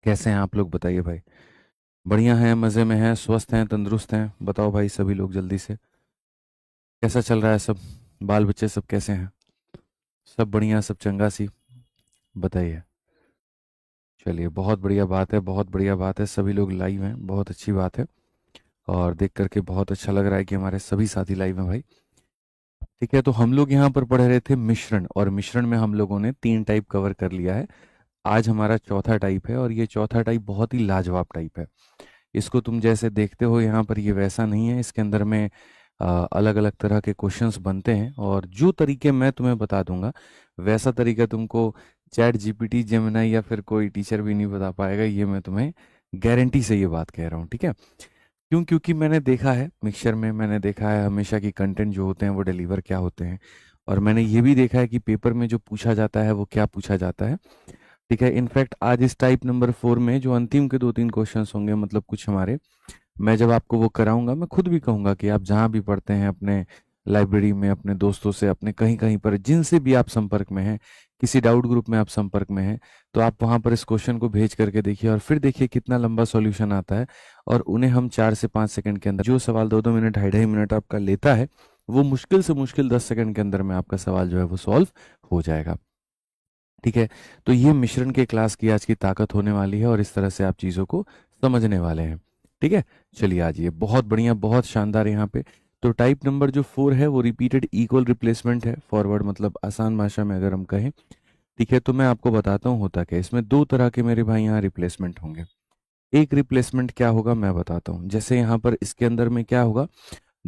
कैसे हैं आप लोग? बताइए भाई। बढ़िया हैं, मज़े में हैं, स्वस्थ हैं, तंदुरुस्त हैं? बताओ भाई सभी लोग जल्दी से। कैसा चल रहा है सब? बाल बच्चे सब कैसे हैं? सब बढ़िया, सब चंगा सी? बताइए। चलिए, बहुत बढ़िया बात है, बहुत बढ़िया बात है, सभी लोग लाइव हैं, बहुत अच्छी बात है। और देख करके बहुत अच्छा लग रहा है कि हमारे सभी साथी लाइव हैं भाई। ठीक है, तो हम लोग यहाँ पर पढ़ रहे थे मिश्रण, और मिश्रण में हम लोगों ने 3 टाइप कवर कर लिया है। आज हमारा चौथा टाइप है, और ये चौथा टाइप बहुत ही लाजवाब टाइप है। इसको तुम जैसे देखते हो यहाँ पर, ये वैसा नहीं है। इसके अंदर में अलग अलग तरह के क्वेश्चंस बनते हैं, और जो तरीके मैं तुम्हें बता दूंगा वैसा तरीका तुमको चैट जीपीटी, जेमिनाई या फिर कोई टीचर भी नहीं बता पाएगा। ये मैं तुम्हें गारंटी से ये बात कह रहा हूँ, ठीक है? क्यों? क्योंकि मैंने देखा है मिक्सचर में, मैंने देखा है हमेशा कि कंटेंट जो होते हैं वो डिलीवर क्या होते हैं। और मैंने ये भी देखा है कि पेपर में जो पूछा जाता है वो क्या पूछा जाता है। ठीक है, इनफैक्ट आज इस टाइप नंबर 4 में जो अंतिम के 2-3 क्वेश्चंस होंगे, मतलब कुछ हमारे, मैं जब आपको वो कराऊंगा, मैं खुद भी कहूंगा कि आप जहां भी पढ़ते हैं, अपने लाइब्रेरी में, अपने दोस्तों से, अपने कहीं कहीं पर जिनसे भी आप संपर्क में हैं, किसी डाउट ग्रुप में आप संपर्क में हैं, तो आप वहां पर इस क्वेश्चन को भेज करके देखिए, और फिर देखिए कितना लंबा सॉल्यूशन आता है। और उन्हें हम 4 से 5 सेकंड के अंदर, जो सवाल 2-2 मिनट, 2.5-2.5 मिनट आपका लेता है, वो मुश्किल से मुश्किल 10 सेकंड के अंदर में आपका सवाल जो है वो सॉल्व हो जाएगा। ठीक है, तो ये मिश्रण के क्लास की आज की ताकत होने वाली है, और इस तरह से आप चीज़ों को समझने वाले हैं। ठीक है, चलिए आज ये बहुत बढ़िया, बहुत शानदार यहाँ पे। तो टाइप नंबर जो 4 है वो रिपीटेड इक्वल रिप्लेसमेंट है। फॉरवर्ड मतलब आसान भाषा में अगर हम कहें, ठीक है, तो मैं आपको बताता हूँ होता क्या है। इसमें 2 तरह के मेरे भाई यहाँ रिप्लेसमेंट होंगे। एक रिप्लेसमेंट क्या होगा मैं बताता हूँ। जैसे यहाँ पर इसके अंदर में क्या होगा,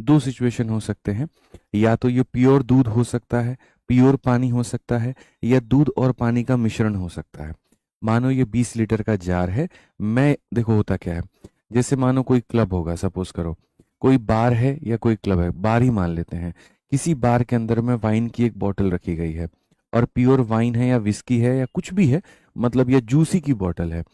2 सिचुएशन हो सकते हैं। या तो ये प्योर दूध हो सकता है, प्योर पानी हो सकता है, या दूध और पानी का मिश्रण हो सकता है। मानो ये 20 लीटर का जार है। मैं देखो होता क्या है, जैसे मानो कोई क्लब होगा, सपोज करो कोई बार है या कोई क्लब है, बार ही मान लेते हैं। किसी बार के अंदर में वाइन की एक बोतल रखी गई है, और प्योर वाइन है या विस्की है या कुछ भी है, मतलब ये जूसी की बोतल है।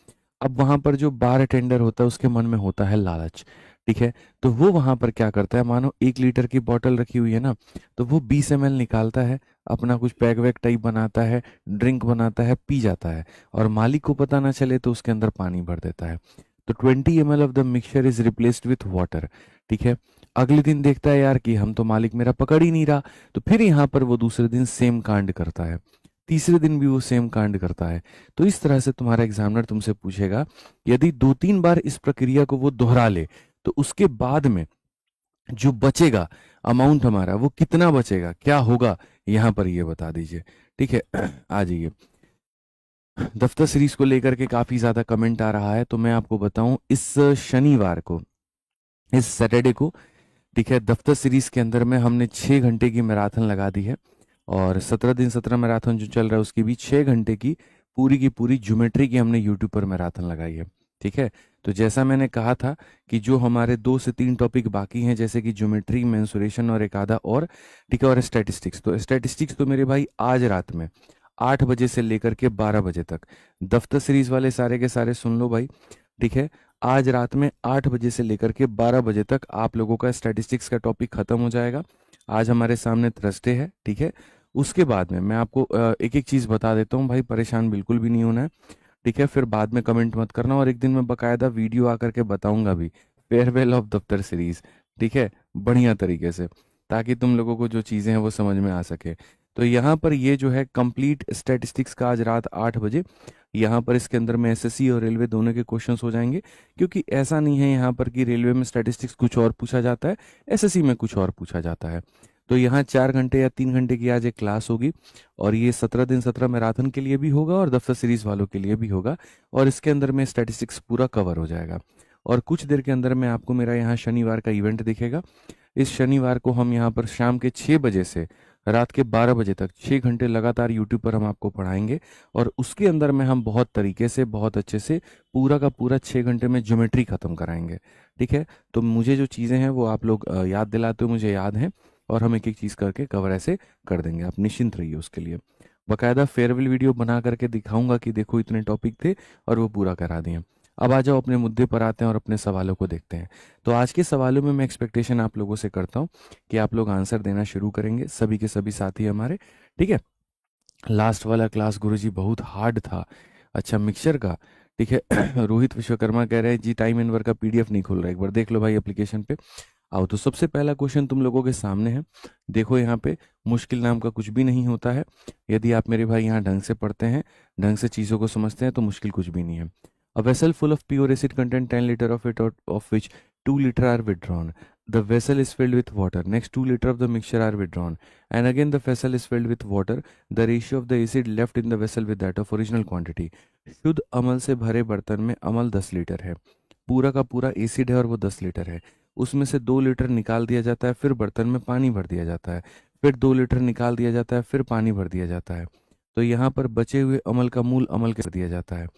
अब वहां पर जो बार टेंडर होता है उसके मन में होता है लालच। ठीक है, तो वो वहां पर क्या करता है, मानो 1 लीटर की बोतल रखी हुई है ना, तो वो 20 ml निकालता है, अपना कुछ पैक वैक टाइप बनाता है, ड्रिंक बनाता है, पी जाता है, और मालिक को पता ना चले तो उसके अंदर पानी भर देता है। तो 20 ml of the mixture is replaced with water. ठीक है, अगले दिन देखता है यार कि हम तो, मालिक मेरा पकड़ ही नहीं रहा। तो फिर यहाँ पर वो दूसरे दिन सेम कांड करता है, तीसरे दिन भी वो सेम कांड करता है। तो इस तरह से तुम्हारा एग्जामिनर तुमसे पूछेगा, यदि 2-3 बार इस प्रक्रिया को वो दोहरा ले, तो उसके बाद में जो बचेगा अमाउंट हमारा, वो कितना बचेगा, क्या होगा, यहां पर ये बता दीजिए। ठीक है, आ जाइए। दफ्तर सीरीज को लेकर के काफी ज्यादा कमेंट आ रहा है, तो मैं आपको बताऊं, इस शनिवार को, इस सैटरडे को, ठीक है, दफ्तर सीरीज के अंदर में हमने 6 घंटे की मैराथन लगा दी है। और 17 दिन 17 मैराथन जो चल रहा है उसकी भी 6 घंटे की पूरी ज्योमेट्री की हमने यूट्यूब पर मैराथन लगाई है। ठीक है, तो जैसा मैंने कहा था कि जो हमारे 2 से 3 टॉपिक बाकी हैं, जैसे कि ज्योमेट्री, मेंसुरेशन और एक आधा और, ठीक है, और स्टैटिस्टिक्स, तो स्टैटिस्टिक्स तो मेरे भाई आज रात में 8 बजे से लेकर के 12 बजे तक, दफ्तर सीरीज वाले सारे के सारे सुन लो भाई। ठीक है, आज रात में 8 बजे से लेकर के 12 बजे तक आप लोगों का स्टैटिस्टिक्स का टॉपिक खत्म हो जाएगा। आज हमारे सामने थर्सडे है, ठीक है। उसके बाद में मैं आपको एक एक चीज बता देता हूँ भाई, परेशान बिल्कुल भी नहीं होना है। ठीक है, फिर बाद में कमेंट मत करना, और एक दिन मैं बकायदा वीडियो आकर के बताऊंगा भी, फेयरवेल ऑफ दफ्तर सीरीज। ठीक है, बढ़िया तरीके से, ताकि तुम लोगों को जो चीजें हैं वो समझ में आ सके। तो यहाँ पर ये जो है कंप्लीट स्टैटिस्टिक्स का आज रात 8 बजे, यहाँ पर इसके अंदर में एसएससी और रेलवे दोनों के क्वेश्चंस हो जाएंगे। क्योंकि ऐसा नहीं है यहाँ पर कि रेलवे में स्टैटिस्टिक्स कुछ और पूछा जाता है, एसएससी में कुछ और पूछा जाता है। तो यहाँ 4 घंटे या 3 घंटे की आज एक क्लास होगी, और ये 17 दिन 17 मैराथन के लिए भी होगा और दफ्तर सीरीज वालों के लिए भी होगा। और इसके अंदर में स्टैटिस्टिक्स पूरा कवर हो जाएगा। और कुछ देर के अंदर में आपको मेरा यहाँ शनिवार का इवेंट दिखेगा। इस शनिवार को हम यहाँ पर शाम के 6 बजे से रात के 12 बजे तक 6 घंटे लगातार यूट्यूब पर हम आपको पढ़ाएंगे। और उसके अंदर में हम बहुत तरीके से, बहुत अच्छे से पूरा का पूरा 6 घंटे में ज्योमेट्री खत्म कराएंगे। ठीक है, तो मुझे जो चीज़ें हैं वो आप लोग याद दिलाते हो, मुझे याद है, और हम एक एक चीज़ करके कवर ऐसे कर देंगे। आप निश्चिंत रहिए उसके लिए। बकायदा फेयरवेल वीडियो बना करके दिखाऊंगा कि देखो इतने टॉपिक थे और वो पूरा करा दिए। अब आ जाओ, अपने मुद्दे पर आते हैं और अपने सवालों को देखते हैं। तो आज के सवालों में मैं एक्सपेक्टेशन आप लोगों से करता हूँ कि आप लोग आंसर देना शुरू करेंगे, सभी के सभी साथी हमारे। ठीक है, लास्ट वाला क्लास गुरुजी बहुत हार्ड था, अच्छा मिक्सचर का। ठीक है। रोहित विश्वकर्मा कह रहे हैं जी टाइम एनवर का पीडीएफ नहीं खुल रहा है, एक बार देख लो भाई एप्लीकेशन पे। आओ तो सबसे पहला क्वेश्चन तुम लोगों के सामने है। देखो यहाँ पे मुश्किल नाम का कुछ भी नहीं होता है। यदि आप मेरे भाई यहाँ ढंग से पढ़ते हैं, ढंग से चीज़ों को समझते हैं, तो मुश्किल कुछ भी नहीं है। A vessel full of pure acid content 10 litre of it, of which 2 litre are withdrawn. The vessel is filled with water. Next 2 liter of the mixture are withdrawn. And again the vessel is filled with water. The ratio of the acid left in the vessel with that of original quantity. शुद्ध अमल से भरे बर्तन में अमल 10 litre है, पूरा का पूरा acid है और वो 10 लीटर है। उसमें से 2 लीटर निकाल दिया जाता है, फिर बर्तन में पानी भर दिया जाता है, फिर 2 लीटर निकाल दिया जाता है, फिर पानी भर दिया जाता है। तो यहाँ पर बचे हुए अमल का मूल अमल के साथ दिया जाता है।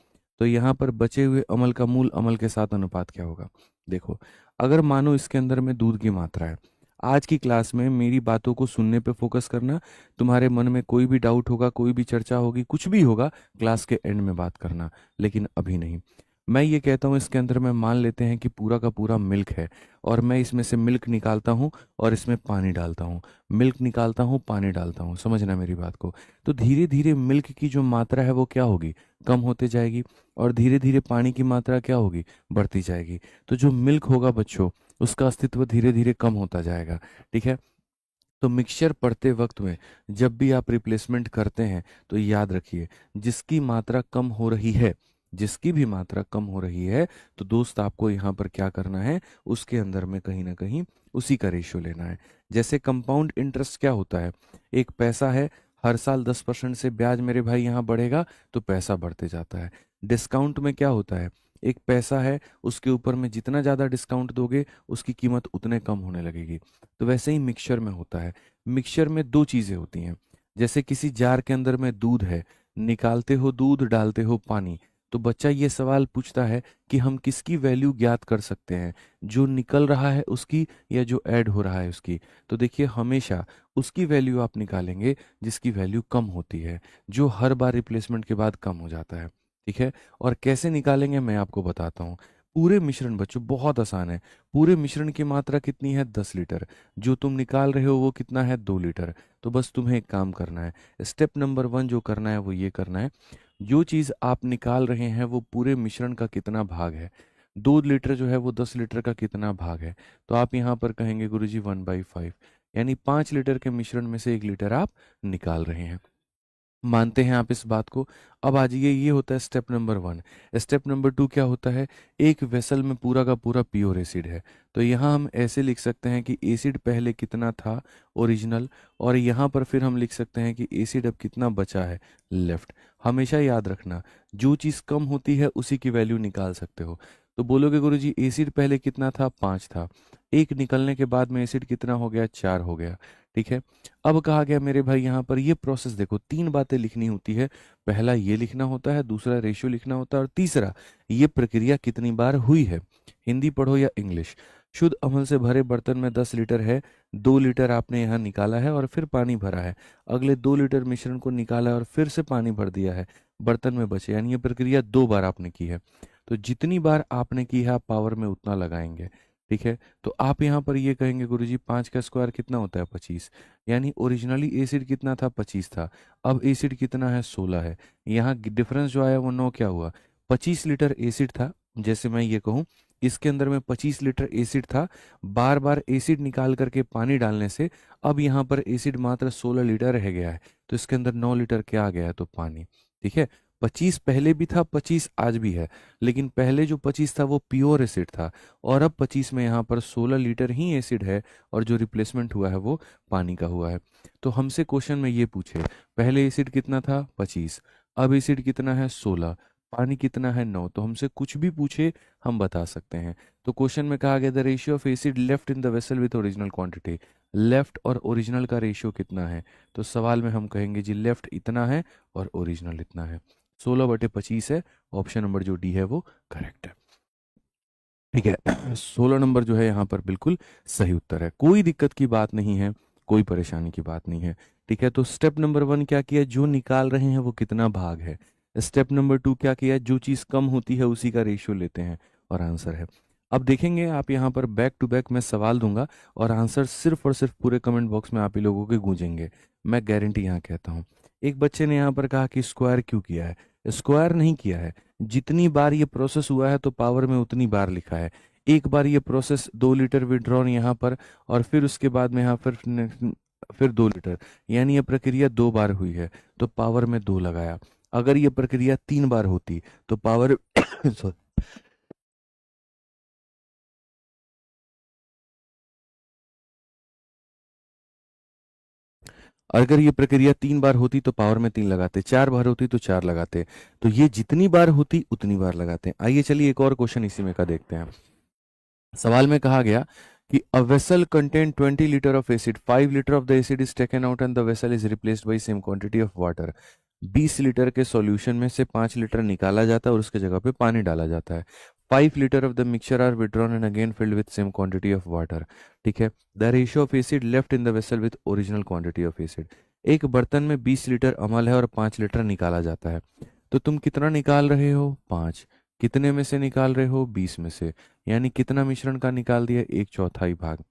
तो यहाँ पर बचे हुए अमल का मूल अमल के साथ अनुपात क्या होगा? देखो, अगर मानो इसके अंदर में दूध की मात्रा है, आज की क्लास में मेरी बातों को सुनने पे फोकस करना। तुम्हारे मन में कोई भी डाउट होगा, कोई भी चर्चा होगी, कुछ भी होगा, क्लास के एंड में बात करना, लेकिन अभी नहीं। मैं ये कहता हूँ इसके अंदर में मान लेते हैं कि पूरा का पूरा मिल्क है, और मैं इसमें से मिल्क निकालता हूँ और इसमें पानी डालता हूँ, मिल्क निकालता हूँ, पानी डालता हूँ, समझना मेरी बात को। तो धीरे धीरे मिल्क की जो मात्रा है वो क्या होगी? कम होते जाएगी, और धीरे धीरे पानी की मात्रा क्या होगी? बढ़ती जाएगी। तो जो मिल्क होगा बच्चों, उसका अस्तित्व धीरे धीरे कम होता जाएगा। ठीक है। तो मिक्सचर पढ़ते वक्त में जब भी आप रिप्लेसमेंट करते हैं तो याद रखिए, जिसकी मात्रा कम हो रही है, जिसकी भी मात्रा कम हो रही है, तो दोस्त आपको यहाँ पर क्या करना है, उसके अंदर में कहीं ना कहीं उसी का रेशियो लेना है। जैसे कंपाउंड इंटरेस्ट क्या होता है? एक पैसा है, हर साल 10% से ब्याज मेरे भाई यहाँ बढ़ेगा, तो पैसा बढ़ते जाता है। डिस्काउंट में क्या होता है? एक पैसा है, उसके ऊपर में जितना ज़्यादा डिस्काउंट दोगे उसकी कीमत उतने कम होने लगेगी। तो वैसे ही मिक्सचर में होता है। मिक्सचर में दो चीज़ें होती हैं। जैसे किसी जार के अंदर में दूध है, निकालते हो दूध, डालते हो पानी, तो बच्चा ये सवाल पूछता है कि हम किसकी वैल्यू ज्ञात कर सकते हैं, जो निकल रहा है उसकी या जो ऐड हो रहा है उसकी? तो देखिए, हमेशा उसकी वैल्यू आप निकालेंगे जिसकी वैल्यू कम होती है, जो हर बार रिप्लेसमेंट के बाद कम हो जाता है। ठीक है। और कैसे निकालेंगे मैं आपको बताता हूँ। पूरे मिश्रण बच्चों बहुत आसान है। पूरे मिश्रण की मात्रा कितनी है? 10 लीटर। जो तुम निकाल रहे हो वो कितना है? 2 लीटर। तो बस तुम्हें एक काम करना है, स्टेप नंबर 1 जो करना है वो ये करना है, जो चीज़ आप निकाल रहे हैं वो पूरे मिश्रण का कितना भाग है, 2 लीटर जो है वो 10 लीटर का कितना भाग है। तो आप यहाँ पर कहेंगे गुरुजी 1/5, यानी 5 लीटर के मिश्रण में से 1 लीटर आप निकाल रहे हैं। मानते हैं आप इस बात को? अब आ जाइए, ये होता है स्टेप नंबर 1। स्टेप नंबर 2 क्या होता है? एक वेसल में पूरा का पूरा प्योर एसिड है, तो यहाँ हम ऐसे लिख सकते हैं कि एसिड पहले कितना था, ओरिजिनल, और यहाँ पर फिर हम लिख सकते हैं कि एसिड अब कितना बचा है, लेफ्ट। हमेशा याद रखना, जो चीज़ कम होती है उसी की वैल्यू निकाल सकते हो। तो बोलोगे गुरुजी एसिड पहले कितना था? 5 था, एक निकलने के बाद में एसिड कितना हो गया? 4 हो गया। ठीक है। अब कहा गया मेरे भाई यहाँ पर ये प्रोसेस देखो, 3 बातें लिखनी होती है। पहला ये लिखना होता है, दूसरा रेशियो लिखना होता है, और तीसरा ये प्रक्रिया कितनी बार हुई है। हिंदी पढ़ो या इंग्लिश। शुद्ध अमल से भरे बर्तन में 10 लीटर है, 2 लीटर आपने यहाँ निकाला है और फिर पानी भरा है, अगले 2 लीटर मिश्रण को निकाला है और फिर से पानी भर दिया है, बर्तन में बचे, यानी ये प्रक्रिया 2 बार आपने की है। तो जितनी बार आपने की है आप पावर में उतना लगाएंगे। ठीक है। तो आप यहाँ पर ये कहेंगे गुरुजी 5 का स्क्वायर कितना होता है? 25। यानी ओरिजिनली एसिड कितना था? 25 था, अब एसिड कितना है? 16 है। यहाँ डिफरेंस जो आया वो 9 क्या हुआ? 25 लीटर एसिड था, जैसे मैं ये कहूँ इसके अंदर में 25 लीटर एसिड था, बार बार एसिड निकाल करके पानी डालने से अब यहाँ पर एसिड मात्र 16 लीटर रह गया है, तो इसके अंदर 9 लीटर क्या आ गया है? तो पानी। ठीक है। 25 पहले भी था, 25 आज भी है, लेकिन पहले जो 25 था वो प्योर एसिड था, और अब 25 में यहाँ पर 16 लीटर ही एसिड है, और जो रिप्लेसमेंट हुआ है वो पानी का हुआ है। तो हमसे क्वेश्चन में ये पूछे, पहले एसिड कितना था? 25, अब एसिड कितना है? 16, पानी कितना है? 9। तो हमसे कुछ भी पूछे हम बता सकते हैं। तो क्वेश्चन में कहा गया the ratio of acid left in the vessel with original quantity. Left और ओरिजिनल का रेशियो कितना है? तो सवाल में हम कहेंगे जी लेफ्ट इतना है और ओरिजिनल इतना है, 16/25 है। ऑप्शन नंबर जो डी है वो करेक्ट है। ठीक है। 16 नंबर जो है यहाँ पर बिल्कुल सही उत्तर है, कोई दिक्कत की बात नहीं है, कोई परेशानी की बात नहीं है। ठीक है। तो स्टेप नंबर 1 क्या किया? जो निकाल रहे हैं वो कितना भाग है। स्टेप नंबर 2 क्या किया? जो चीज़ कम होती है उसी का रेशियो लेते हैं, और आंसर है। अब देखेंगे आप यहाँ पर बैक टू बैक मैं सवाल दूंगा, और आंसर सिर्फ और सिर्फ पूरे कमेंट बॉक्स में आप ही लोगों के गूंजेंगे, मैं गारंटी यहाँ कहता हूँ। एक बच्चे ने यहाँ पर कहा कि स्क्वायर क्यों किया है? स्क्वायर नहीं किया है। जितनी बार ये प्रोसेस हुआ है तो पावर में उतनी बार लिखा है। एक बार ये प्रोसेस 2 लीटर विड्रॉन यहाँ पर, और फिर उसके बाद में यहाँ पर फिर 2 लीटर, यानी ये प्रक्रिया 2 बार हुई है तो पावर में 2 लगाया। अगर ये प्रक्रिया 3 बार होती तो पावर सॉरी, अगर ये प्रक्रिया 3 बार होती तो पावर में 3 लगाते, 4 बार होती तो 4 लगाते। तो ये जितनी बार होती उतनी बार लगाते हैं। आइए चलिए एक और क्वेश्चन इसी में का देखते हैं। सवाल में कहा गया कि a vessel contain 20 litre of acid, 5 litre of the acid is taken out and the vessel is replaced by same quantity of water. 20 litre के सॉल्यूशन में से 5 लीटर निकाला जाता है और उसके जगह पे पानी डाला जाता है। 5 litre of the mixture are withdrawn and again filled with same quantity of water. ठीक है। The ratio of acid left in the vessel with original quantity of acid. एक बर्तन में 20 लीटर अमल है और 5 लीटर निकाला जाता है। तो तुम कितना निकाल रहे हो? 5। कितने में से निकाल रहे हो? 20 में से। यानी कितना मिश्रण का निकाल दिया? 1/4 भाग।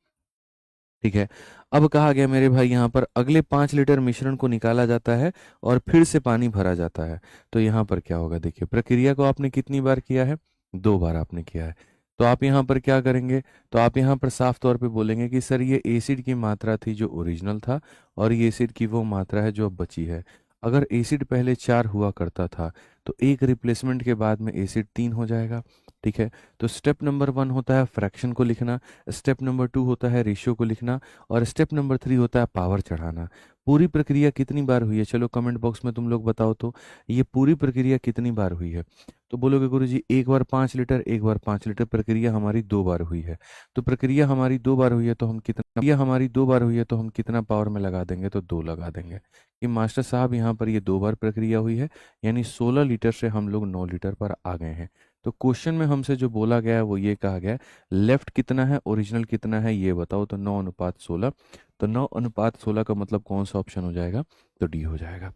ठीक है। अब कहा गया मेरे भाई यहाँ पर अगले 5 लीटर मिश्रण को निकाला जाता है और फिर से पानी भरा जाता है। तो यहाँ पर क्या होगा? देखिए, प्रक्रिया को आपने कितनी बार किया है? 2 बार आपने किया है। तो आप यहाँ पर क्या करेंगे? तो आप यहाँ पर साफ तौर पे बोलेंगे कि सर ये एसिड की मात्रा थी जो ओरिजिनल था, और ये एसिड की वो मात्रा है जो अब बची है। अगर एसिड पहले 4 हुआ करता था तो एक रिप्लेसमेंट के बाद में एसिड 3 हो जाएगा। ठीक है। तो स्टेप नंबर 1 होता है फ्रैक्शन को लिखना, स्टेप नंबर 2 होता है रेशियो को लिखना, और स्टेप नंबर 3 होता है पावर चढ़ाना। पूरी प्रक्रिया कितनी बार हुई है? चलो कमेंट बॉक्स में तुम लोग बताओ तो, ये पूरी प्रक्रिया कितनी बार हुई है? तो बोलोगे गुरुजी एक बार 5 लीटर, एक बार 5 लीटर, प्रक्रिया हमारी 2 बार हुई है। तो प्रक्रिया हमारी 2 बार हुई है तो हम कितना, प्रक्रिया हमारी 2 बार हुई है तो हम कितना पावर में लगा देंगे? तो 2 लगा देंगे। कि मास्टर साहब यहाँ पर ये 2 बार प्रक्रिया हुई है, यानी 16 लीटर से हम लोग 9 लीटर पर आ गए हैं। तो क्वेश्चन में हमसे जो बोला गया है वो ये कहा गया है, लेफ्ट कितना है, ओरिजिनल कितना है, ये बताओ। तो 9:16। तो 9:16 का मतलब कौन सा ऑप्शन हो जाएगा? तो डी हो जाएगा।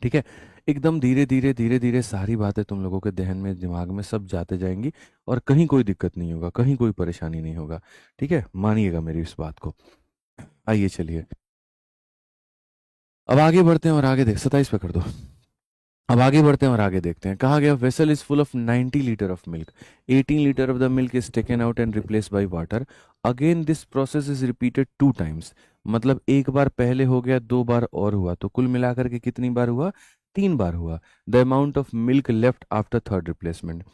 ठीक है। एकदम धीरे धीरे धीरे धीरे सारी बातें तुम लोगों के दहन में, दिमाग में सब जाते जाएंगी, और कहीं कोई दिक्कत नहीं होगा, कहीं कोई परेशानी नहीं होगा। ठीक है, मानिएगा मेरी इस बात को। आइए चलिए अब आगे बढ़ते हैं और आगे देख, 27 पे कर दो। अब आगे बढ़ते हैं और आगे देखते हैं। कहा गया vessel is full of 90 litre of milk, 18 litre of the milk is taken out and replace by water. Again this process is repeated 2 times. मतलब एक बार पहले हो गया, 2 बार और हुआ, तो कुल मिलाकर के कितनी बार हुआ? 3 बार हुआ। The amount of milk left after third replacement.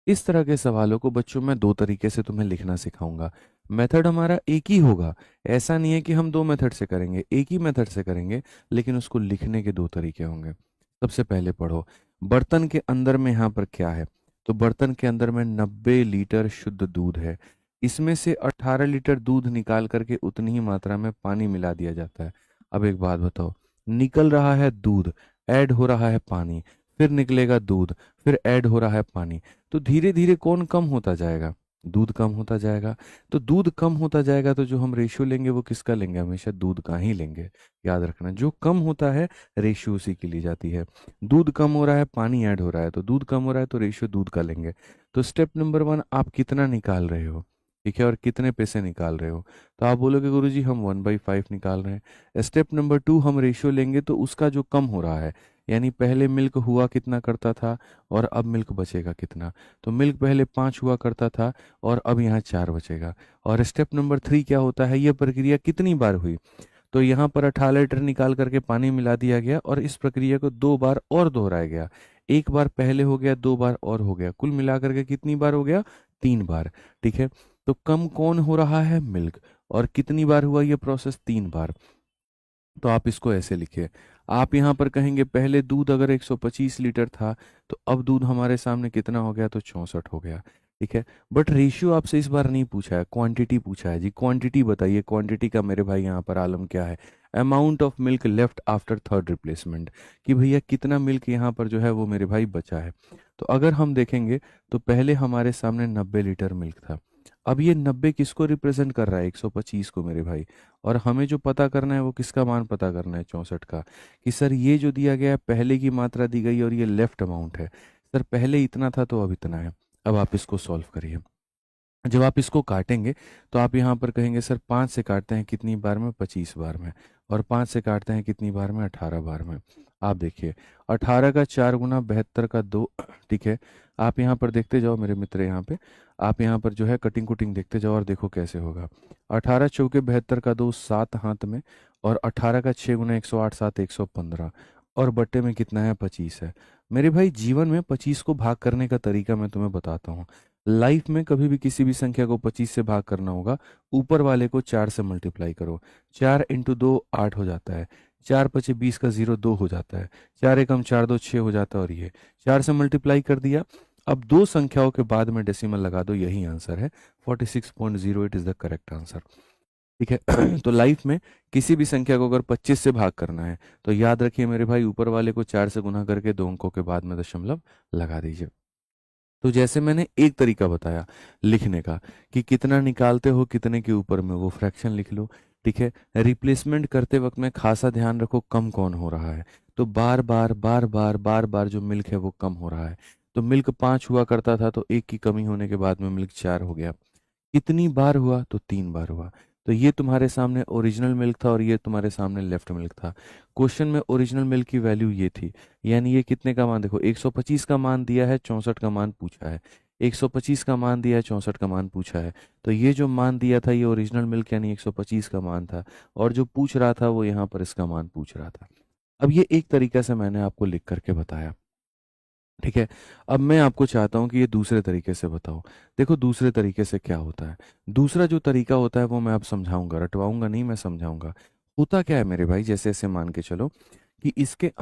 इस तरह के सवालों को बच्चों मैं 2 तरीके से तुम्हें लिखना सिखाऊंगा। मेथड हमारा एक ही होगा, ऐसा नहीं है कि हम 2 मेथड से करेंगे, एक ही मेथड से करेंगे, लेकिन उसको लिखने के 2 तरीके होंगे। सबसे पहले पढ़ो, बर्तन के अंदर में यहाँ पर क्या है? तो बर्तन के अंदर में 90 लीटर शुद्ध दूध है। इसमें से 18 लीटर दूध निकाल करके उतनी ही मात्रा में पानी मिला दिया जाता है। अब एक बात बताओ, निकल रहा है दूध, ऐड हो रहा है पानी, फिर निकलेगा दूध, फिर ऐड हो रहा है पानी, तो धीरे धीरे कौन कम होता जाएगा? दूध कम होता जाएगा। तो दूध कम होता जाएगा तो जो हम रेशियो लेंगे वो किसका लेंगे? हमेशा दूध का ही लेंगे। याद रखना, जो कम होता है रेशियो उसी की ली जाती है। दूध कम हो रहा है, पानी ऐड हो रहा है, तो दूध कम हो रहा है तो रेशियो दूध का लेंगे। तो स्टेप नंबर 1, आप कितना निकाल रहे हो? ठीक है, और कितने पैसे निकाल रहे हो? तो आप बोलोगे गुरुजी हम 1/5 निकाल रहे हैं। स्टेप नंबर 2, हम रेशियो लेंगे तो उसका जो कम हो रहा है, यानी पहले मिल्क हुआ कितना करता था और अब मिल्क बचेगा कितना। तो मिल्क पहले 5 हुआ करता था और अब यहाँ 4 बचेगा। और स्टेप नंबर 3 क्या होता है? यह प्रक्रिया कितनी बार हुई? तो यहाँ पर 18 लीटर निकाल करके पानी मिला दिया गया और इस प्रक्रिया को 2 बार और दोहराया गया। एक बार पहले हो गया, 2 बार और हो गया, कुल मिलाकर के कितनी बार हो गया? 3 बार। ठीक है। तो कम कौन हो रहा है? मिल्क। और कितनी बार हुआ ये प्रोसेस? 3 बार। तो आप इसको ऐसे लिखिए। आप यहाँ पर कहेंगे पहले दूध अगर 125 लीटर था तो अब दूध हमारे सामने कितना हो गया? तो 64 हो गया। ठीक है। बट रेशियो आपसे इस बार नहीं पूछा है, क्वांटिटी पूछा है जी। क्वांटिटी बताइए, क्वांटिटी का मेरे भाई यहाँ पर आलम क्या है? Amount of milk left after third replacement, कि भैया कितना मिल्क यहाँ पर जो है वो मेरे भाई बचा है। तो अगर हम देखेंगे तो पहले हमारे सामने 90 लीटर मिल्क था। अब ये 90 किसको रिप्रेजेंट कर रहा है? 125 को मेरे भाई। और हमें जो पता करना है वो किसका मान पता करना है? 64 का। कि सर ये जो दिया गया है पहले की मात्रा दी गई और ये लेफ्ट अमाउंट है। सर पहले इतना था तो अब इतना है। अब आप इसको सॉल्व करिए। जब आप इसको काटेंगे तो आप यहाँ पर कहेंगे सर 5 से काटते हैं कितनी बार में? 25 बार में। और 5 से काटते हैं कितनी बार में? 18 बार में। आप देखिए 18 का 4 गुना 72 का 2, ठीक है। आप यहाँ पर देखते जाओ मेरे मित्र, यहाँ पे आप यहाँ पर जो है कटिंग कुटिंग देखते जाओ और देखो कैसे होगा। 18 चौके 72 का 2 7 हाथ में, और 18 का 6 गुना 108 7 115, और बट्टे में कितना है 25 है। मेरे भाई जीवन में 25 को भाग करने का तरीका मैं तुम्हें बताता हूँ। लाइफ में कभी भी किसी भी संख्या को 25 से भाग करना होगा, ऊपर वाले को 4 से मल्टीप्लाई करो। 4 इंटू 2 8 हो जाता है, 4 पचे 20 का 0 2 हो जाता है, 4 एकम 4 2 6 हो जाता है, और ये 4 से मल्टीप्लाई कर दिया। अब दो संख्याओं के बाद में डेसिमल लगा दो, यही आंसर है 46.08 इज द करेक्ट आंसर, ठीक है। तो लाइफ में किसी भी संख्या को अगर 25 से भाग करना है तो याद रखिए मेरे भाई, ऊपर वाले को 4 से गुना करके दो अंकों के बाद में दशमलव लगा दीजिए। तो जैसे मैंने एक तरीका बताया लिखने का कि कितना निकालते हो कितने के ऊपर में, वो फ्रैक्शन लिख लो, ठीक है। रिप्लेसमेंट करते वक्त में खासा ध्यान रखो कम कौन हो रहा है, तो बार बार बार बार बार बार जो मिल्क है वो कम हो रहा है। तो मिल्क 5 हुआ करता था, तो एक की कमी होने के बाद में मिल्क 4 हो गया। कितनी बार हुआ, तो 3 बार हुआ। तो ये तुम्हारे सामने ओरिजिनल मिल्क था और ये तुम्हारे सामने लेफ्ट मिल्क था। क्वेश्चन में ओरिजिनल मिल्क की वैल्यू ये थी, यानी ये कितने का मान देखो, 125 का मान दिया है, 64 का मान पूछा है। 125 का मान दिया है, 64 का मान पूछा है। तो ये जो मान दिया था ये ओरिजिनल मिल्क यानी 125 का मान था, और जो पूछ रहा था वो यहाँ पर इसका मान पूछ रहा था। अब ये एक तरीके से मैंने आपको लिख करके बताया, ठीक है। अब मैं आपको चाहता हूं कि ये दूसरे तरीके से बताओ। देखो दूसरे तरीके से क्या होता है, दूसरा जो तरीका होता है वो मैं अब समझाऊंगा, रटवाऊंगा नहीं, मैं समझाऊंगा। होता क्या है मेरे भाई, जैसे ऐसे मान के चलो कि इसके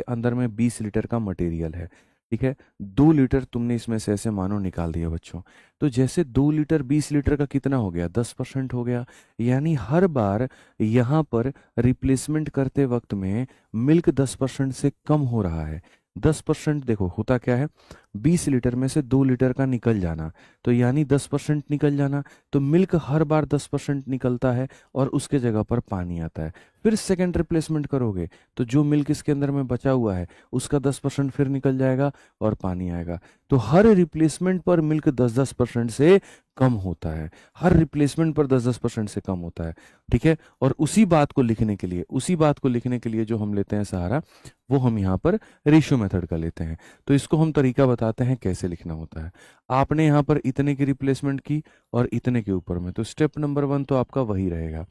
अंदर में 20 लीटर का मटेरियल है, ठीक है। 2 लीटर तुमने इसमें से ऐसे मानो निकाल दिया बच्चों। तो जैसे 2 लीटर 20 लीटर का कितना हो गया, 10% हो गया। यानी हर बार यहाँ पर रिप्लेसमेंट करते वक्त में मिल्क 10% से कम हो रहा है। 10% देखो होता क्या है, 20 लीटर में से 2 लीटर का निकल जाना, तो यानी 10% निकल जाना। तो मिल्क हर बार 10% निकलता है और उसके जगह पर पानी आता है। फिर सेकेंड रिप्लेसमेंट करोगे तो जो मिल्क इसके अंदर में बचा हुआ है उसका 10% फिर निकल जाएगा और पानी आएगा। तो हर रिप्लेसमेंट पर मिल्क 10-10% से कम होता है, हर रिप्लेसमेंट पर 10-10% से कम होता है, ठीक है। और उसी बात को लिखने के लिए जो हम लेते हैं सहारा, वो हम यहाँ पर रेशियो मेथड का लेते हैं। तो इसको हम तरीका बताते हैं कैसे लिखना होता है। आपने यहाँ पर इतने की रिप्लेसमेंट की और इतने के ऊपर में, तो स्टेप नंबर 1 तो आपका वही रहेगा,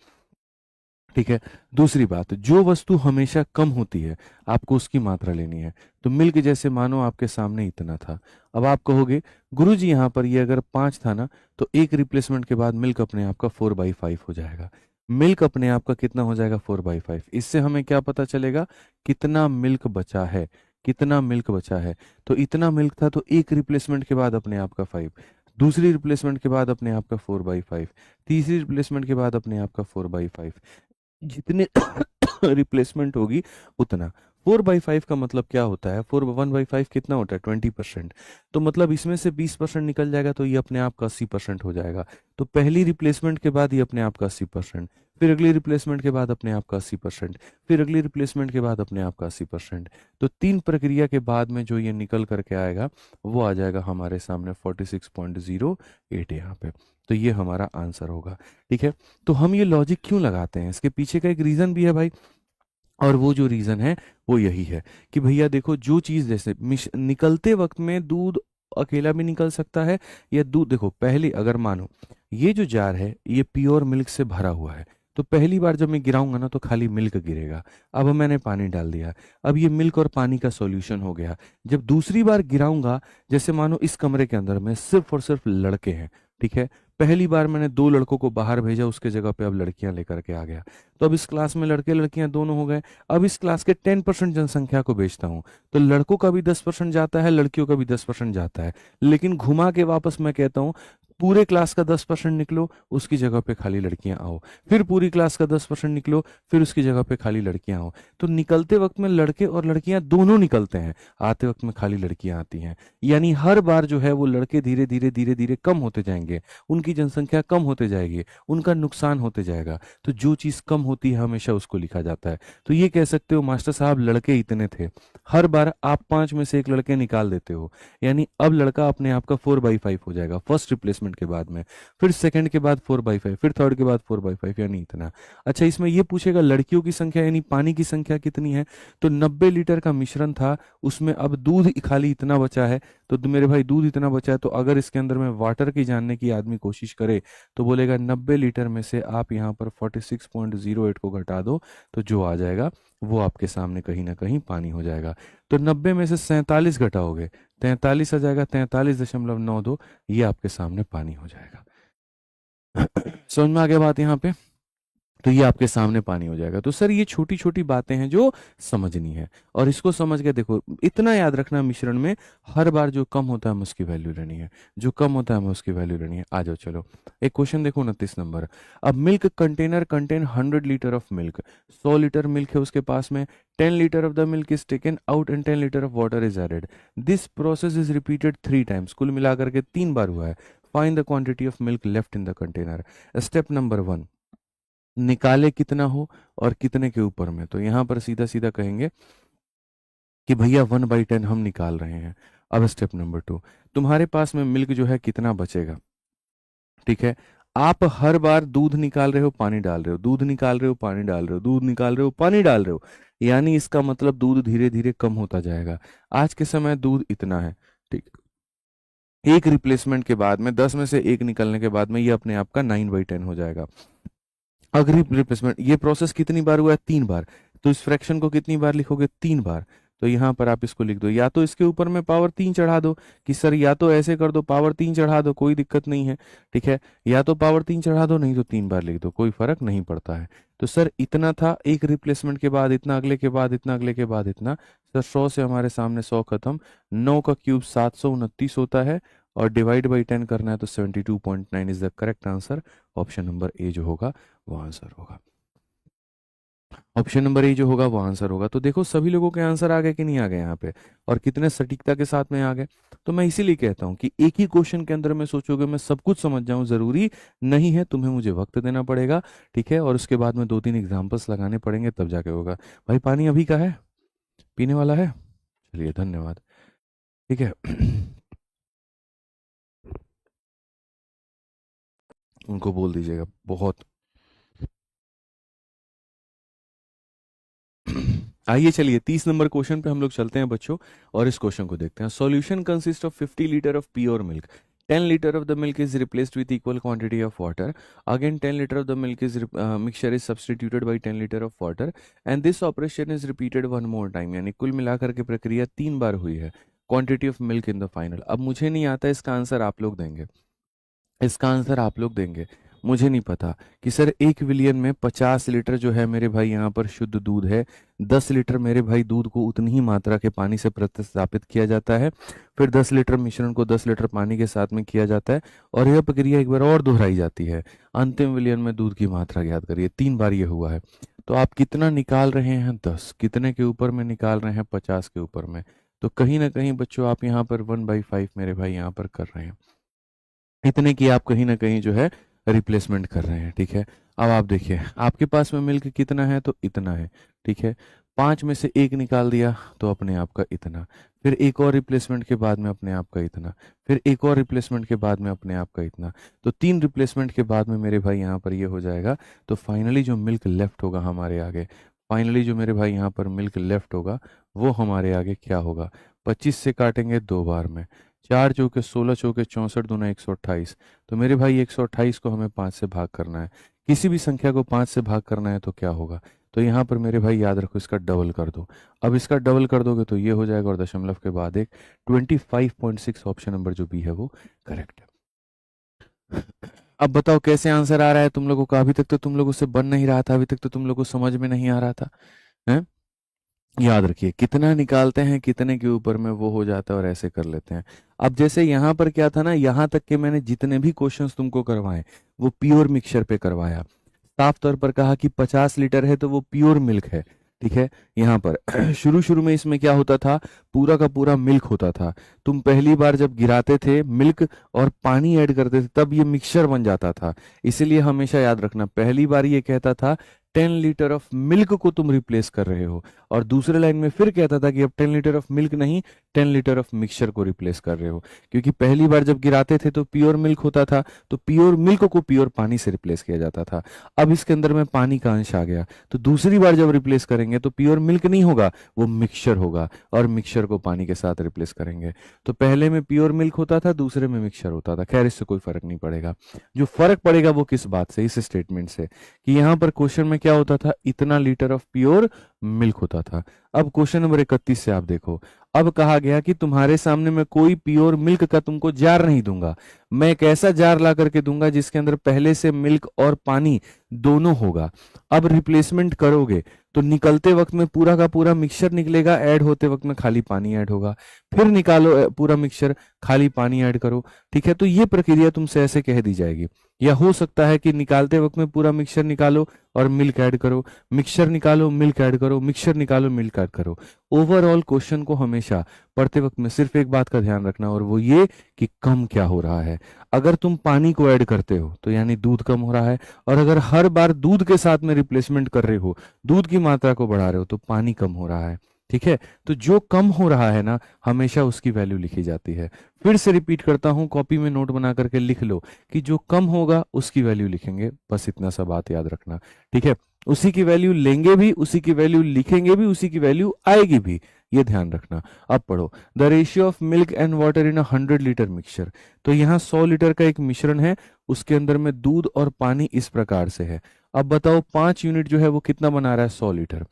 ठीक है। दूसरी बात, जो वस्तु हमेशा कम होती है आपको उसकी मात्रा लेनी है। तो मिल्क जैसे मानो आपके सामने इतना था, अब आप कहोगे गुरुजी यहाँ पर ये अगर 5 था ना, तो एक रिप्लेसमेंट के बाद मिल्क अपने आप का 4/5 हो जाएगा। मिल्क अपने आप का कितना हो जाएगा, 4/5। इससे हमें क्या पता चलेगा, कितना मिल्क बचा है, कितना मिल्क बचा है। तो इतना मिल्क था, तो एक रिप्लेसमेंट के बाद अपने आप का 5, दूसरी रिप्लेसमेंट के बाद अपने आप का 4/5, तीसरी रिप्लेसमेंट के बाद अपने आप का 4/5, जितने रिप्लेसमेंट होगी उतना। 4/5 का मतलब क्या होता है, 1/5 कितना होता है, 20%। तो मतलब इसमें से 20% निकल जाएगा तो ये अपने आप का 80% हो जाएगा। तो पहली रिप्लेसमेंट के बाद ये अपने आप का 80%, फिर अगली रिप्लेसमेंट के बाद अपने आप का 80%, फिर अगली रिप्लेसमेंट के बाद अपने आप का 80%। तो 3 प्रक्रिया के बाद में जो ये निकल करके आएगा वो आ जाएगा हमारे सामने 46.08 यहाँ पे। तो ये हमारा आंसर होगा, ठीक है। तो हम ये लॉजिक क्यों लगाते हैं, इसके पीछे का एक रीज़न भी है भाई, और वो जो रीज़न है वो यही है कि भैया देखो, जो चीज़ जैसे निकलते वक्त में दूध अकेला भी निकल सकता है, या दूध देखो पहले अगर मानो ये जो जार है ये प्योर मिल्क से भरा हुआ है, तो पहली बार जब मैं गिराऊंगा ना तो खाली मिल्क गिरेगा। अब मैंने पानी डाल दिया, अब ये मिल्क और पानी का सॉल्यूशन हो गया। जब दूसरी बार गिराऊंगा, जैसे मानो इस कमरे के अंदर में सिर्फ और सिर्फ लड़के हैं, ठीक है। पहली बार मैंने 2 लड़कों को बाहर भेजा, उसके जगह पे अब लड़कियां लेकर के आ गया, तो अब इस क्लास में लड़के लड़कियां दोनों हो गए। अब इस क्लास के 10% जनसंख्या को भेजता हूँ, तो लड़कों का भी 10% जाता है, लड़कियों का भी 10% जाता है। लेकिन घुमा के वापस मैं कहता हूँ पूरे क्लास का 10% निकलो, उसकी जगह पे खाली लड़कियां आओ। फिर पूरी क्लास का 10% निकलो, फिर उसकी जगह पे खाली लड़कियां आओ। तो निकलते वक्त में लड़के और लड़कियां दोनों निकलते हैं, आते वक्त में खाली लड़कियां आती हैं। यानी हर बार जो है वो लड़के धीरे धीरे धीरे धीरे कम होते जाएंगे, उनकी जनसंख्या कम होते जाएगी, उनका नुकसान होते जाएगा। तो जो चीज़ कम होती है हमेशा उसको लिखा जाता है। तो ये कह सकते हो मास्टर साहब लड़के इतने थे, हर बार आप 5 में से एक लड़के निकाल देते हो, यानी अब लड़का अपने आप का 4/5 हो जाएगा फर्स्ट रिप्लेसमेंट के बाद में, फिर सेकंड के बाद 4/5, फिर थर्ड के बाद 4/5, यानी इतना। अच्छा, इसमें ये पूछेगा लड़कियों की संख्या यानी पानी की संख्या कितनी है, तो 90 लीटर का मिश्रण था, उसमें अब दूध खाली इतना बचा है, तो मेरे भाई दूध इतना बचा है, तो अगर इसके अंदर में वाटर की जानने की आदमी कोशिश करे तो बोलेगा 90 लीटर में से आप यहाँ पर 46.08 को घटा दो, तो जो आ जाएगा वो आपके सामने कहीं ना कहीं पानी हो जाएगा। तो 90 में से 47 घटाओगे, 43 आ जाएगा, 43.92, ये आपके सामने पानी हो जाएगा। समझ में आ गया बात यहाँ पे? तो ये आपके सामने पानी हो जाएगा। तो सर ये छोटी छोटी बातें हैं जो समझनी है, और इसको समझ के देखो, इतना याद रखना मिश्रण में हर बार जो कम होता है हमें उसकी वैल्यू लेनी है, जो कम होता है हमें उसकी वैल्यू लेनी है। आ जाओ चलो, एक क्वेश्चन देखो 29 नंबर। अब milk container contain 100 litre of milk, 100 litre milk है उसके पास में, 10 litre of the milk is taken out and 10 litre of water is added, this process is repeated 3 times, कुल मिलाकर के 3 बार हुआ है, find the quantity of milk left in the container. Step number 1, निकाले कितना हो और कितने के ऊपर में, तो यहां पर सीधा सीधा कहेंगे कि भैया 1/10 हम निकाल रहे हैं। अब स्टेप नंबर 2, तुम्हारे पास में मिल्क जो है कितना बचेगा, ठीक है, आप हर बार दूध निकाल रहे हो पानी डाल रहे हो, दूध निकाल रहे हो पानी डाल रहे हो, दूध निकाल रहे हो पानी डाल रहे हो, यानी इसका मतलब दूध धीरे धीरे कम होता जाएगा। आज के समय दूध इतना है, ठीक, एक रिप्लेसमेंट के बाद में 10 में से एक निकलने के बाद में ये अपने आप का 9/10 हो जाएगा। अगली रिप्लेसमेंट, ये प्रोसेस कितनी बार हुआ है, 3 बार, तो इस फ्रैक्शन को कितनी बार लिखोगे, 3 बार, तो यहाँ पर आप इसको लिख दो, या तो इसके ऊपर में पावर 3 चढ़ा दो कि सर या तो ऐसे कर दो पावर 3 चढ़ा दो, कोई दिक्कत नहीं है, ठीक है, या तो पावर 3 चढ़ा दो, नहीं तो 3 बार लिख दो, कोई फर्क नहीं पड़ता है। तो सर इतना था, एक रिप्लेसमेंट के बाद इतना, अगले के बाद इतना, अगले के बाद इतना, सर 100 से हमारे सामने 100 खत्म, 9 का क्यूब 729 होता है, और डिवाइड बाई 10 करना है तो 72.9 is the correct answer. Option number A जो होगा वो आंसर होगा, ऑप्शन नंबर ए जो होगा वो आंसर होगा। तो देखो सभी लोगों के आंसर आ गए कि नहीं आ गए यहाँ पे, और कितने सटीकता के साथ में आ गए। तो मैं इसीलिए कहता हूँ कि एक ही क्वेश्चन के अंदर में सोचोगे मैं सब कुछ समझ जाऊं, जरूरी नहीं है, तुम्हें मुझे वक्त देना पड़ेगा, ठीक है, और उसके बाद में 2-3 एग्जाम्पल्स लगाने पड़ेंगे, तब जाके होगा। भाई पानी अभी का है, पीने वाला है, चलिए धन्यवाद, ठीक है। उनको बोल दीजिएगा बहुत। आइए चलिए 30 नंबर क्वेश्चन पे हम लोग चलते हैं बच्चों, और इस क्वेश्चन को देखते हैं। Solution consist of 50 litre of pure milk, 10 liter of the milk is replaced with equal quantity of water, again 10 liter of the milk is mixture is substituted by 10 liter of water, and this operation is repeated one more time, यानी कुल मिलाकर के प्रक्रिया 3 बार हुई है। Quantity of milk in the final, अब मुझे नहीं आता, इसका आंसर आप लोग देंगे, इसका आंसर आप लोग देंगे, मुझे नहीं पता कि सर 1 विलियन में 50 लीटर जो है मेरे भाई यहाँ पर शुद्ध दूध है, 10 लीटर मेरे भाई दूध को उतनी ही मात्रा के पानी से प्रतिस्थापित किया जाता है, फिर 10 लीटर मिश्रण को 10 लीटर पानी के साथ में किया जाता है, और यह प्रक्रिया एक बार और दोहराई जाती है, अंतिम विलियन में दूध की मात्रा याद करिए, 3 बार ये हुआ है। तो आप कितना निकाल रहे हैं, 10, कितने के ऊपर में निकाल रहे हैं, 50 के ऊपर में, तो कहीं ना कहीं बच्चों आप यहाँ पर 1/5 मेरे भाई यहाँ पर कर रहे हैं, इतने की आप कहीं ना कहीं जो है रिप्लेसमेंट कर रहे हैं, ठीक है। अब आप देखिए आपके पास में मिल्क कितना है, तो इतना है, ठीक है, 5 में से 1 निकाल दिया तो अपने आप का इतना, फिर एक और रिप्लेसमेंट के बाद में अपने आप का इतना, फिर एक और रिप्लेसमेंट के बाद में अपने आप का इतना, तो 3 रिप्लेसमेंट के बाद में मेरे भाई यहाँ पर ये हो जाएगा। तो फाइनली जो मिल्क लेफ्ट होगा हमारे आगे, फाइनली जो मेरे भाई यहाँ पर मिल्क लेफ्ट होगा वो हमारे आगे क्या होगा, 25 से काटेंगे 2 बार में, 4 चौके 16, चौके 64, दूना 128, तो मेरे भाई 128 को हमें 5 से भाग करना है, किसी भी संख्या को 5 से भाग करना है तो क्या होगा, तो यहाँ पर मेरे भाई याद रखो इसका डबल कर दो, अब इसका डबल कर दोगे तो ये हो जाएगा, और दशमलव के बाद एक 25.6, ऑप्शन नंबर जो बी है वो करेक्ट है। अब बताओ कैसे आंसर आ रहा है तुम लोगों का, अभी तक तो तुम लोगों से बन नहीं रहा था, अभी तक तो तुम लोगों को समझ में नहीं आ रहा था, है? याद रखिए कितना निकालते हैं कितने के ऊपर में वो हो जाता है, और ऐसे कर लेते हैं। अब जैसे यहाँ पर क्या था ना, यहाँ तक के मैंने जितने भी क्वेश्चंस तुमको करवाए वो प्योर मिक्सचर पे करवाया, साफ तौर पर कहा कि 50 लीटर है तो वो प्योर मिल्क है, ठीक है। यहाँ पर शुरू शुरू में इसमें क्या होता था, पूरा का पूरा मिल्क होता था, तुम पहली बार जब गिराते थे मिल्क और पानी ऐड करते थे तब ये मिक्सचर बन जाता था, इसीलिए हमेशा याद रखना पहली बार ये कहता था 10 लीटर ऑफ मिल्क को तुम रिप्लेस कर रहे हो। और दूसरे लाइन में फिर कहता था कि अब 10 लीटर ऑफ मिल्क नहीं, 10 लीटर ऑफ मिक्सचर को रिप्लेस कर रहे हो। क्योंकि पहली बार जब गिराते थे तो प्योर मिल्क होता था, तो प्योर मिल्क को प्योर पानी से रिप्लेस किया जाता था। अब इसके अंदर में पानी का अंश आ गया, तो दूसरी बार जब रिप्लेस करेंगे तो प्योर मिल्क नहीं होगा, वो मिक्सचर होगा, और मिक्सचर को पानी के साथ रिप्लेस करेंगे। तो पहले में प्योर मिल्क होता था, दूसरे में मिक्सचर होता था। खैर, इससे कोई फर्क नहीं पड़ेगा। जो फर्क पड़ेगा वो किस बात से, इस स्टेटमेंट से, कि यहाँ पर क्वेश्चन में क्या होता था, इतना लीटर ऑफ प्योर मिल्क होता था। अब क्वेश्चन नंबर 31 से आप देखो, अब कहा गया कि तुम्हारे सामने मैं कोई प्योर मिल्क का तुमको जार नहीं दूंगा, मैं एक ऐसा जार ला करके दूंगा जिसके अंदर पहले से मिल्क और पानी दोनों होगा। अब रिप्लेसमेंट करोगे तो निकलते वक्त में पूरा का पूरा मिक्सचर निकलेगा, ऐड होते वक्त में खाली पानी ऐड होगा, फिर निकालो पूरा मिक्सचर, खाली पानी ऐड करो। ठीक है, तो ये प्रक्रिया तुमसे ऐसे कह दी जाएगी। या हो सकता है कि निकालते वक्त में पूरा मिक्सचर निकालो और मिल्क ऐड करो, मिक्सचर निकालो मिल्क ऐड करो, मिक्सचर निकालो मिल्क ऐड करो। ओवरऑल क्वेश्चन को हमेशा पढ़ते वक्त में सिर्फ एक बात का ध्यान रखना, और वो ये कि कम क्या हो रहा है। अगर तुम पानी को ऐड करते हो तो यानी दूध कम हो रहा है, और अगर हर बार दूध के साथ में रिप्लेसमेंट कर रहे हो, दूध की मात्रा को बढ़ा रहे हो, तो पानी कम हो रहा है। ठीक है, तो जो कम हो रहा है ना, हमेशा उसकी वैल्यू लिखी जाती है। फिर से रिपीट करता हूं, कॉपी में नोट बना करके लिख लो कि जो कम होगा उसकी वैल्यू लिखेंगे, बस इतना सा बात याद रखना। ठीक है, उसी की वैल्यू लेंगे भी, उसी की वैल्यू लिखेंगे भी, उसी की वैल्यू आएगी भी, ये ध्यान रखना। अब पढ़ो, the ratio of milk and water in 100 litre mixture. तो यहाँ 100 लीटर का एक मिश्रण है, उसके अंदर में दूध और पानी इस प्रकार से है। अब बताओ 5 यूनिट जो है वो कितना बना रहा है, 100 लीटर।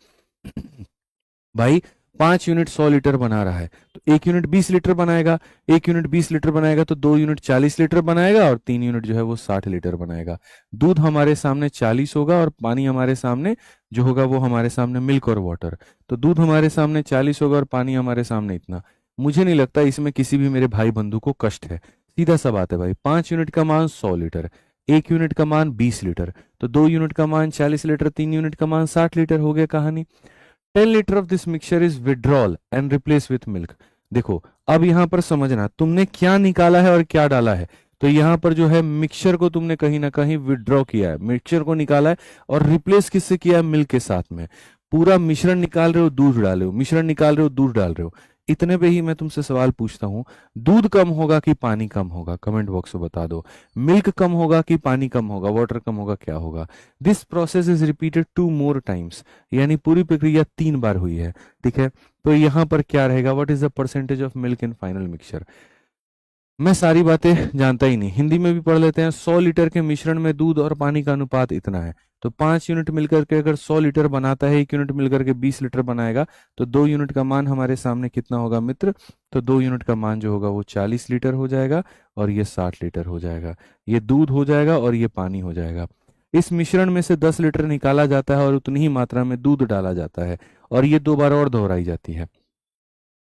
भाई 5 यूनिट 100 लीटर बना रहा है, तो 1 यूनिट 20 लीटर बनाएगा, 1 यूनिट 20 लीटर बनाएगा तो 2 यूनिट 40 लीटर बनाएगा, और 3 यूनिट जो है वो 60 लीटर बनाएगा। दूध हमारे सामने 40 होगा, और पानी हमारे सामने जो होगा वो हमारे सामने मिल्क और वाटर। तो दूध हमारे सामने 40 होगा और पानी हमारे सामने इतना। मुझे नहीं लगता इसमें किसी भी मेरे भाई बंधु को कष्ट है, सीधा सा बात है भाई। 5 यूनिट का मान 100 लीटर, 1 यूनिट का मान 20 लीटर, तो 2 यूनिट का मान 40 लीटर, 3 यूनिट का मान 60 लीटर, हो गया कहानी। 10 litre of this mixture is withdrawal and replace with milk. देखो, अब यहां पर समझना तुमने क्या निकाला है और क्या डाला है। तो यहां पर जो है मिक्सचर को तुमने कहीं ना कहीं विड्रॉ किया है, मिक्सचर को निकाला है, और रिप्लेस किससे किया है, मिल्क के साथ में। पूरा मिश्रण निकाल रहे हो, दूध डाले हो, मिश्रण निकाल रहे हो, दूध डाल रहे हो। इतने पे ही मैं तुमसे सवाल पूछता हूं, दूध कम होगा कि पानी कम होगा, कमेंट बॉक्स में बता दो। मिल्क कम होगा कि पानी कम होगा, वाटर कम होगा, क्या होगा। This process is repeated 2 more times, यानी पूरी प्रक्रिया 3 बार हुई है। ठीक है, तो यहां पर क्या रहेगा, what is the percentage of milk in final mixture. मैं सारी बातें जानता ही नहीं, हिंदी में भी पढ़ लेते हैं। 100 लीटर के मिश्रण में दूध और पानी का अनुपात इतना है, तो 5 यूनिट मिलकर के अगर 100 लीटर बनाता है, 1 यूनिट मिलकर के 20 लीटर बनाएगा, तो 2 यूनिट का मान हमारे सामने कितना होगा मित्र, तो 2 यूनिट का मान जो होगा वो 40 लीटर हो जाएगा, और ये 60 लीटर हो जाएगा। ये दूध हो जाएगा और ये पानी हो जाएगा। इस मिश्रण में से 10 लीटर निकाला जाता है और उतनी ही मात्रा में दूध डाला जाता है, और ये 2 बार और दोहराई जाती है।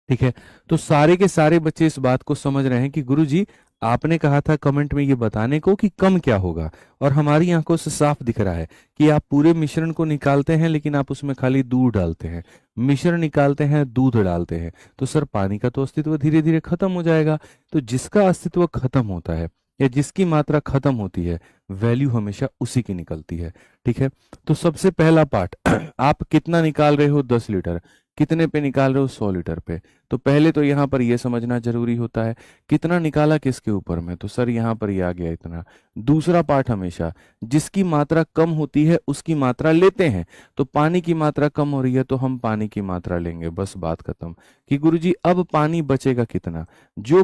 ठीक है, तो सारे के सारे बच्चे इस बात को समझ रहे हैं कि गुरुजी आपने कहा था कमेंट में ये बताने को कि कम क्या होगा, और हमारी आंखों से साफ दिख रहा है कि आप पूरे मिश्रण को निकालते हैं लेकिन आप उसमें खाली दूध डालते हैं, मिश्रण निकालते हैं दूध डालते हैं, तो सर पानी का तो अस्तित्व धीरे धीरे खत्म हो जाएगा। तो जिसका अस्तित्व खत्म होता है या जिसकी मात्रा खत्म होती है, वैल्यू हमेशा उसी की निकलती है। ठीक है, तो सबसे पहला पार्ट आप कितना निकाल रहे हो, 10 लीटर, कितने पे निकाल रहे हो, 100 लीटर पे। तो पहले तो यहाँ पर यह समझना जरूरी होता है कितना निकाला किसके ऊपर में, तो सर यहाँ पर यह आ गया इतना। दूसरा पार्ट हमेशा जिसकी मात्रा कम होती है उसकी मात्रा लेते हैं, तो पानी की मात्रा कम हो रही है तो हम पानी की मात्रा लेंगे, बस बात खत्म। कि गुरुजी अब पानी बचेगा कितना, जो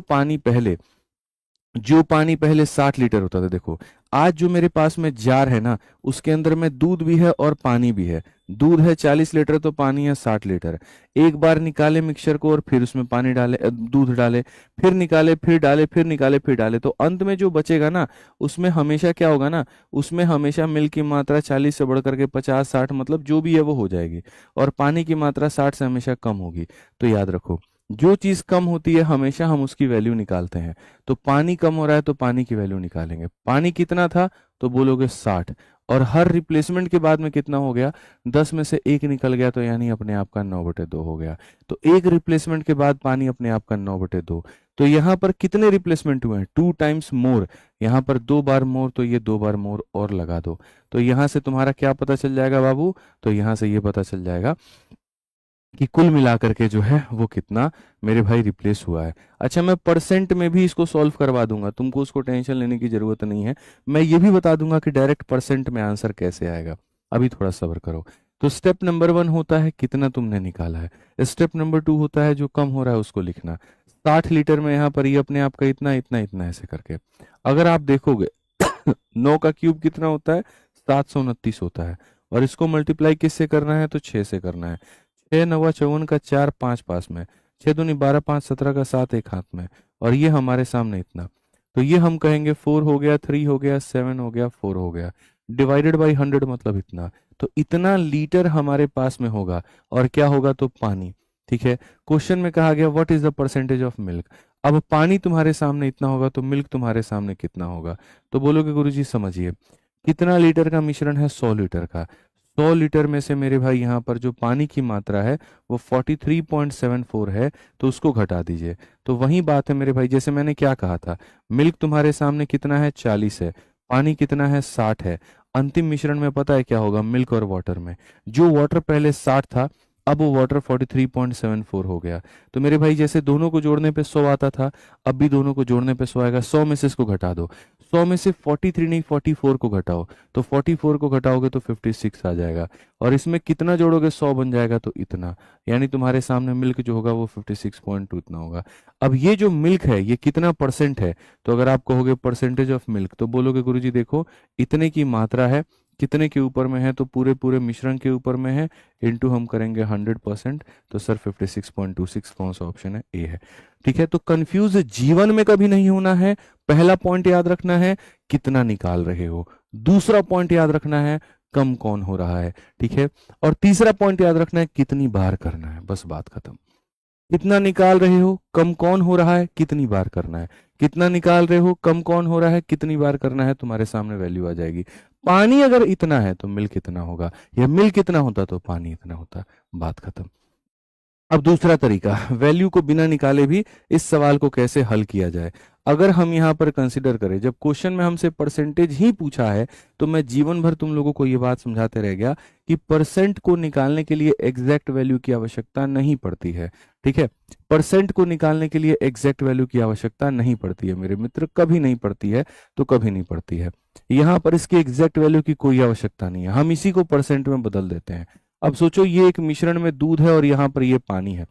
पानी पहले 60 लीटर होता था, देखो आज जो मेरे पास में जार है ना, उसके अंदर में दूध भी है और पानी भी है। दूध है 40 लीटर तो पानी है 60 लीटर। एक बार निकाले मिक्सचर को और फिर उसमें पानी डाले, दूध डाले, फिर निकाले, फिर डाले, फिर निकाले, फिर डाले, तो अंत में जो बचेगा ना, उसमें हमेशा क्या होगा ना, उसमें हमेशा मिल्क की मात्रा 40 से बढ़ करके 50-60 मतलब जो भी है वो हो जाएगी, और पानी की मात्रा 60 से हमेशा कम होगी। तो याद रखो, जो चीज कम होती है हमेशा हम उसकी वैल्यू निकालते हैं। तो पानी कम हो रहा है तो पानी की वैल्यू निकालेंगे। पानी कितना था, तो बोलोगे 60, और हर रिप्लेसमेंट के बाद में कितना हो गया, 10 में से एक निकल गया, तो यानी अपने आप का 9/2 हो गया। तो एक रिप्लेसमेंट के बाद पानी अपने आप का 9/2। तो यहाँ पर कितने रिप्लेसमेंट हुए हैं, 2 टाइम्स मोर, यहाँ पर 2 बार मोर, तो ये 2 बार मोर और लगा दो। तो यहाँ से तुम्हारा क्या पता चल जाएगा बाबू, तो यहाँ से ये पता चल जाएगा कि कुल मिलाकर के जो है वो कितना मेरे भाई रिप्लेस हुआ है। अच्छा, मैं परसेंट में भी इसको सॉल्व करवा दूंगा, तुमको उसको टेंशन लेने की जरूरत नहीं है। मैं ये भी बता दूंगा कि डायरेक्ट परसेंट में आंसर कैसे आएगा। अभी थोड़ा सब्र करो। तो स्टेप नंबर 1 होता है कितना तुमने निकाला है, स्टेप नंबर 2 होता है जो कम हो रहा है उसको लिखना। 60 लीटर में यहाँ पर ये अपने आप का इतना इतना इतना ऐसे करके, अगर आप देखोगे 9 का क्यूब कितना होता है, 729 होता है, और इसको मल्टीप्लाई किससे करना है, तो 6 से करना है। 6 9 54 का 4 5 पास में, 6 दूनी 12 5 17 का 7 एक हाथ में, और ये हमारे सामने इतना। तो ये हम कहेंगे 4 हो गया, 3 हो गया, 7 हो गया, 4 हो गया, डिवाइडेड बाई 100 मतलब इतना। तो इतना लीटर हमारे पास में होगा, और क्या होगा, तो पानी। ठीक है, क्वेश्चन में कहा गया what is the percentage of milk. अब पानी तुम्हारे सामने इतना होगा, तो मिल्क तुम्हारे सामने कितना होगा। तो बोलोगे गुरुजी समझिए, कितना लीटर का मिश्रण है, 100 लीटर का। 100 लीटर में से मेरे भाई यहाँ पर जो पानी की मात्रा है वो 43.74 है, तो उसको घटा दीजिए। तो वही बात है मेरे भाई, जैसे मैंने क्या कहा था, मिल्क तुम्हारे सामने कितना है, 40 है, पानी कितना है, 60 है। अंतिम मिश्रण में पता है क्या होगा, मिल्क और वाटर में, जो वाटर पहले 60 था, अब वो वाटर 43.74 हो गया। तो मेरे भाई जैसे दोनों को जोड़ने पे 100 आता था, अब भी दोनों को जोड़ने पे 100 आएगा। 100 में से इसको घटा दो, 100 में से 43 नहीं 44 को घटाओ, तो 44 को घटाओगे तो 56 आ जाएगा, और इसमें कितना जोड़ोगे, 100 बन जाएगा, तो इतना। यानी तुम्हारे सामने मिल्क जो होगा वो 56.2 इतना होगा। अब ये जो मिल्क है ये कितना परसेंट है, तो अगर आप कहोगे परसेंटेज ऑफ मिल्क, तो बोलोगे गुरुजी देखो इतने की मात्रा है, कितने के ऊपर में है, तो पूरे पूरे मिश्रण के ऊपर में है, इनटू हम करेंगे 100%, तो सर 56.26 कौन सा ऑप्शन है, ए है। ठीक है, तो कंफ्यूज जीवन में कभी नहीं होना है। पहला पॉइंट याद रखना है कितना निकाल रहे हो, दूसरा पॉइंट याद रखना है कम कौन हो रहा है, ठीक है, और तीसरा पॉइंट याद रखना है कितनी बार करना है, बस बात खत्म। कितना निकाल रहे हो, कम कौन हो रहा है, कितनी बार करना है, कितना निकाल रहे हो, कम कौन हो रहा है, कितनी बार करना है, तुम्हारे सामने वैल्यू आ जाएगी। पानी अगर इतना है तो मिल्क कितना होगा, या मिल्क कितना होता तो पानी इतना होता, बात खत्म। अब दूसरा तरीका, वैल्यू को बिना निकाले भी इस सवाल को कैसे हल किया जाए। अगर हम यहाँ पर कंसिडर करें, जब क्वेश्चन में हमसे परसेंटेज ही पूछा है, तो मैं जीवन भर तुम लोगों को ये बात समझाते रह गया कि परसेंट को निकालने के लिए एग्जैक्ट वैल्यू की आवश्यकता नहीं पड़ती है। ठीक है, परसेंट को निकालने के लिए एग्जैक्ट वैल्यू की आवश्यकता नहीं पड़ती है मेरे मित्र, कभी नहीं पड़ती है, तो कभी नहीं पड़ती है। यहाँ पर इसकी एग्जैक्ट वैल्यू की कोई आवश्यकता नहीं है, हम इसी को परसेंट में बदल देते हैं। अब सोचो ये एक मिश्रण में दूध है और यहाँ पर ये पानी है,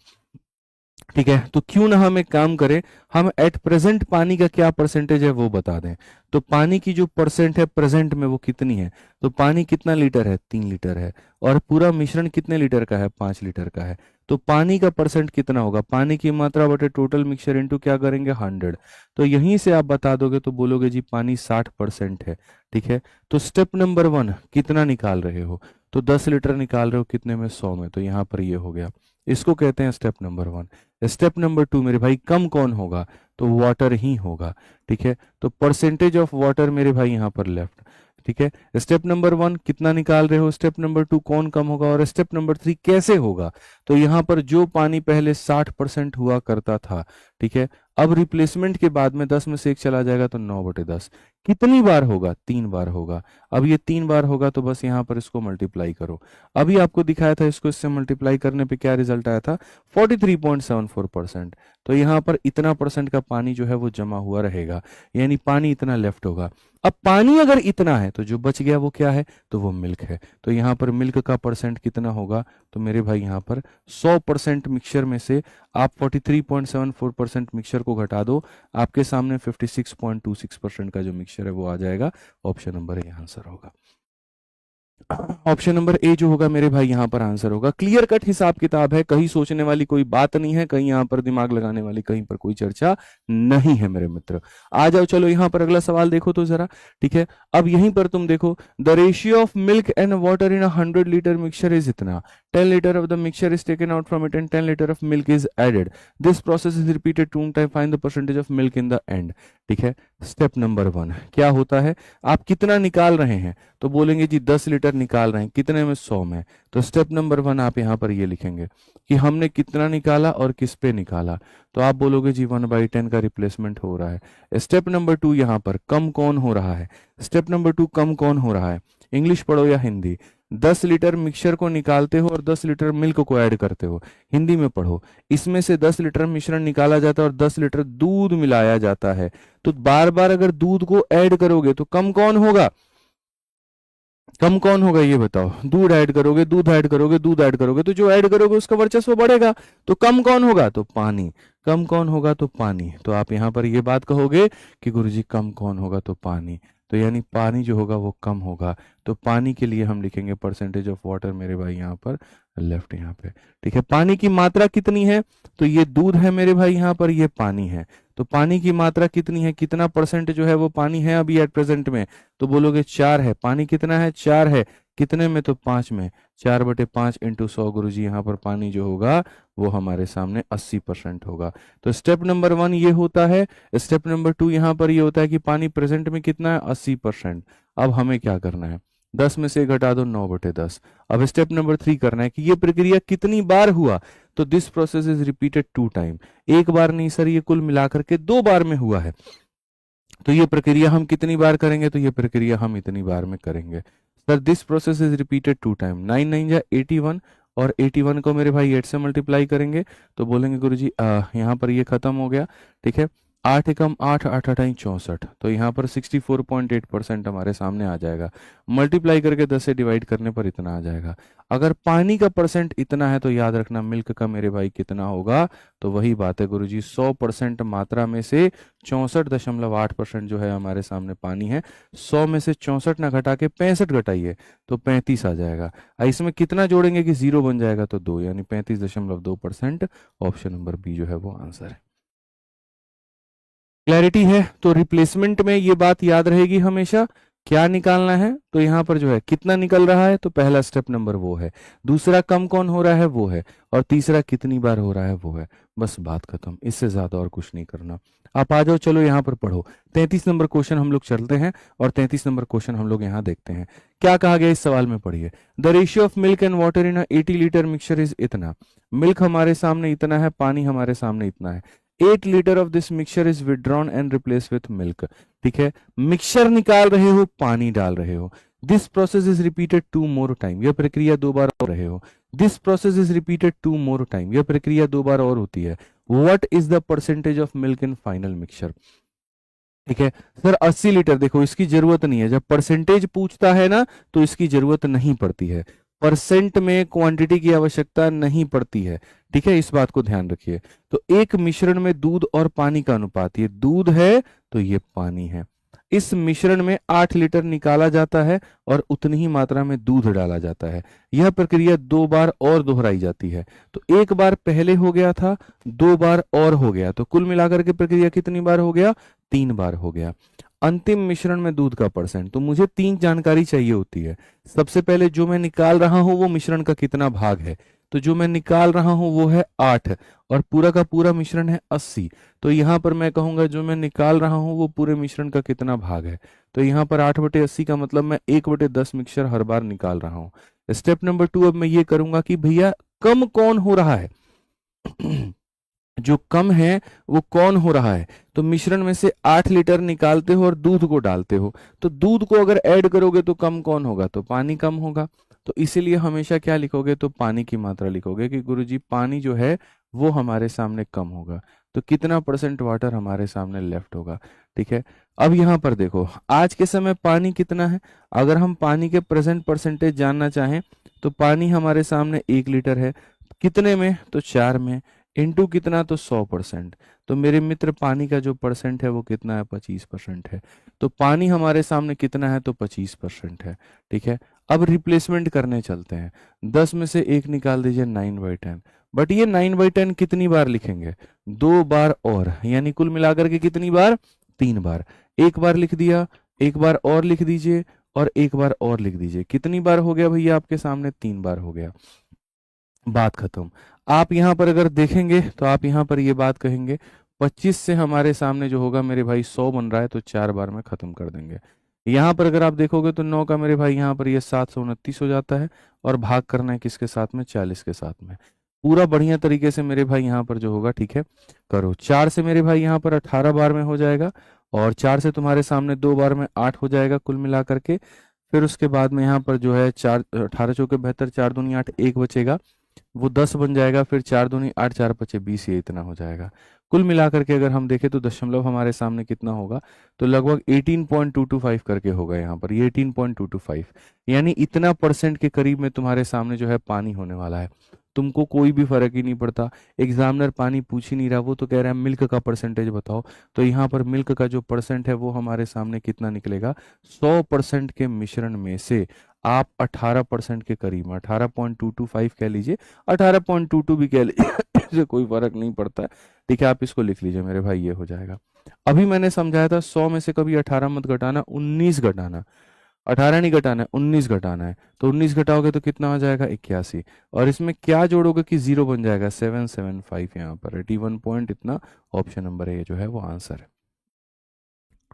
ठीक है, तो क्यों ना हम एक काम करें, हम एट प्रेजेंट पानी का क्या परसेंटेज है वो बता दें। तो पानी की जो परसेंट है प्रेजेंट में वो कितनी है, तो पानी कितना लीटर है, 3 लीटर है, और पूरा मिश्रण कितने लीटर का है, 5 लीटर का है। तो पानी का परसेंट कितना होगा, पानी की मात्रा बटे टोटल मिक्सचर इनटू क्या करेंगे, 100। तो यहीं से आप बता दोगे, तो बोलोगे जी पानी 60% है। ठीक है, तो स्टेप नंबर 1 कितना निकाल रहे हो, तो 10 लीटर निकाल रहे हो, कितने में, 100 में, तो यहाँ पर ये हो गया, इसको कहते हैं स्टेप नंबर 1। स्टेप नंबर 2 मेरे भाई कम कौन होगा, तो वाटर ही होगा। ठीक है, तो परसेंटेज ऑफ वाटर मेरे भाई यहाँ पर लेफ्ट। ठीक है, स्टेप नंबर 1 कितना निकाल रहे हो, स्टेप नंबर 2 कौन कम होगा, और स्टेप नंबर 3 कैसे होगा। तो यहाँ पर जो पानी पहले 60% हुआ करता था, ठीक है, अब रिप्लेसमेंट के बाद में 10 में से 1 चला जाएगा, तो 9/10। कितनी बार होगा, 3 बार होगा। अब ये 3 बार होगा तो बस यहाँ पर इसको मल्टीप्लाई करो। अभी आपको दिखाया था, इसको इससे मल्टीप्लाई करने पे क्या रिजल्ट आया था, 43.74%। तो यहाँ पर इतना परसेंट का पानी जो है वो जमा हुआ रहेगा, यानी पानी इतना लेफ्ट होगा। अब पानी अगर इतना है तो जो बच गया वो क्या है, तो वो मिल्क है। तो यहाँ पर मिल्क का परसेंट कितना होगा, तो मेरे भाई यहाँ पर 100% मिक्सचर में से आप 43.74% मिक्सचर को घटा दो, आपके सामने 56.26% का जो मिक्सचर है वो आ जाएगा। ऑप्शन नंबर ए आंसर होगा। ऑप्शन नंबर ए जो होगा मेरे भाई यहाँ पर आंसर होगा। क्लियर कट हिसाब किताब है, कहीं सोचने वाली कोई बात नहीं है, कहीं यहाँ पर दिमाग लगाने वाली कहीं पर कोई चर्चा नहीं है मेरे मित्र। आ जाओ, चलो यहाँ पर अगला सवाल देखो तो जरा। ठीक है, अब यहीं पर तुम देखो, the ratio of milk and water in 100 litre mixture is इतना, 10 litre of the mixture is taken out from it and 10 litre of milk is added, this process is repeated 2 time, find the percentage of milk in the end. ठीक है। Step number 1 क्या होता है, आप कितना निकाल रहे हैं, तो बोलेंगे जी 10 लीटर निकाल रहे हैं, कितने में, 100 में। तो स्टेप नंबर 1 आप यहाँ पर ये लिखेंगे कि हमने कितना निकाला और किस पे निकाला। तो आप बोलोगे जी 1/10 का रिप्लेसमेंट हो रहा है। स्टेप नंबर 2 यहाँ पर कम कौन हो रहा है, स्टेप नंबर 2 कम कौन हो रहा है, इंग्लिश पढ़ो या हिंदी। 10 लीटर मिक्सचर को निकालते हो और 10 लीटर मिल्क को ऐड करते हो, हिंदी में पढ़ो। इसमें से 10 लीटर मिश्रण निकाला जाता है और 10 लीटर दूध मिलाया जाता है। तो बार बार अगर दूध को ऐड करोगे तो कम कौन होगा, कम कौन होगा ये बताओ। दूध ऐड करोगे, दूध ऐड करोगे, दूध ऐड करोगे, तो जो ऐड करोगे उसका वर्चस्व बढ़ेगा। तो कम कौन होगा, तो पानी। कम कौन होगा, तो पानी। तो आप यहाँ पर ये बात कहोगे कि गुरुजी कम कौन होगा, तो पानी। तो यानी पानी जो होगा वो कम होगा। तो पानी के लिए हम लिखेंगे परसेंटेज ऑफ वाटर मेरे भाई यहाँ पर लेफ्ट यहाँ पे। ठीक है, पानी की मात्रा कितनी है, तो ये दूध है मेरे भाई यहाँ पर, ये पानी है। तो पानी की मात्रा कितनी है, कितना परसेंट जो है वो पानी है अभी एट प्रेजेंट में, तो बोलोगे 4 है। पानी कितना है, 4 है। कितने में, तो 5 में। 4/5 इंटू 100 गुरुजी यहाँ पर पानी जो होगा वो हमारे सामने 80% होगा। तो स्टेप नंबर 1 ये होता है। स्टेप नंबर 2 यहाँ पर ये होता है कि पानी प्रेजेंट में कितना है, 80%। अब हमें क्या करना है, 10 में से घटा दो, 9/10। अब स्टेप नंबर 3 करना है कि ये प्रक्रिया कितनी बार हुआ, तो this process is repeated 2 time. एक बार नहीं सर, ये कुल मिलाकर के 2 बार में हुआ है। तो ये प्रक्रिया हम कितनी बार करेंगे, तो ये प्रक्रिया हम इतनी बार में करेंगे। Sir this process is repeated 2 time. 9 9 जा 81 और 81 को मेरे भाई 8 से मल्टीप्लाई करेंगे तो बोलेंगे गुरुजी यहाँ पर ये खत्म हो गया। ठीक है, 8 एकम 8, 8 8 64, तो यहाँ पर 64.8% हमारे सामने आ जाएगा। मल्टीप्लाई करके 10 से डिवाइड करने पर इतना आ जाएगा। अगर पानी का परसेंट इतना है तो याद रखना मिल्क का मेरे भाई कितना होगा, तो वही बात है गुरुजी 100% मात्रा में से 64.8% जो है हमारे सामने पानी है। 100 में से 64 ना घटा के 65 घटाइए तो 35 आ जाएगा। इसमें कितना जोड़ेंगे कि 0 बन जाएगा, तो 2, यानी 35.2%। ऑप्शन नंबर बी जो है वो आंसर है। क्लैरिटी है, तो रिप्लेसमेंट में ये बात याद रहेगी हमेशा। क्या निकालना है, तो यहाँ पर जो है कितना निकल रहा है, तो पहला स्टेप नंबर वो है। दूसरा कम कौन हो रहा है वो है, और तीसरा कितनी बार हो रहा है वो है। बस बात खत्म, इससे ज्यादा और कुछ नहीं करना। आप आ जाओ, चलो यहाँ पर पढ़ो। 33 नंबर क्वेश्चन हम लोग चलते हैं और 33 नंबर क्वेश्चन हम लोग यहाँ देखते हैं क्या कहा गया इस सवाल में। पढ़िए, the ratio of milk and water in 80 litre mixture is इतना। मिल्क हमारे सामने इतना है, पानी हमारे सामने इतना है। 8 litre of this mixture is withdrawn and replace with milk. ठीक है, मिक्सचर निकाल रहे हो, पानी डाल रहे हो। This process is repeated 2 more time, यह प्रक्रिया 2 बार हो रहे हो। This process is repeated 2 more time, यह प्रक्रिया 2 बार और होती है। What is the percentage of milk in final mixture. ठीक है सर 80 लीटर, देखो इसकी जरूरत नहीं है, जब परसेंटेज पूछता है ना तो इसकी जरूरत नहीं पड़ती है। परसेंट में क्वांटिटी की आवश्यकता नहीं पड़ती है। ठीक है, इस बात को ध्यान रखिए। तो एक मिश्रण में दूध और पानी का अनुपात, ये दूध है तो ये पानी है। इस मिश्रण में 8 लीटर निकाला जाता है और उतनी ही मात्रा में दूध डाला जाता है। यह प्रक्रिया 2 बार और दोहराई जाती है। तो एक बार पहले हो गया था, 2 बार और हो गया, तो कुल मिलाकर के प्रक्रिया कितनी बार हो गया, 3 बार हो गया। अंतिम मिश्रण में दूध का परसेंट, तो मुझे 3 जानकारी चाहिए होती है। सबसे पहले जो मैं निकाल रहा हूं वो मिश्रण का कितना भाग है, तो जो मैं निकाल रहा हूं वो है 8 और पूरा का पूरा मिश्रण है 80। तो यहाँ पर मैं कहूंगा जो मैं निकाल रहा हूं वो पूरे मिश्रण का कितना भाग है, तो यहाँ पर 8/80 का मतलब मैं 1/10 मिक्सचर हर बार निकाल रहा हूं। स्टेप नंबर 2 अब मैं ये करूंगा कि भैया कम कौन हो रहा है जो कम है वो कौन हो रहा है, तो मिश्रण में से 8 लीटर निकालते हो और दूध को डालते हो, तो दूध को अगर ऐड करोगे तो कम कौन होगा, तो पानी कम होगा। तो इसीलिए हमेशा क्या लिखोगे, तो पानी की मात्रा लिखोगे कि गुरुजी पानी जो है वो हमारे सामने कम होगा। तो कितना परसेंट वाटर हमारे सामने लेफ्ट होगा। ठीक है, अब यहाँ पर देखो आज के समय पानी कितना है। अगर हम पानी के प्रेजेंट परसेंटेज जानना चाहें तो पानी हमारे सामने 1 लीटर है, कितने में, तो 4 में, इंटू कितना, तो 100%। तो मेरे मित्र पानी का जो परसेंट है वो कितना है, 25% है। तो पानी हमारे सामने कितना है, तो 25% है। ठीक है, अब रिप्लेसमेंट करने चलते हैं। 10 में से 1 निकाल दीजिए, 9/10। बट ये 9/10 कितनी बार लिखेंगे, 2 बार और, यानी कुल मिलाकर के कितनी बार, 3 बार। एक बार लिख दिया, एक बार और लिख दीजिए और एक बार और लिख दीजिए। कितनी बार हो गया भैया आपके सामने, 3 बार हो गया। बात खत्म। आप यहां पर अगर देखेंगे तो आप यहां पर ये बात कहेंगे 25 से हमारे सामने जो होगा मेरे भाई 100 बन रहा है, तो 4 बार में खत्म कर देंगे। यहाँ पर अगर आप देखोगे तो 9 का मेरे भाई यहाँ पर ये 729 हो जाता है, और भाग करना है किसके साथ में, 40 के साथ में। पूरा बढ़िया तरीके से मेरे भाई यहाँ पर जो होगा, ठीक है, करो। 4 से मेरे भाई यहाँ पर 18 बार में हो जाएगा, और 4 से तुम्हारे सामने 2 बार में 8 हो जाएगा कुल मिला करके। फिर उसके बाद में यहाँ पर जो है 4, 18 चौके 72, 4 दूनी 8, 1 बचेगा, वो 10 बन जाएगा। फिर 4 दूनी 8, 4 पचे 20, ये इतना हो जाएगा। कुल मिलाकर के अगर हम देखें तो दशमलव हमारे सामने कितना होगा, तो लगभग 18.225 करके होगा यहाँ पर, ये 18.225, यानी इतना परसेंट के करीब में तुम्हारे सामने जो है पानी होने वाला है। तुमको कोई भी फर्क ही नहीं पड़ता, एग्जामिनर पानी पूछ ही नहीं रहा, वो तो कह रहा है मिल्क का परसेंटेज बताओ। तो यहाँ पर मिल्क का जो परसेंट है वो हमारे सामने कितना निकलेगा, 100% के मिश्रण में से आप 18% के करीब, 18.225 कह लीजिए, 18.22 भी कह लीजिए, इससे कोई फर्क नहीं पड़ता है। ठीक है, आप इसको लिख लीजिए मेरे भाई, ये हो जाएगा। अभी मैंने समझाया था 100 में से कभी 18 मत घटाना, 19 घटाना, 18 नहीं घटाना है, 19 घटाना है। तो 19 घटाओगे तो कितना हो जाएगा, 81, और इसमें क्या जोड़ोगे कि 0 बन जाएगा, 775 यहाँ पर 81 पॉइंट, इतना ऑप्शन नंबर है, ये जो है वो आंसर है।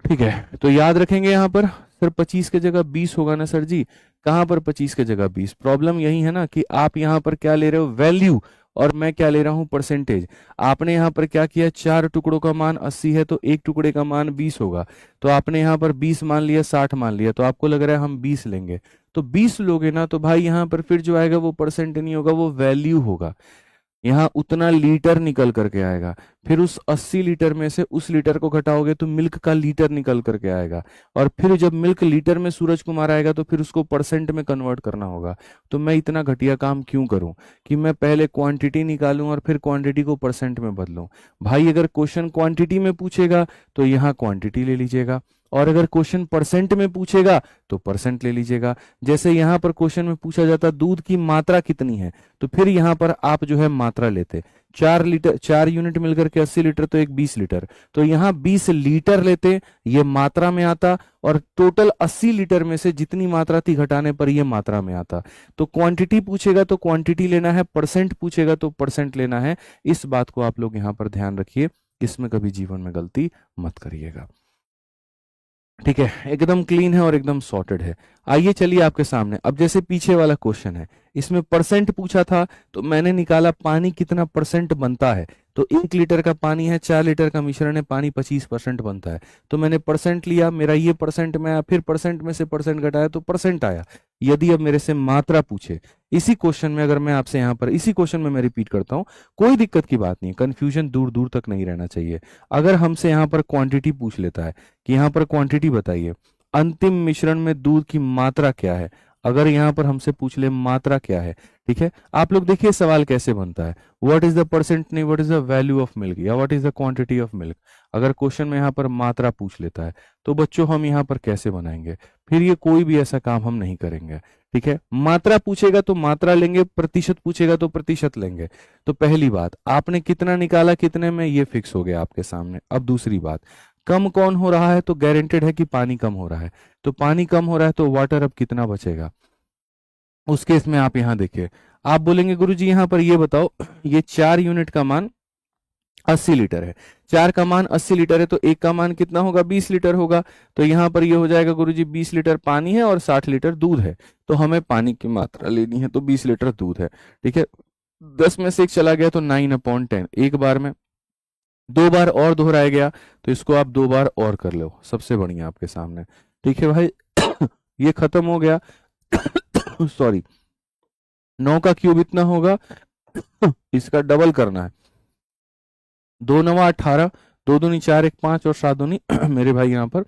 ठीक है, तो याद रखेंगे यहाँ पर सर 25 के जगह 20 होगा ना सर जी, कहाँ पर 25 के जगह 20, प्रॉब्लम यही है ना कि आप यहाँ पर क्या ले रहे हो, वैल्यू, और मैं क्या ले रहा हूँ, परसेंटेज। आपने यहाँ पर क्या किया, 4 टुकड़ों का मान 80 है, तो एक टुकड़े का मान 20 होगा। तो आपने यहाँ पर 20 मान लिया, 60 मान लिया, तो आपको लग रहा है हम 20 लेंगे। तो 20 लोगे ना, तो भाई यहाँ पर फिर जो आएगा वो परसेंट नहीं होगा, वो वैल्यू होगा। यहाँ उतना लीटर निकल करके आएगा। फिर उस 80 लीटर में से उस लीटर को घटाओगे तो मिल्क का लीटर निकल करके आएगा, और फिर जब मिल्क लीटर में सूरज कुमार आएगा तो फिर उसको परसेंट में कन्वर्ट करना होगा। तो मैं इतना घटिया काम क्यों करूं कि मैं पहले क्वांटिटी निकालूं और फिर क्वांटिटी को परसेंट में बदलूं। भाई अगर क्वेश्चन क्वांटिटी में पूछेगा तो यहाँ क्वांटिटी ले लीजिएगा, और अगर क्वेश्चन परसेंट में पूछेगा तो परसेंट ले लीजिएगा। जैसे यहाँ पर क्वेश्चन में पूछा जाता दूध की मात्रा कितनी है, तो फिर यहाँ पर आप जो है मात्रा लेते, 4 लीटर, 4 यूनिट मिलकर के 80 लीटर, तो एक 20 लीटर, तो यहाँ 20 लीटर लेते, ये मात्रा में आता, और टोटल 80 लीटर में से जितनी मात्रा थी घटाने पर ये मात्रा में आता। तो क्वांटिटी पूछेगा तो क्वांटिटी लेना है, परसेंट पूछेगा तो परसेंट लेना है। इस बात को आप लोग यहाँ पर ध्यान रखिए, इसमें कभी जीवन में गलती मत करिएगा। ठीक है, एकदम क्लीन है और एकदम सॉर्टेड है। आइए चलिए आपके सामने, अब जैसे पीछे वाला क्वेश्चन है, इसमें परसेंट पूछा था, तो मैंने निकाला पानी कितना परसेंट बनता है। तो 1 लीटर का पानी है, 4 लीटर का मिश्रण है, पानी 25% बनता है। तो मैंने परसेंट लिया, मेरा ये परसेंट में आया, फिर परसेंट में से परसेंट घटाया तो परसेंट आया। यदि अब मेरे से मात्रा पूछे इसी क्वेश्चन में, अगर मैं आपसे यहाँ पर इसी क्वेश्चन में मैं रिपीट करता हूँ, कोई दिक्कत की बात नहीं, कंफ्यूजन दूर दूर तक नहीं रहना चाहिए। अगर हमसे यहाँ पर क्वांटिटी पूछ लेता है कि यहाँ पर क्वांटिटी बताइए, अंतिम मिश्रण में दूध की मात्रा क्या है, अगर यहाँ पर हमसे पूछ ले मात्रा क्या है, ठीक है, आप लोग देखिए सवाल कैसे बनता है, व्हाट इज द परसेंट, नहीं what is the value of milk, या what is the quantity of milk. अगर क्वेश्चन में यहाँ पर मात्रा पूछ लेता है तो बच्चों हम यहाँ पर कैसे बनाएंगे, फिर ये कोई भी ऐसा काम हम नहीं करेंगे। ठीक है, मात्रा पूछेगा तो मात्रा लेंगे, प्रतिशत पूछेगा तो प्रतिशत लेंगे। तो पहली बात, आपने कितना निकाला कितने में, ये फिक्स हो गया आपके सामने। अब दूसरी बात, कम कौन हो रहा है, तो गारंटेड है कि पानी कम हो रहा है, तो पानी कम हो रहा है तो वाटर अब कितना बचेगा। उस केस में आप यहाँ देखिए, आप बोलेंगे गुरुजी यहाँ पर ये बताओ, ये 4 यूनिट का मान 80 लीटर है, 4 का मान 80 लीटर है, तो 1 का मान कितना होगा, 20 लीटर होगा। तो यहाँ पर ये हो जाएगा गुरुजी 20 लीटर पानी है और 60 लीटर दूध है, तो हमें पानी की मात्रा लेनी है, तो 20 लीटर दूध है। ठीक है, 10 में से 1 चला गया तो 9/10, एक बार में, 2 बार और दोहराया गया तो इसको आप 2 बार और कर लो, सबसे बढ़िया आपके सामने। ठीक है भाई, ये खत्म हो गया। सॉरी, 9 का क्यूब इतना होगा, इसका डबल करना है, 2 9 18, 2 दूनी 4, 1 5, और 7 दूनी मेरे भाई यहाँ पर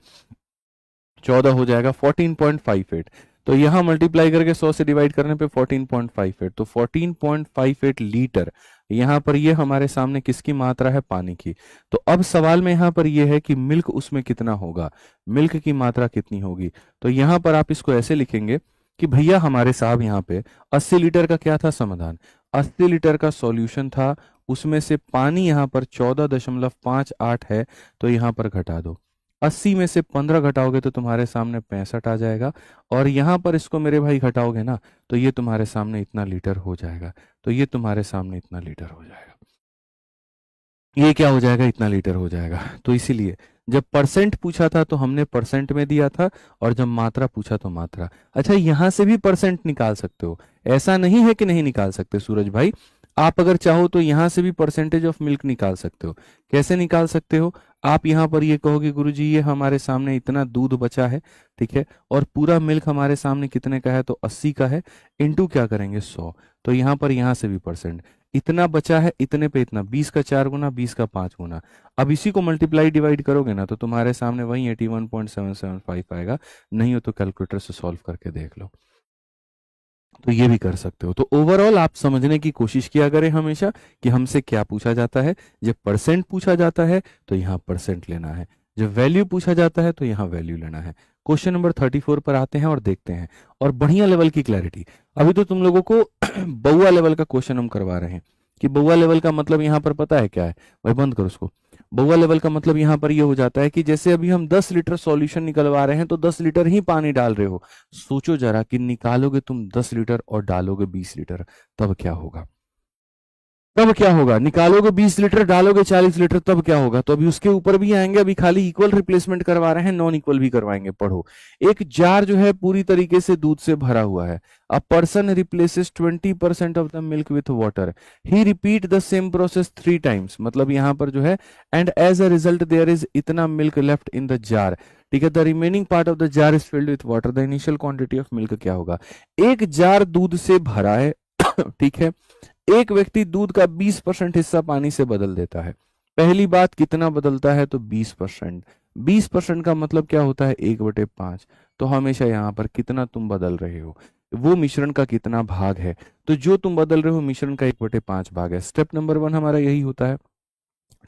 14 हो जाएगा, 14.58। तो यहाँ मल्टीप्लाई करके 100 से डिवाइड करने पे 14.58, तो 14.58 लीटर यहाँ पर ये हमारे सामने किसकी मात्रा है, पानी की। तो अब सवाल में यहाँ पर ये है कि मिल्क उसमें कितना होगा, मिल्क की मात्रा कितनी होगी। तो यहाँ पर आप इसको ऐसे लिखेंगे कि भैया हमारे साहब यहाँ पे 80 लीटर का क्या था समाधान, 80 लीटर का सॉल्यूशन था, उसमें से पानी यहाँ पर 14.58 है, तो यहाँ पर घटा दो, 80 में से 15 घटाओगे तो तुम्हारे सामने 65 आ जाएगा, और यहाँ पर इसको मेरे भाई घटाओगे ना तो ये तुम्हारे सामने इतना लीटर हो जाएगा, तो ये तुम्हारे सामने इतना लीटर हो जाएगा। ये क्या हो जाएगा, इतना लीटर हो जाएगा। तो इसीलिए जब परसेंट पूछा था तो हमने परसेंट में दिया था, और जब मात्रा पूछा तो मात्रा। अच्छा, यहां से भी परसेंट निकाल सकते हो, ऐसा नहीं है कि नहीं निकाल सकते सूरज भाई। आप अगर चाहो तो यहां से भी परसेंटेज ऑफ मिल्क निकाल सकते हो। कैसे निकाल सकते हो, आप यहां पर ये कहोगे गुरुजी ये हमारे सामने इतना दूध बचा है, ठीक है, और पूरा मिल्क हमारे सामने कितने का है, तो 80 का है, इंटू क्या करेंगे 100। तो यहां पर यहां से भी परसेंट, इतना बचा है इतने पे इतना, 20 का 4 गुना, 20 का 5 गुना। अब इसी को मल्टीप्लाई डिवाइड करोगे ना तो तुम्हारे सामने वही 81.775 आएगा। नहीं हो तो कैलकुलेटर से सॉल्व करके देख लो। तो ये भी कर सकते हो। तो ओवरऑल आप समझने की कोशिश किया करें हमेशा कि हमसे क्या पूछा जाता है। जब परसेंट पूछा जाता है तो यहाँ परसेंट लेना है, जब वैल्यू पूछा जाता है तो यहाँ वैल्यू लेना है। क्वेश्चन नंबर 34 पर आते हैं और देखते हैं, और बढ़िया लेवल की क्लैरिटी। अभी तो तुम लोगों को बउआ लेवल का क्वेश्चन हम करवा रहे हैं कि बउआ लेवल का मतलब यहाँ पर पता है क्या है भाई, बंद करो उसको। बउआ लेवल का मतलब यहाँ पर ये हो जाता है कि जैसे अभी हम 10 लीटर सॉल्यूशन निकलवा रहे हैं तो 10 लीटर ही पानी डाल रहे हो। सोचो जरा कि निकालोगे तुम 10 लीटर और डालोगे 20 लीटर, तब क्या होगा। तब क्या होगा, निकालोगे 20 लीटर डालोगे 40 लीटर, तब क्या होगा। तो अभी उसके ऊपर भी आएंगे, अभी खाली इक्वल रिप्लेसमेंट करवा रहे हैं, नॉन इक्वल भी करवाएंगे। पढ़ो, एक जार जो है पूरी तरीके से दूध से भरा हुआ है। A person replaces 20% of the milk with water, he repeat the same process 3 times. मतलब यहाँ पर जो है and as a result there is इतना milk left in the jar, ठीक है, the remaining part of the jar is filled with water, the initial quantity of milk क्या होगा। एक जार दूध से भरा है ठीक है, एक व्यक्ति दूध का 20% हिस्सा पानी से बदल देता है। पहली बात कितना बदलता है, तो 20%। 20% का मतलब क्या होता है, 1/5। तो हमेशा यहाँ पर कितना तुम बदल रहे हो, वो मिश्रण का कितना भाग है, तो जो तुम बदल रहे हो मिश्रण का 1/5 भाग है। स्टेप नंबर 1 हमारा यही होता है,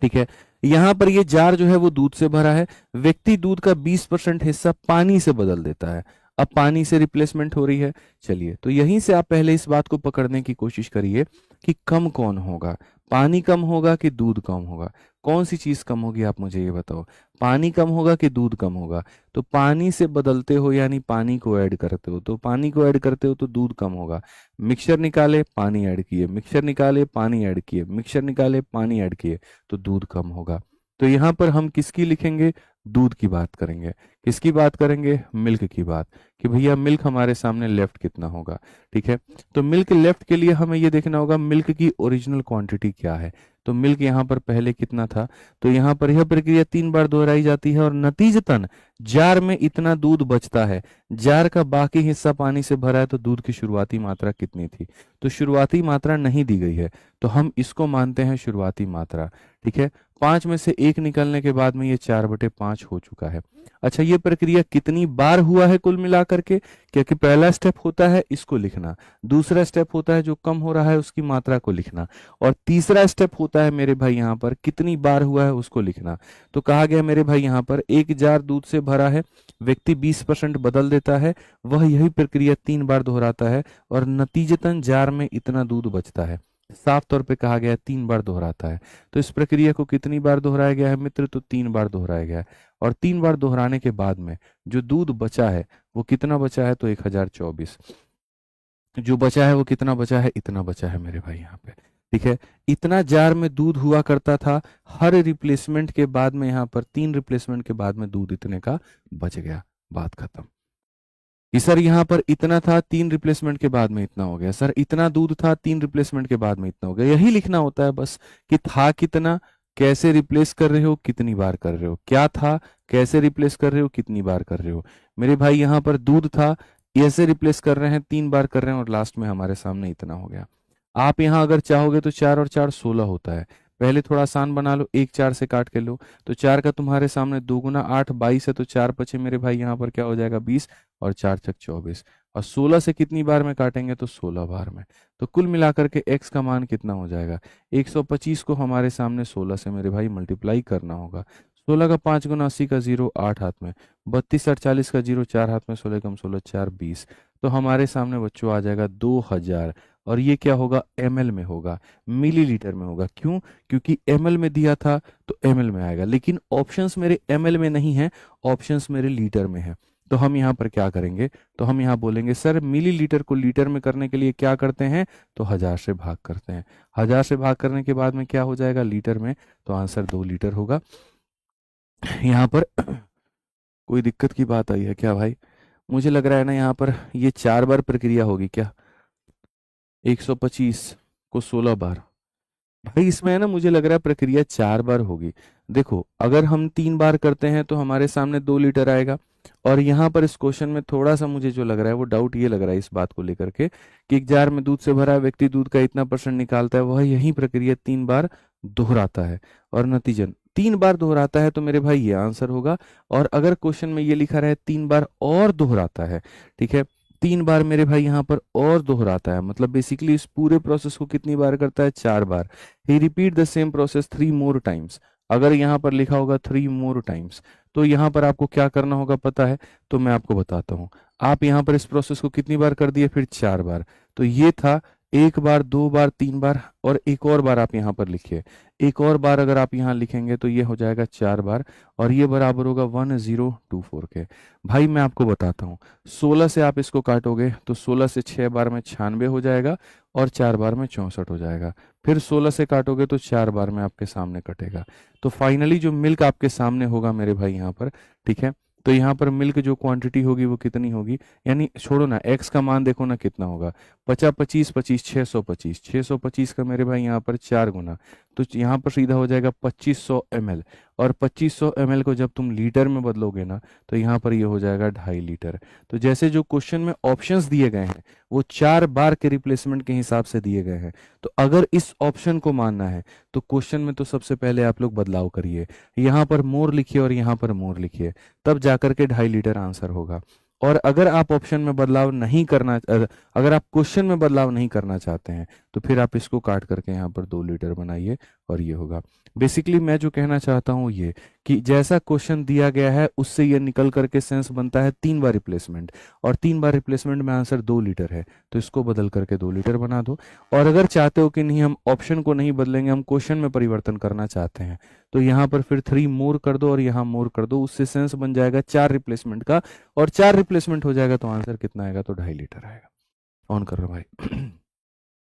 ठीक है। यहां पर ये जार जो है वो दूध से भरा है, व्यक्ति दूध का 20% हिस्सा पानी से बदल देता है। अब पानी से रिप्लेसमेंट हो रही है। चलिए, तो यहीं से आप पहले इस बात को पकड़ने की कोशिश करिए कि कम कौन होगा, पानी कम होगा कि दूध कम होगा। कौन सी चीज कम होगी, आप मुझे ये बताओ, पानी कम होगा कि दूध कम होगा। तो पानी से बदलते हो यानी पानी को ऐड करते हो, तो पानी को ऐड करते हो तो दूध कम होगा। मिक्सचर निकाले पानी ऐड किए, मिक्सचर निकाले पानी ऐड किए, मिक्सचर निकाले पानी ऐड किए, तो दूध कम होगा। तो यहां पर हम किसकी लिखेंगे, दूध की बात करेंगे। किसकी बात करेंगे, मिल्क की बात, कि भैया मिल्क हमारे सामने लेफ्ट कितना होगा, ठीक है। तो मिल्क लेफ्ट के लिए हमें ये देखना होगा मिल्क की ओरिजिनल क्वांटिटी क्या है। तो मिल्क यहाँ पर पहले कितना था, तो यहाँ पर यह प्रक्रिया 3 बार दोहराई जाती है और नतीजतन जार में इतना दूध बचता है। जार का बाकी हिस्सा पानी से भरा है, तो दूध की शुरुआती मात्रा कितनी थी, तो शुरुआती मात्रा नहीं दी गई है, तो हम इसको मानते हैं शुरुआती मात्रा, ठीक है। 5 में से 1 निकलने के बाद में ये 4/5 हो चुका है। अच्छा, ये प्रक्रिया कितनी बार हुआ है कुल मिलाकर के, क्योंकि पहला स्टेप होता है इसको लिखना, दूसरा स्टेप होता है जो कम हो रहा है उसकी मात्रा को लिखना, और तीसरा स्टेप होता है मेरे भाई यहाँ पर कितनी बार हुआ है उसको लिखना। तो कहा गया मेरे भाई यहाँ पर एक जार दूध से भरा है, व्यक्ति 20% बदल देता है, वह यही प्रक्रिया 3 बार दोहराता है और नतीजतन जार में इतना दूध बचता है। साफ तौर पे कहा गया है 3 बार दोहराता है। तो इस प्रक्रिया को कितनी बार दोहराया गया है मित्र, तो 3 बार दोहराया गया है। और 3 बार दोहराने के बाद में जो दूध बचा है वो कितना बचा है, तो 1024। जो बचा है वो कितना बचा है, इतना बचा है मेरे भाई यहाँ पे, ठीक है। इतना जार में दूध हुआ करता था, हर रिप्लेसमेंट के बाद में यहाँ पर 3 रिप्लेसमेंट के बाद में दूध इतने का बच गया, बात खत्म। कि सर यहाँ पर इतना था 3 रिप्लेसमेंट के बाद में इतना हो गया, सर इतना दूध था 3 रिप्लेसमेंट के बाद में इतना हो गया, यही लिखना होता है बस, कि था कितना, कैसे रिप्लेस कर रहे हो, कितनी बार कर रहे हो, क्या था, कैसे रिप्लेस कर रहे हो, कितनी बार कर रहे हो। मेरे भाई यहाँ पर दूध था, ऐसे रिप्लेस कर रहे हैं, 3 बार कर रहे हैं, और लास्ट में हमारे सामने इतना हो गया। आप यहाँ अगर चाहोगे तो 4 और 4 16 होता है। पहले थोड़ा आसान बना लो, 1 4 से काट के लो, तो 4 का तुम्हारे सामने 2 गुना 8 22 है, तो 4 बचे मेरे भाई यहाँ पर क्या हो जाएगा 20, और 4 छक 24, और 16 से कितनी बार में काटेंगे, तो 16 बार में। तो कुल मिलाकर के x का मान कितना हो जाएगा, 125 को हमारे सामने 16 से मेरे भाई मल्टीप्लाई करना होगा। 16 का 5 गुना 80 का 0 8 हाथ में, 32 48 का 0 4 हाथ में, 16 कम 16 4 20। तो हमारे सामने बच्चों आ जाएगा 2000, और ये क्या होगा, ml में होगा, मिलीलीटर में होगा। क्यों, क्योंकि ml में दिया था तो ml में आएगा, लेकिन ऑप्शंस मेरे ml में नहीं है, ऑप्शंस मेरे लीटर में है। तो हम यहाँ पर क्या करेंगे, तो हम यहाँ बोलेंगे सर मिलीलीटर को लीटर में करने के लिए क्या करते हैं, तो 1000 से भाग करते हैं। 1000 से भाग करने के बाद में क्या हो जाएगा लीटर में, तो आंसर 2 लीटर होगा। यहाँ पर कोई दिक्कत की बात आई है क्या भाई? मुझे लग रहा है ना यहाँ पर ये 4 बार प्रक्रिया होगी क्या, 125 को 16 बार। भाई इसमें है ना, मुझे लग रहा है प्रक्रिया 4 बार होगी। देखो अगर हम 3 बार करते हैं तो हमारे सामने 2 लीटर आएगा। और यहाँ पर इस क्वेश्चन में थोड़ा सा मुझे जो लग रहा है वो डाउट ये लग रहा है इस बात को लेकर के कि एक जार में दूध से भरा व्यक्ति दूध का इतना % निकालता है, वह यही प्रक्रिया 3 बार दोहराता है और नतीजन 3 बार दोहराता है, तो मेरे भाई ये आंसर होगा। और अगर क्वेश्चन में ये लिखा रहे 3 बार और दोहराता है, ठीक है, 3 बार मेरे भाई यहाँ पर और दोहराता है, मतलब बेसिकली इस पूरे प्रोसेस को कितनी बार करता है, 4 बार। He repeat the same process 3 more times. अगर यहाँ पर लिखा होगा 3 मोर टाइम्स, तो यहाँ पर आपको क्या करना होगा पता है, तो मैं आपको बताता हूँ। आप यहाँ पर इस प्रोसेस को कितनी बार कर दिए, फिर 4 बार। तो ये था 1 बार, 2 बार, 3 बार, और एक और बार आप यहाँ पर लिखिए। एक और बार अगर आप यहाँ लिखेंगे तो ये हो जाएगा 4 बार, और ये बराबर होगा 1024 के। भाई मैं आपको बताता हूँ, 16 से आप इसको काटोगे तो 16 से 6 बार में 96 हो जाएगा, और 4 बार में 64 हो जाएगा। फिर 16 से काटोगे तो 4 बार में आपके सामने कटेगा। तो फाइनली जो मिल्क आपके सामने होगा मेरे भाई यहाँ पर, ठीक है, तो यहाँ पर मिल्क जो क्वांटिटी होगी वो कितनी होगी, यानी छोड़ो ना, एक्स का मान देखो ना कितना होगा, 50 25 25 625, 625 का मेरे भाई यहाँ पर 4 गुना, तो यहाँ पर सीधा हो जाएगा 2500 ml। और 2500 ml को जब तुम लीटर में बदलोगे ना, तो यहाँ पर ये हो जाएगा 2.5 लीटर। तो जैसे जो क्वेश्चन में ऑप्शंस दिए गए हैं वो 4 बार के रिप्लेसमेंट के हिसाब से दिए गए हैं, तो अगर इस ऑप्शन को मानना है तो क्वेश्चन में तो सबसे पहले आप लोग बदलाव करिए, यहाँ पर मोर लिखिए और यहाँ पर मोर लिखिए, तब जाकर के 2.5 लीटर आंसर होगा। और अगर आप ऑप्शन में बदलाव नहीं करना, अगर आप क्वेश्चन में बदलाव नहीं करना चाहते हैं, तो फिर आप इसको काट करके यहाँ पर 2 लीटर बनाइए और ये होगा। बेसिकली मैं जो कहना चाहता हूँ ये कि जैसा क्वेश्चन दिया गया है उससे ये निकल करके सेंस बनता है 3 बार रिप्लेसमेंट, और 3 बार रिप्लेसमेंट में आंसर 2 लीटर है, तो इसको बदल करके 2 लीटर बना दो। और अगर चाहते हो कि नहीं हम ऑप्शन को नहीं बदलेंगे, हम क्वेश्चन में परिवर्तन करना चाहते हैं, तो यहाँ पर फिर 3 मोर कर दो और यहाँ मोर कर दो, उससे सेंस बन जाएगा 4 रिप्लेसमेंट का, और 4 रिप्लेसमेंट हो जाएगा तो आंसर कितना आएगा, तो 2.5 लीटर आएगा। ऑन कर रहा भाई।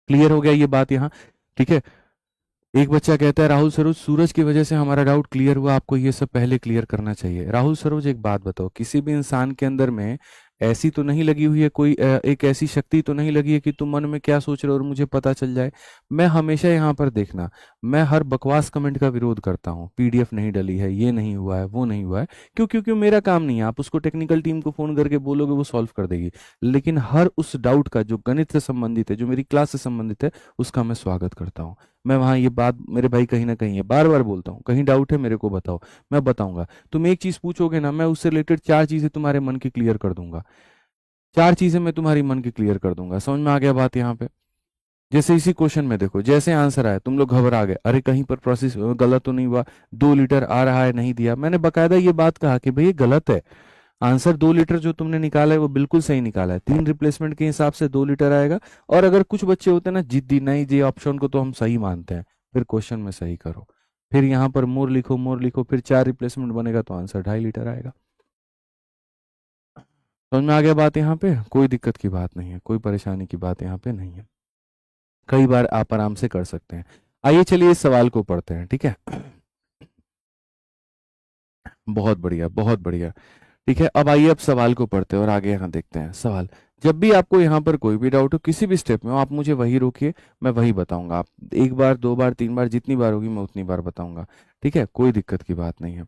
क्लियर हो गया ये बात यहाँ, ठीक है। एक बच्चा कहता है राहुल सरोज सूरज की वजह से हमारा डाउट क्लियर हुआ, आपको ये सब पहले क्लियर करना चाहिए। राहुल सरोज एक बात बताओ, किसी भी इंसान के अंदर में ऐसी तो नहीं लगी हुई है कोई एक ऐसी शक्ति तो नहीं लगी है कि तुम मन में क्या सोच रहे हो और मुझे पता चल जाए। मैं हमेशा यहाँ पर देखना, मैं हर बकवास कमेंट का विरोध करता हूँ, पीडीएफ नहीं डली है, ये नहीं हुआ है, वो नहीं हुआ है, क्यों? क्योंकि मेरा काम नहीं है। आप उसको टेक्निकल टीम को फोन करके बोलोगे वो सॉल्व कर देगी, लेकिन हर उस डाउट का जो गणित से संबंधित है, जो मेरी क्लास से संबंधित है, उसका मैं स्वागत करता हूँ। मैं वहाँ ये बात मेरे भाई कहीं ना कहीं है, बार बार बोलता हूँ, कहीं डाउट है मेरे को बताओ, मैं बताऊंगा। तुम एक चीज पूछोगे ना, मैं उससे रिलेटेड 4 चीजें तुम्हारे मन की क्लियर कर दूंगा, 4 चीजें मैं तुम्हारी मन की क्लियर कर दूंगा। समझ में आ गया बात यहाँ पे? जैसे इसी क्वेश्चन में देखो, जैसे आंसर आया तुम लोग घबरा गए, अरे कहीं पर प्रोसेस गलत तो नहीं हुआ, 2 लीटर आ रहा है, नहीं दिया। मैंने बकायदा ये बात कहा कि भाई ये गलत है, आंसर 2 लीटर जो तुमने निकाला है वो बिल्कुल सही निकाला है, 3 रिप्लेसमेंट के हिसाब से 2 लीटर आएगा। और अगर कुछ बच्चे होते हैं ना जिद्दी, नहीं जी ऑप्शन को तो हम सही मानते हैं, फिर क्वेश्चन में सही करो, फिर यहाँ पर मोर लिखो, मोर लिखो, फिर 4 रिप्लेसमेंट बनेगा तो आंसर 2.5 लीटर आएगा। समझ में आ गया बात? यहाँ पे कोई दिक्कत की बात नहीं है, कोई परेशानी की बात यहाँ पे नहीं है, कई बार आप आराम से कर सकते हैं। आइए चलिए इस सवाल को पढ़ते हैं, ठीक है। बहुत बढ़िया, बहुत बढ़िया, ठीक है। अब आइए अब सवाल को पढ़ते हैं और आगे यहाँ देखते हैं सवाल। जब भी आपको यहाँ पर कोई भी डाउट हो किसी भी स्टेप में हो, आप मुझे वही रोकिए, मैं वही बताऊंगा। आप 1 बार 2 बार 3 बार जितनी बार होगी मैं उतनी बार बताऊंगा, ठीक है, कोई दिक्कत की बात नहीं है।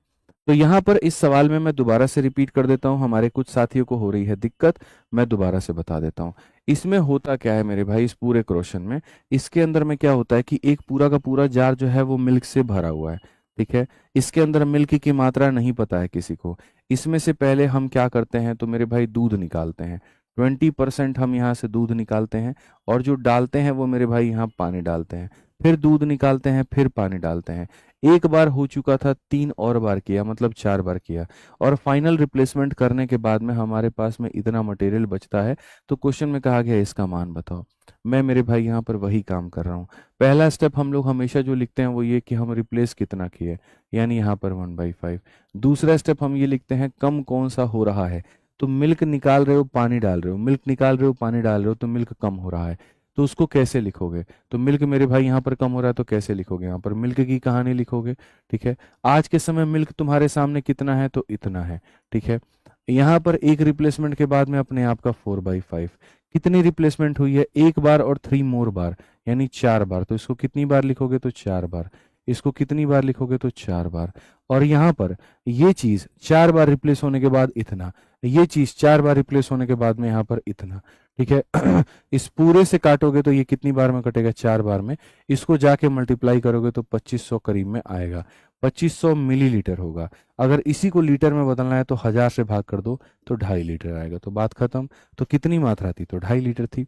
तो यहाँ पर इस सवाल में मैं दोबारा से रिपीट कर देता हूँ, हमारे कुछ साथियों को हो रही है दिक्कत, मैं दोबारा से बता देता हूँ। इसमें होता क्या है मेरे भाई, इस पूरे क्वेश्चन में, इसके अंदर में क्या होता है कि एक पूरा का पूरा जार जो है वो मिल्क से भरा हुआ है, ठीक है। इसके अंदर मिल्क की मात्रा नहीं पता है किसी को। इसमें से पहले हम क्या करते हैं, तो मेरे भाई दूध निकालते हैं, 20% हम यहाँ से दूध निकालते हैं, और जो डालते हैं वो मेरे भाई यहाँ पानी डालते हैं, फिर दूध निकालते हैं, फिर पानी डालते हैं। एक बार हो चुका था, 3 और बार किया, मतलब 4 बार किया, और फाइनल रिप्लेसमेंट करने के बाद में हमारे पास में इतना मटेरियल बचता है। तो क्वेश्चन में कहा गया इसका मान बताओ। मैं मेरे भाई यहाँ पर वही काम कर रहा हूँ। पहला स्टेप हम लोग हमेशा जो लिखते हैं वो ये कि हम रिप्लेस कितना किए, यानी यहाँ पर 1/5। दूसरा स्टेप हम ये लिखते हैं कम कौन सा हो रहा है, तो मिल्क निकाल रहे हो, पानी डाल रहे हो, मिल्क निकाल रहे हो, पानी डाल रहे हो, तो मिल्क कम हो रहा है। तो उसको कैसे लिखोगे? तो मिल्क मेरे भाई यहाँ पर कम हो रहा है तो कैसे लिखोगे? यहाँ पर मिल्क की कहानी लिखोगे। ठीक है, आज के समय मिल्क तुम्हारे सामने कितना है? तो इतना है। ठीक है, यहाँ पर एक रिप्लेसमेंट के बाद में अपने आप का 4/5। कितनी रिप्लेसमेंट हुई है? एक बार और 3 मोर बार, यानी 4 बार। तो इसको कितनी बार लिखोगे? तो 4 बार। इसको कितनी बार लिखोगे? तो 4 बार। और यहाँ पर ये चीज 4 बार रिप्लेस होने के बाद इतना, ये चीज 4 बार रिप्लेस होने के बाद में यहाँ पर इतना। ठीक है, इस पूरे से काटोगे तो ये कितनी बार में कटेगा? 4 बार में। इसको जाके मल्टीप्लाई करोगे तो 2500 करीब में आएगा। 2500 मिलीलीटर होगा। अगर इसी को लीटर में बदलना है तो 1000 से भाग कर दो तो 2.5 लीटर आएगा। तो बात खत्म। तो कितनी मात्रा थी? तो 2.5 लीटर थी।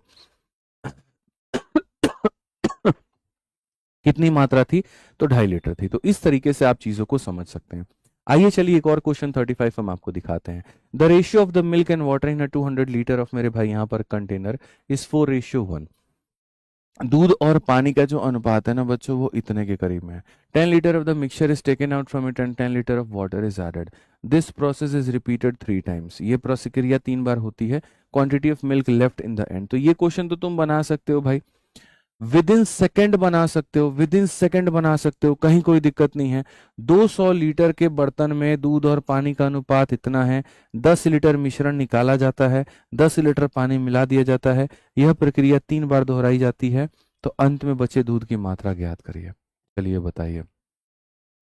कितनी मात्रा थी? तो 2.5 लीटर थी। तो इस तरीके से आप चीजों को समझ सकते हैं। आइए चलिए एक और क्वेश्चन 35 हम आपको दिखाते हैं। The ratio of the milk and water in a 200 litre of, मेरे भाई यहाँ पर कंटेनर इज 4:1। दूध और पानी का जो अनुपात है ना बच्चों, वो इतने के करीब में है। 10 litre of the mixture is taken out from it and 10 litre of water is added. This process is repeated 3 times. ये प्रक्रिया 3 बार होती है। Quantity of milk left in the end. तो ये क्वेश्चन तो तुम बना सकते हो भाई, विद इन सेकेंड बना सकते हो, विद इन सेकेंड बना सकते हो, कहीं कोई दिक्कत नहीं है। 200 लीटर के बर्तन में दूध और पानी का अनुपात इतना है। 10 लीटर मिश्रण निकाला जाता है, 10 लीटर पानी मिला दिया जाता है। यह प्रक्रिया 3 बार दोहराई जाती है। तो अंत में बचे दूध की मात्रा ज्ञात करिए। चलिए बताइए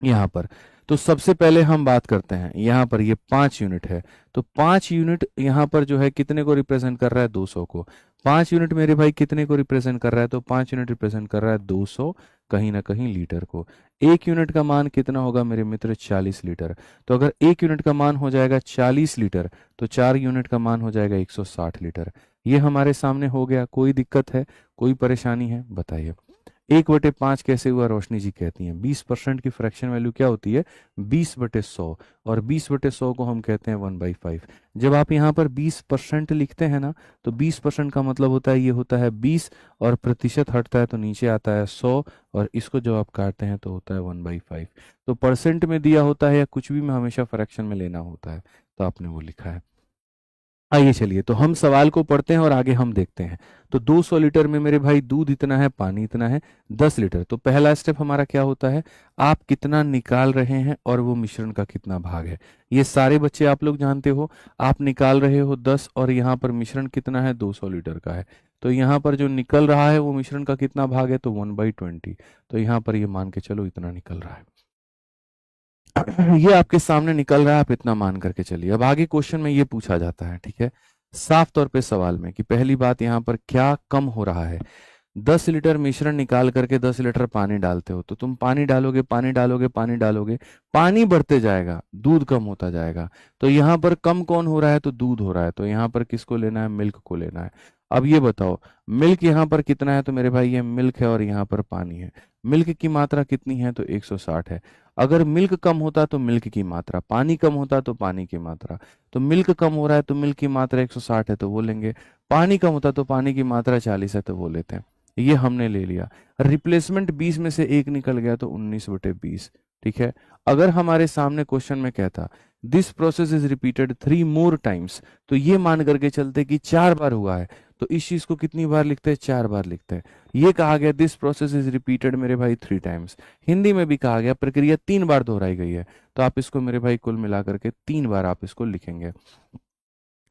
यहाँ पर। तो सबसे पहले हम बात करते हैं, यहाँ पर ये 5 यूनिट है। तो 5 यूनिट यहाँ पर जो है कितने को रिप्रेजेंट कर रहा है? 200 को। 5 यूनिट मेरे भाई कितने को रिप्रेजेंट कर रहा है? तो 5 यूनिट रिप्रेजेंट कर रहा है 200 कहीं ना कहीं लीटर को। एक यूनिट का मान कितना होगा मेरे मित्र? 40 लीटर। तो अगर एक यूनिट का मान हो जाएगा 40 लीटर तो 4 यूनिट का मान हो जाएगा 160 लीटर। ये हमारे सामने हो गया। कोई दिक्कत है? कोई परेशानी है? बताइए। 1/5 कैसे हुआ? रोशनी जी कहती हैं 20% की फ्रैक्शन वैल्यू क्या होती है? 20/100। और 20/100 को हम कहते हैं 1/5। जब आप यहाँ पर 20% लिखते हैं ना, तो 20% का मतलब होता है, ये होता है 20 और प्रतिशत हटता है तो नीचे आता है 100, और इसको जब आप काटते हैं तो होता है 1/5। तो परसेंट में दिया होता है या कुछ भी में हमेशा फ्रैक्शन में लेना होता है। तो आपने वो लिखा है। आइए चलिए, तो हम सवाल को पढ़ते हैं और आगे हम देखते हैं। तो 200 लीटर में मेरे भाई दूध इतना है, पानी इतना है, 10 लीटर। तो पहला स्टेप हमारा क्या होता है? आप कितना निकाल रहे हैं और वो मिश्रण का कितना भाग है। ये सारे बच्चे आप लोग जानते हो। आप निकाल रहे हो 10 और यहाँ पर मिश्रण कितना है? 200 लीटर का है। तो यहाँ पर जो निकल रहा है वो मिश्रण का कितना भाग है? तो 1/20। तो यहाँ पर ये मान के चलो इतना निकल रहा है। ये आपके सामने निकल रहा है, आप इतना मान करके चलिए। अब आगे क्वेश्चन में ये पूछा जाता है, ठीक है, साफ तौर पे सवाल में, कि पहली बात यहाँ पर क्या कम हो रहा है। 10 लीटर मिश्रण निकाल करके 10 लीटर पानी डालते हो, तो तुम पानी डालोगे, पानी डालोगे, पानी डालोगे, पानी बढ़ते जाएगा, दूध कम होता जाएगा। तो यहाँ पर कम कौन हो रहा है? तो दूध हो रहा है। तो यहाँ पर किसको लेना है? मिल्क को लेना है। अब ये बताओ, मिल्क यहाँ पर कितना है? तो मेरे भाई ये मिल्क है और यहाँ पर पानी है। मिल्क की मात्रा कितनी है? तो 160 है। अगर मिल्क कम होता तो मिल्क की मात्रा, पानी कम होता तो पानी की मात्रा। तो मिल्क कम हो रहा है तो मिल्क की मात्रा 160 है तो वो लेंगे। पानी कम होता तो पानी की मात्रा 40 है तो वो लेते हैं। ये हमने ले लिया। रिप्लेसमेंट 20 में से एक निकल गया तो 19/20। ठीक है, अगर हमारे सामने क्वेश्चन में कहता this process is repeated 3 more times, तो ये मान करके चलते कि 4 बार हुआ है। तो इस चीज को कितनी बार लिखते हैं? 4 बार लिखते हैं। ये कहा गया दिस प्रोसेस इज रिपीटेड मेरे भाई 3 टाइम्स। हिंदी में भी कहा गया प्रक्रिया 3 बार दोहराई गई है। तो आप इसको मेरे भाई कुल मिला करके 3 बार आप इसको लिखेंगे।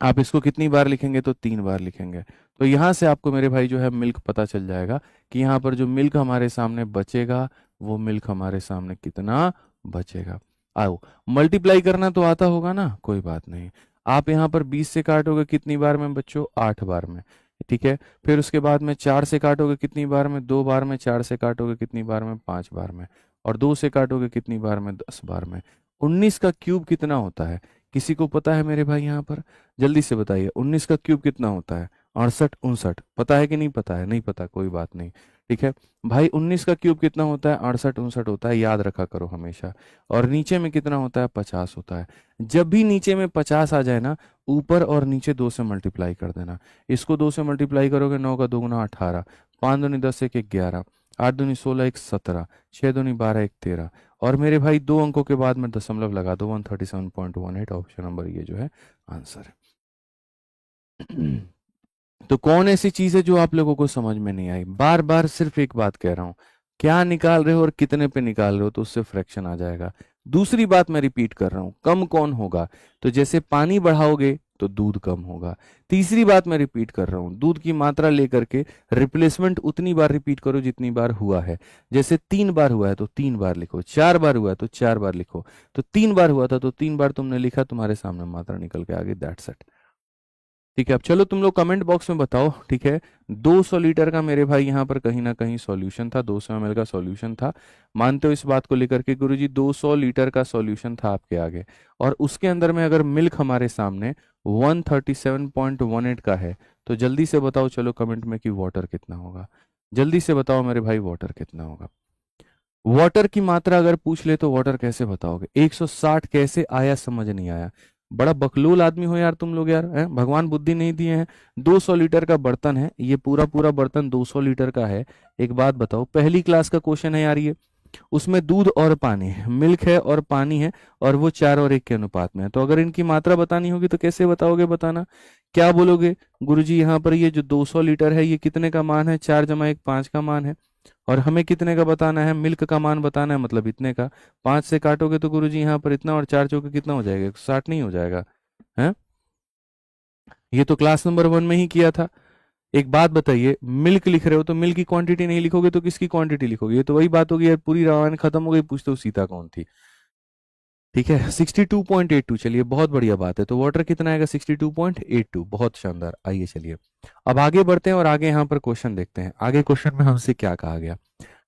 आप इसको कितनी बार लिखेंगे? तो 3 बार लिखेंगे। तो यहाँ से आपको मेरे भाई जो है मिल्क पता चल जाएगा कि यहाँ पर जो मिल्क हमारे सामने बचेगा, वो मिल्क हमारे सामने कितना बचेगा। आओ, मल्टीप्लाई करना तो आता होगा ना, कोई बात नहीं। आप यहाँ पर 20 से काटोगे कितनी बार में बच्चों? 8 बार में। ठीक है, फिर उसके बाद में 4 से काटोगे कितनी बार में? 2 बार में। 4 से काटोगे कितनी बार में? 5 बार में। और 2 से काटोगे कितनी बार में? 10 बार में। 19 का क्यूब कितना होता है? किसी को पता है मेरे भाई? यहाँ पर जल्दी से बताइए, 19 का क्यूब कितना होता है? 68 59। पता है कि नहीं पता है? नहीं पता, कोई बात नहीं। ठीक है भाई, 19 का क्यूब कितना होता है? 68 59 होता है, याद रखा करो हमेशा। और नीचे में कितना होता है? 50 होता है। जब भी नीचे में 50 आ जाए ना, ऊपर और नीचे 2 से मल्टीप्लाई कर देना। इसको 2 से मल्टीप्लाई करोगे, 9 का 2 गुना 18, 5 दूनी 10 1 11, 8 दूनी 16 1 17, 6 दूनी 12 1 13। और मेरे भाई 2 अंकों के बाद में दशमलव लगा दो, 137.18। ऑप्शन नंबर ये जो है आंसर है। तो कौन ऐसी चीज है जो आप लोगों को समझ में नहीं आई? बार बार सिर्फ एक बात कह रहा हूं, क्या निकाल रहे हो और कितने पे निकाल रहे हो, तो उससे फ्रैक्शन आ जाएगा। दूसरी बात मैं रिपीट कर रहा हूं, कम कौन होगा? तो जैसे पानी बढ़ाओगे तो दूध कम होगा। तीसरी बात मैं रिपीट कर रहा हूं, दूध की मात्रा लेकर के रिप्लेसमेंट उतनी बार रिपीट करो जितनी बार हुआ है। जैसे 3 बार हुआ है तो 3 बार लिखो, 4 बार हुआ है तो 4 बार लिखो। तो 3 बार हुआ था तो 3 बार तुमने लिखा, तुम्हारे सामने मात्रा निकल के आ गई, दैट्स इट। ठीक है, अब चलो तुम लोग कमेंट बॉक्स में बताओ। ठीक है, 200 लीटर का मेरे भाई यहाँ पर कहीं ना कहीं सॉल्यूशन था, 200 ml का सॉल्यूशन था। मानते हो इस बात को लेकर के गुरुजी? 200 लीटर का सॉल्यूशन था आपके आगे, और उसके अंदर में अगर मिल्क हमारे सामने 137.18 का है, तो जल्दी से बताओ चलो कमेंट में कि वाटर कितना होगा। जल्दी से बताओ मेरे भाई, वाटर कितना होगा? वाटर की मात्रा अगर पूछ ले तो वाटर कैसे बताओगे? 160 कैसे आया, समझ नहीं आया। बड़ा बकलोल आदमी हो यार तुम लोग यार, हैं? भगवान बुद्धि नहीं दिए हैं। 200 लीटर का बर्तन है, ये पूरा पूरा बर्तन 200 लीटर का है। एक बात बताओ, पहली क्लास का क्वेश्चन है यार ये। उसमें दूध और पानी है, मिल्क है और पानी है, और वो 4 और 1 के अनुपात में है। तो अगर इनकी मात्रा बतानी होगी तो कैसे बताओगे? बताना क्या बोलोगे? गुरुजी यहाँ पर ये जो 200 लीटर है ये कितने का मान है? 4 + 1 5 का मान है। और हमें कितने का बताना है? मिल्क का मान बताना है, मतलब इतने का। 5 से काटोगे तो गुरुजी यहाँ पर इतना, और 4 × 4 कितना हो जाएगा? 160 नहीं हो जाएगा? है, ये तो क्लास नंबर 1 में ही किया था। एक बात बताइए, मिल्क लिख रहे हो तो मिल्क की क्वांटिटी नहीं लिखोगे तो किसकी क्वांटिटी लिखोगे? ये तो वही बात होगी यार, पूरी रामायण खत्म हो गई, पूछते हो सीता कौन थी। ठीक है, 62.82। चलिए बहुत बढ़िया बात है। तो वाटर कितना आएगा? 62.82। बहुत शानदार। आइए चलिए अब आगे बढ़ते हैं और आगे यहाँ पर क्वेश्चन देखते हैं। आगे क्वेश्चन में हमसे क्या कहा गया?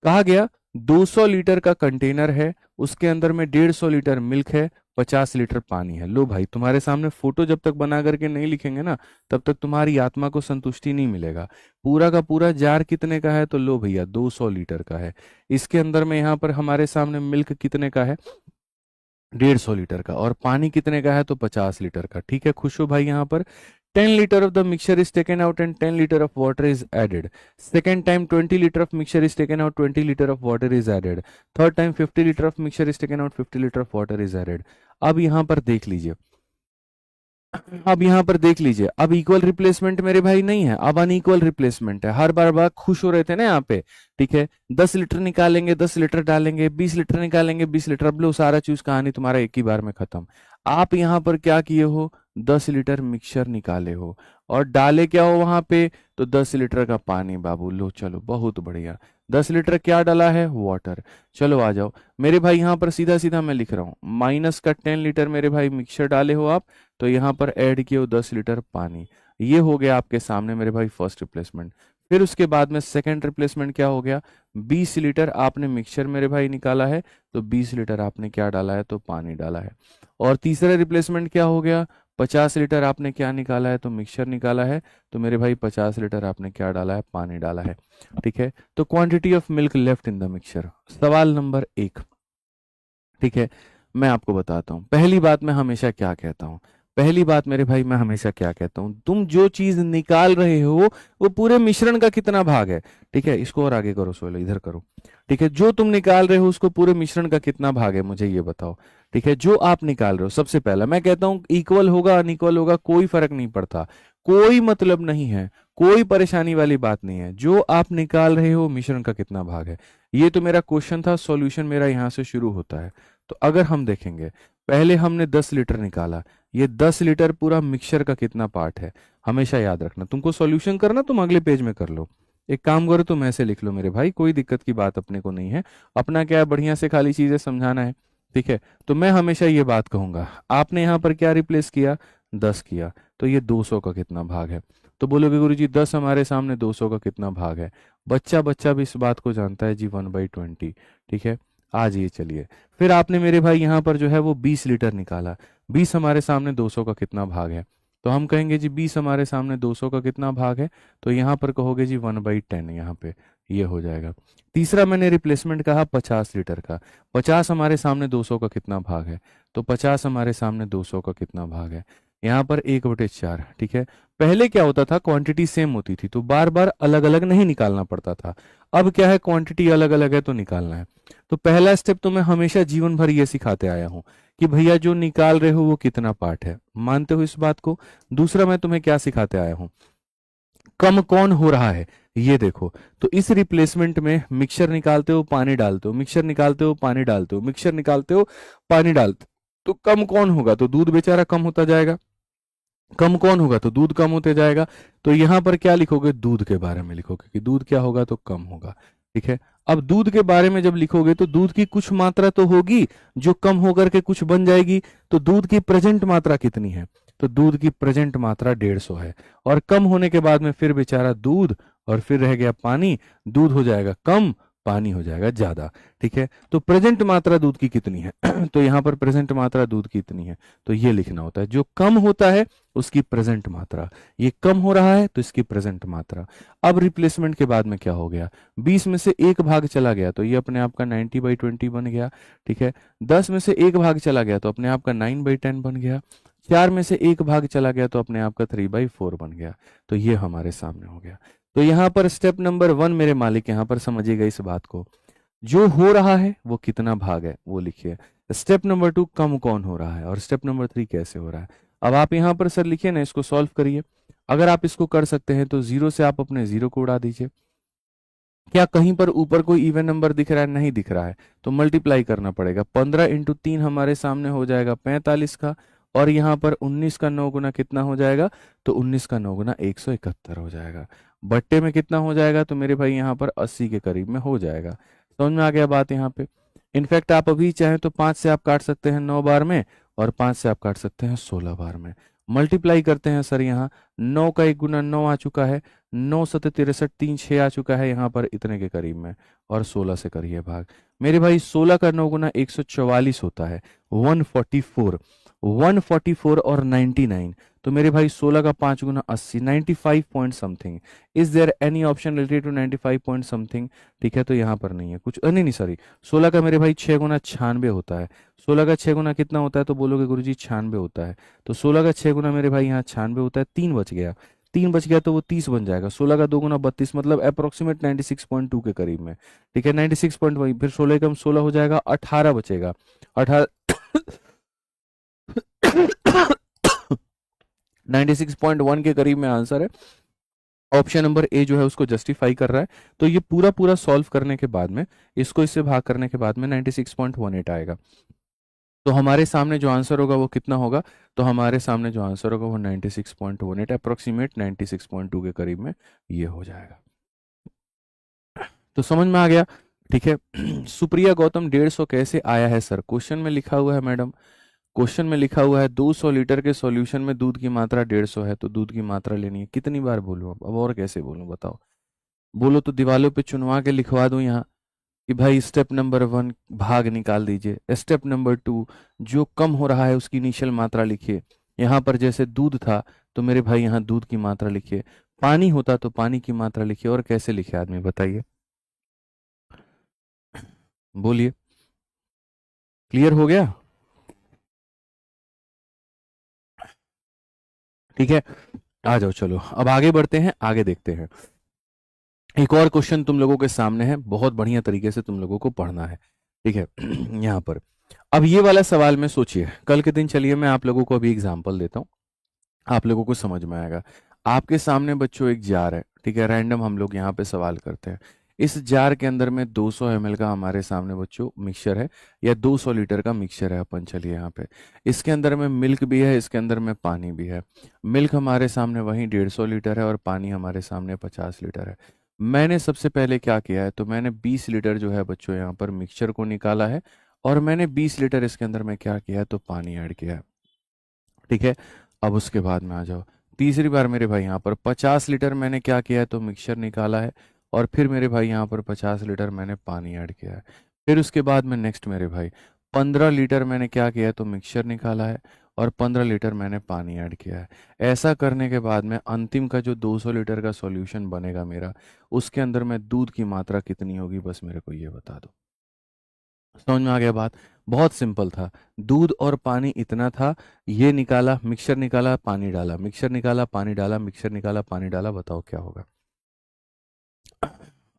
कहा गया 200 लीटर का कंटेनर है, उसके अंदर में 150 लीटर मिल्क है, 50 लीटर पानी है। लो भाई, तुम्हारे सामने फोटो जब तक बना करके नहीं लिखेंगे ना, तब तक तुम्हारी आत्मा को संतुष्टि नहीं मिलेगा। पूरा का पूरा जार कितने का है? तो लो भैया 200 लीटर का है। इसके अंदर में यहाँ पर हमारे सामने मिल्क कितने का है? 150 लीटर का। और पानी कितने का है? तो 50 लीटर का। ठीक है, खुश हो भाई? यहाँ पर 10 liter of the mixture is taken out and 10 liter of water is added. Second time 20 liter of mixture is taken out, 20 liter of water is added. Third time 50 liter of mixture is taken out, 50 liter of water is added. अब यहाँ पर देख लीजिए, अब यहाँ पर देख लीजिए, अब इक्वल रिप्लेसमेंट मेरे भाई नहीं है, अब अनइक्वल रिप्लेसमेंट है। हर बार बार खुश हो रहे थे ना यहाँ पे। ठीक है, 10 लीटर निकालेंगे, 10 लीटर डालेंगे, 20 लीटर निकालेंगे, 20 लीटर। अब लो सारा चीज, कहानी तुम्हारा एक ही बार में खत्म। आप यहाँ पर क्या किए हो? 10 लीटर मिक्सचर निकाले हो, और डाले क्या हो वहां पे? तो 10 लीटर का पानी बाबू। लो चलो, बहुत बढ़िया। 10 लीटर क्या डाला है? वाटर। चलो आ जाओ मेरे भाई, यहाँ पर सीधा सीधा मैं लिख रहा हूँ, माइनस का 10 लीटर मेरे भाई मिक्सचर डाले हो आप, तो यहाँ पर ऐड किए हो 10 लीटर पानी। ये हो गया आपके सामने मेरे भाई फर्स्ट रिप्लेसमेंट। फिर उसके बाद में सेकंड रिप्लेसमेंट क्या हो गया? 20 लीटर आपने मिक्सचर मेरे भाई निकाला है, तो 20 लीटर आपने क्या डाला है? तो पानी डाला है। और तीसरा रिप्लेसमेंट क्या हो गया? 50 लीटर आपने क्या निकाला है? तो मिक्सचर निकाला है, तो मेरे भाई 50 लीटर आपने क्या डाला है? पानी डाला है। ठीक है, तो quantity of milk left in the mixture. सवाल नंबर 1। ठीक है, मैं आपको बताता हूँ। पहली बात मैं हमेशा क्या कहता हूँ, पहली बात मेरे भाई मैं हमेशा क्या कहता हूँ, तुम जो चीज निकाल रहे हो वो पूरे मिश्रण का कितना भाग है? ठीक है, इसको और आगे करो, सोलो इधर करो। ठीक है, जो तुम निकाल रहे हो उसको पूरे मिश्रण का कितना भाग है, मुझे ये बताओ। ठीक है, जो आप निकाल रहे हो, सबसे पहला मैं कहता हूँ इक्वल होगा अनइक्वल होगा कोई फर्क नहीं पड़ता, कोई मतलब नहीं है, कोई परेशानी वाली बात नहीं है। जो आप निकाल रहे हो मिश्रण का कितना भाग है, ये तो मेरा क्वेश्चन था। सॉल्यूशन मेरा यहाँ से शुरू होता है। तो अगर हम देखेंगे, पहले हमने 10 लीटर निकाला, ये 10 लीटर पूरा मिक्सचर का कितना पार्ट है? हमेशा याद रखना, तुमको सॉल्यूशन करना तुम अगले पेज में कर लो। एक काम करो, तुम ऐसे लिख लो मेरे भाई, कोई दिक्कत की बात अपने को नहीं है। अपना क्या है, बढ़िया से खाली चीजें समझाना है। ठीक है, तो मैं हमेशा ये बात कहूंगा, आपने यहाँ पर क्या रिप्लेस किया? 10 किया, तो ये 200 का कितना भाग है? तो बोलोगे गुरुजी 10 हमारे सामने 200 का कितना भाग है? बच्चा बच्चा भी इस बात को जानता है जी, 1/20। ठीक है, आ जाइए चलिए। फिर आपने मेरे भाई यहाँ पर जो है वो 20 लीटर निकाला, 20 हमारे सामने 200 का कितना भाग है? तो हम कहेंगे जी 20 हमारे सामने 200 का कितना भाग है? तो यहाँ पर कहोगे जी 1/10, यहाँ पे ये हो जाएगा। तीसरा मैंने रिप्लेसमेंट कहा 50 लीटर का, 50 हमारे सामने 200 का कितना भाग है? तो 50 हमारे सामने 200 का कितना भाग है? यहाँ पर 1/4। ठीक है, पहले क्या होता था, क्वांटिटी सेम होती थी तो बार बार अलग अलग नहीं निकालना पड़ता था। अब क्या है, क्वांटिटी अलग अलग है तो निकालना है। तो पहला स्टेप तो मैं हमेशा जीवन भर ये सिखाते आया हूं कि भैया जो निकाल रहे हो वो कितना पार्ट है, मानते हो इस बात को। दूसरा मैं तुम्हें क्या सिखाते आया हूं, कम कौन हो रहा है ये देखो। तो इस रिप्लेसमेंट में मिक्सचर निकालते हो पानी डालते हो, मिक्सचर निकालते हो पानी डालते हो, मिक्सचर निकालते हो पानी डालते हो, तो कम कौन होगा, तो दूध बेचारा कम होता जाएगा। कम कौन होगा, तो दूध कम होते जाएगा। तो यहां पर क्या लिखोगे, दूध के बारे में लिखोगे कि दूध क्या होगा, तो कम होगा। ठीक है, अब दूध के बारे में जब लिखोगे तो दूध की कुछ मात्रा तो होगी जो कम होकर के कुछ बन जाएगी। तो दूध की प्रेजेंट मात्रा कितनी है, तो दूध की प्रेजेंट मात्रा 150 है। और कम होने के बाद में फिर बेचारा दूध, और फिर रह गया पानी, दूध हो जाएगा कम, पानी हो जाएगा ज्यादा। ठीक है, तो प्रेजेंट मात्रा दूध की कितनी है तो यहां पर प्रेजेंट मात्रा दूध की इतनी है, तो ये लिखना होता है। जो कम होता है उसकी प्रेजेंट मात्रा, ये कम हो रहा है तो इसकी प्रेजेंट मात्रा। अब रिप्लेसमेंट के बाद में क्या हो गया, 20 में से एक भाग चला गया तो ये अपने आप का 90/20 बन गया। ठीक है, 10 में से एक भाग चला गया तो अपने आप का 9/10 बन गया। 4 में से एक भाग चला गया तो अपने आप का 3/4 बन गया। तो ये हमारे सामने हो गया। तो यहां पर स्टेप नंबर 1 मेरे मालिक, यहां पर समझिएगा इस बात को, जो हो रहा है वो कितना भाग है वो लिखिए। स्टेप नंबर 2 कम कौन हो रहा है, और स्टेप नंबर 3 कैसे हो रहा है। अब आप यहां पर सर लिखिए ना, इसको सॉल्व करिए। अगर आप इसको कर सकते हैं तो 0 से आप अपने 0 को उड़ा दीजिए। क्या कहीं पर ऊपर कोई इवन नंबर दिख रहा है, नहीं दिख रहा है, तो मल्टीप्लाई करना पड़ेगा। 15 इंटू 3 हमारे सामने हो जाएगा 45 का, और यहाँ पर 19 का 9 गुना कितना हो जाएगा, तो 19 का 9 गुना 171 हो जाएगा। बट्टे में कितना हो जाएगा, तो मेरे भाई यहाँ पर 80 के करीब में हो जाएगा। समझ में आ गया बात यहाँ पे। इनफैक्ट आप अभी चाहें तो 5 से आप काट सकते हैं 9 बार में, और 5 से आप काट सकते हैं 16 बार में। मल्टीप्लाई करते हैं सर, यहाँ 9 का 1 गुना 9 आ चुका है, 9 सत्ते 63, 3 6 आ चुका है यहाँ पर इतने के करीब में, और 16 से करिए भाग। मेरे भाई 16 का 9 गुना 144 होता है, 144, 144 और 99। तो मेरे भाई 16 का 5 गुना 80, 95 point something. Is there any option related to 95 point something. ठीक है, तो यहाँ पर नहीं है कुछ, नहीं नहीं सॉरी, 16 का मेरे भाई 6 गुना 96 होता है। 16 का 6 गुना कितना होता है, तो बोलोगे गुरुजी 96 होता है। तो 16 का 6 गुना मेरे भाई यहाँ 96 होता है, 3 बच गया, 3 बच गया तो वो 30 बन जाएगा। 16 का 2 गुना 32, मतलब अप्रोक्सीमेट 96.2 के करीब में। ठीक है, 96 पॉइंट वही, फिर 16 कम 16 हो जाएगा, 18 बचेगा, 18 96.1 के करीब में आंसर है। ऑप्शन नंबर ए जो है उसको जस्टिफाई कर रहा है। तो ये पूरा पूरा सॉल्व करने के बाद में, इसको इससे भाग करने के बाद में 96.18 आएगा। तो हमारे सामने जो आंसर होगा वो कितना होगा, तो हमारे सामने जो आंसर होगा वो 96.18, अप्रोक्सीमेट 96.2 के करीब में ये हो जाएगा। तो समझ में आ गया। ठीक है सुप्रिया गौतम 150 कैसे आया है सर, क्वेश्चन में लिखा हुआ है मैडम, क्वेश्चन में लिखा हुआ है 200 लीटर के सॉल्यूशन में दूध की मात्रा 150 है, तो दूध की मात्रा लेनी है। कितनी बार बोलूं अब और कैसे बोलूं बताओ, बोलो तो दीवालों पे चुनवा के लिखवा दूं यहाँ कि भाई स्टेप नंबर 1 भाग निकाल दीजिए, स्टेप नंबर 2 जो कम हो रहा है उसकी इनिशियल मात्रा लिखिए। यहाँ पर जैसे दूध था तो मेरे भाई यहाँ दूध की मात्रा लिखिए, पानी होता तो पानी की मात्रा लिखिए। और कैसे लिखे आदमी बताइए, बोलिए, क्लियर हो गया। ठीक है, आ जाओ चलो अब आगे बढ़ते हैं, आगे देखते हैं। एक और क्वेश्चन तुम लोगों के सामने है, बहुत बढ़िया तरीके से तुम लोगों को पढ़ना है। ठीक है यहाँ पर अब ये वाला सवाल में सोचिए, कल के दिन चलिए मैं आप लोगों को अभी एग्जाम्पल देता हूँ, आप लोगों को समझ में आएगा। आपके सामने बच्चों एक जार है, ठीक है, रैंडम हम लोग यहाँ पे सवाल करते हैं। इस जार के अंदर में 200 ml का हमारे सामने बच्चों मिक्सचर है, या 200 लीटर का मिक्सचर है। अपन चलिए यहाँ पे, इसके अंदर में मिल्क भी है, इसके अंदर में पानी भी है। मिल्क हमारे सामने वही 150 लीटर है, और पानी हमारे सामने 50 लीटर है। मैंने सबसे पहले क्या किया है, तो मैंने 20 लीटर जो है बच्चों यहाँ पर मिक्सचर को निकाला है, और मैंने 20 लीटर इसके अंदर में क्या किया है, तो पानी ऐड किया है। ठीक है, अब उसके बाद में आ जाओ, तीसरी बार मेरे भाई यहाँ पर 50 लीटर मैंने क्या किया है, तो मिक्सचर निकाला है, और फिर मेरे भाई यहाँ पर 50 लीटर मैंने पानी ऐड किया है। फिर उसके बाद में नेक्स्ट मेरे भाई 15 लीटर मैंने क्या किया है, तो मिक्सचर निकाला है, और 15 लीटर मैंने पानी ऐड किया है। ऐसा करने के बाद में अंतिम का जो 200 लीटर का सॉल्यूशन बनेगा मेरा, उसके अंदर में दूध की मात्रा कितनी होगी, बस मेरे को ये बता दो। समझ में आ गया बात, बहुत सिंपल था। दूध और पानी इतना था, ये निकाला, मिक्सचर निकाला, पानी डाला, मिक्सचर निकाला, पानी डाला, मिक्सचर निकाला, पानी डाला, बताओ क्या होगा।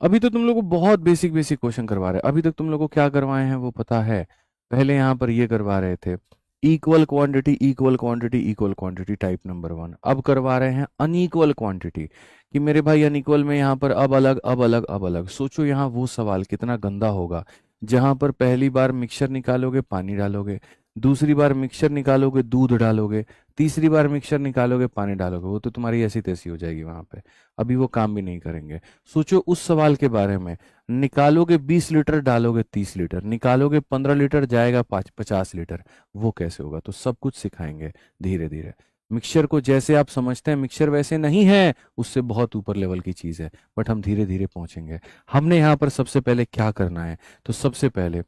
अभी तो तुम लोग को बहुत बेसिक बेसिक क्वेश्चन करवा रहे हैं, अभी तक तुम लोग को क्या करवाए हैं वो पता है, पहले यहाँ पर ये करवा रहे थे equal quantity equal quantity equal quantity type number 1, अब करवा रहे हैं अनइक्वल क्वांटिटी कि मेरे भाई अनइक्वल में यहाँ पर अब अलग अब अलग अब अलग। सोचो यहाँ वो सवाल कितना गंदा होगा जहाँ पर पहली बार मिक्सचर निकालोगे पानी डालोगे, दूसरी बार मिक्सचर निकालोगे दूध डालोगे, तीसरी बार मिक्सचर निकालोगे पानी डालोगे, वो तो तुम्हारी ऐसी तैसी हो जाएगी वहां पे, अभी वो काम भी नहीं करेंगे। सोचो उस सवाल के बारे में, निकालोगे 20 लीटर डालोगे 30 लीटर, निकालोगे 15 लीटर जाएगा 50 लीटर, वो कैसे होगा? तो सब कुछ सिखाएंगे धीरे धीरे। मिक्सचर को जैसे आप समझते हैं मिक्सचर वैसे नहीं है, उससे बहुत ऊपर लेवल की चीज है, बट हम धीरे धीरे पहुंचेंगे। हमने यहाँ पर सबसे पहले क्या करना है, तो सबसे पहले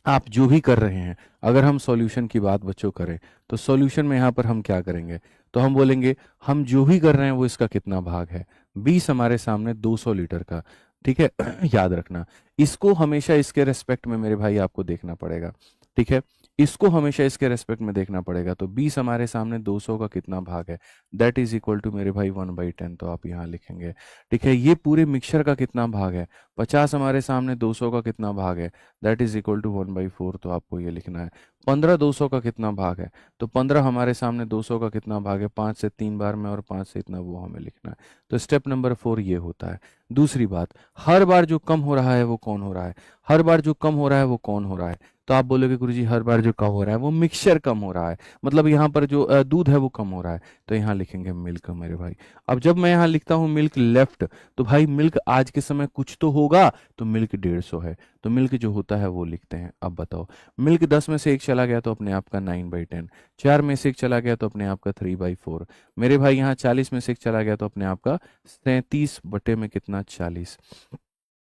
आप जो भी कर रहे हैं, अगर हम सॉल्यूशन की बात बच्चों करें तो सॉल्यूशन में यहाँ पर हम क्या करेंगे, तो हम बोलेंगे हम जो भी कर रहे हैं वो इसका कितना भाग है। 20 हमारे सामने 200 लीटर का, ठीक है। याद रखना, इसको हमेशा इसके रेस्पेक्ट में मेरे भाई आपको देखना पड़ेगा, ठीक है। इसको हमेशा इसके रेस्पेक्ट में देखना पड़ेगा। तो 20 हमारे सामने 200 का कितना भाग है, दैट इज इक्वल टू मेरे भाई 1/10, तो आप यहाँ लिखेंगे, ठीक है। ये पूरे मिक्सचर का कितना भाग है, 50 हमारे सामने 200 का कितना भाग है, दैट इज इक्वल टू 1/4, तो आपको ये लिखना है। 15 200 का कितना भाग है, तो 15 हमारे सामने 200 का कितना भाग है, 5 से 3 बार में और 5 से इतना, वो हमें लिखना है। तो स्टेप नंबर 4 ये होता है। दूसरी बात, हर बार जो कम हो रहा है वो कौन हो रहा है, हर बार जो कम हो रहा है वो कौन हो रहा है, तो आप बोलोगे गुरुजी हर बार जो कम हो रहा है वो मिक्सचर कम हो रहा है, मतलब यहाँ पर जो दूध है वो कम हो रहा है, तो यहाँ लिखेंगे मिल्क मेरे भाई। अब जब मैं यहाँ लिखता हूँ मिल्क लेफ्ट, तो भाई मिल्क आज के समय कुछ तो होगा, तो मिल्क 150 है, तो मिल्क जो होता है वो लिखते हैं। अब बताओ, मिल्क 10 में से एक चला गया तो अपने आप का 9/10, 4 में से एक चला गया तो अपने आप का 3/4, मेरे भाई यहाँ 40 में से एक चला गया तो अपने आप का 37 बटे में कितना, 40।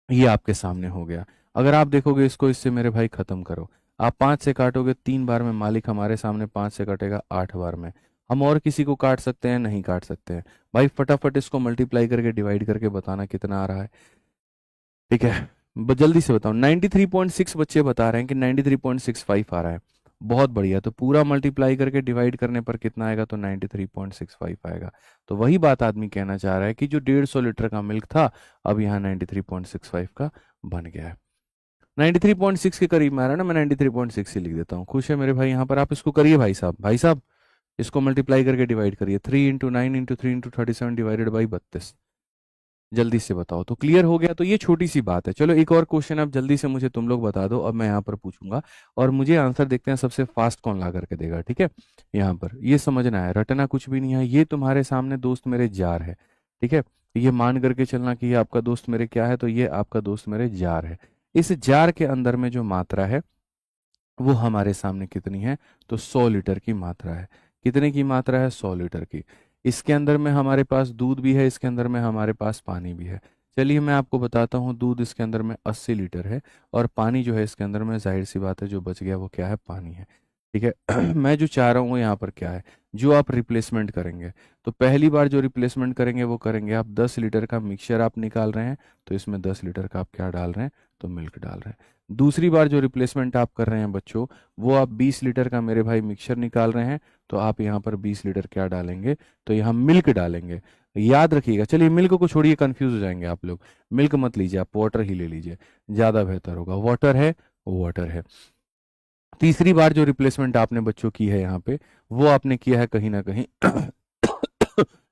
ये आपके सामने हो गया। अगर आप देखोगे इसको, इससे मेरे भाई खत्म करो, आप 5 से काटोगे 3 बार में, मालिक हमारे सामने 5 से कटेगा 8 बार में। हम और किसी को काट सकते हैं, नहीं काट सकते हैं भाई। फटाफट इसको मल्टीप्लाई करके डिवाइड करके बताना कितना आ रहा है, ठीक है। जल्दी से बताओ, 93.6 बच्चे बता रहे हैं कि 93.65 आ रहा है, बहुत बढ़िया। तो पूरा मल्टीप्लाई करके डिवाइड करने पर कितना आएगा, तो 93.65 आएगा। तो वही बात आदमी कहना चाह रहा है कि जो 150 लीटर का मिल्क था, अब यहाँ 93.65 का बन गया है। 93.6 के करीब में आ रहा है ना, मैं 93.6 ही लिख देता हूँ। खुश है मेरे भाई? यहाँ पर आप इसको करिए भाई साहब, भाई साहब इसको मल्टीप्लाई करके डिवाइड करिए, 3 × 9 × 3 × 30 / 32, जल्दी से बताओ। तो क्लियर हो गया? तो ये छोटी सी बात है। चलो एक और क्वेश्चन अब जल्दी से मुझे तुम लोग बता दो, अब मैं यहाँ पर पूछूंगा और मुझे आंसर देखते हैं सबसे फास्ट कौन ला करके देगा, ठीक है। यहाँ पर ये समझना है, रटना कुछ भी नहीं है। ये तुम्हारे सामने दोस्त मेरे जार है, ठीक है। ये मान करके चलना कि ये आपका दोस्त मेरे क्या है, तो ये आपका दोस्त मेरे जार है। इस जार के अंदर में जो मात्रा है वो हमारे सामने कितनी है, तो 100 लीटर की मात्रा है। कितने की मात्रा है, 100 लीटर की। इसके अंदर में हमारे पास दूध भी है, इसके अंदर में हमारे पास पानी भी है। चलिए मैं आपको बताता हूँ, दूध इसके अंदर में 80 लीटर है और पानी जो है इसके अंदर में, जाहिर सी बात है जो बच गया वो क्या है, पानी है, ठीक है। मैं जो चाह रहा हूँ यहाँ पर क्या है, जो आप रिप्लेसमेंट करेंगे, तो पहली बार जो रिप्लेसमेंट करेंगे वो करेंगे आप 10 लीटर का मिक्सचर आप निकाल रहे हैं, तो इसमें 10 लीटर का आप क्या डाल रहे हैं, तो मिल्क डाल रहे हैं। दूसरी बार जो रिप्लेसमेंट आप कर रहे हैं बच्चों, वो आप 20 लीटर का मेरे भाई मिक्सचर निकाल रहे हैं, तो आप यहाँ पर 20 लीटर क्या डालेंगे, तो यहाँ मिल्क डालेंगे। याद रखिएगा, चलिए मिल्क को छोड़िए, कंफ्यूज हो जाएंगे आप लोग, मिल्क मत लीजिए, आप वाटर ही ले लीजिए, ज़्यादा बेहतर होगा। वाटर है, वाटर है। तीसरी बार जो रिप्लेसमेंट आपने बच्चों की है यहाँ पे, वो आपने किया है कहीं ना कहीं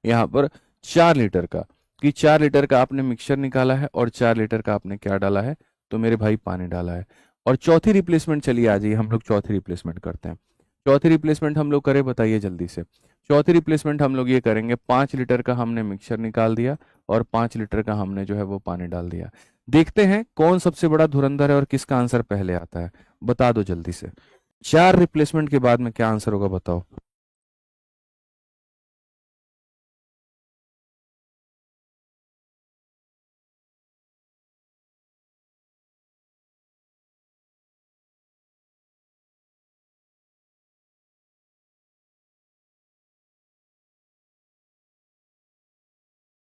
यहाँ पर 4 लीटर का, कि 4 लीटर का आपने मिक्सचर निकाला है और 4 लीटर का आपने क्या डाला है, तो मेरे भाई पानी डाला है। और चौथी रिप्लेसमेंट, चलिए आ जाइए हम लोग चौथी रिप्लेसमेंट करते हैं। चौथी रिप्लेसमेंट हम लोग करें, बताइए जल्दी से। चौथी रिप्लेसमेंट हम लोग ये करेंगे, 5 लीटर का हमने मिक्सचर निकाल दिया और 5 लीटर का हमने जो है वो पानी डाल दिया। देखते हैं कौन सबसे बड़ा धुरंधर है और किसका आंसर पहले आता है, बता दो जल्दी से। 4 रिप्लेसमेंट के बाद में क्या आंसर होगा, बताओ।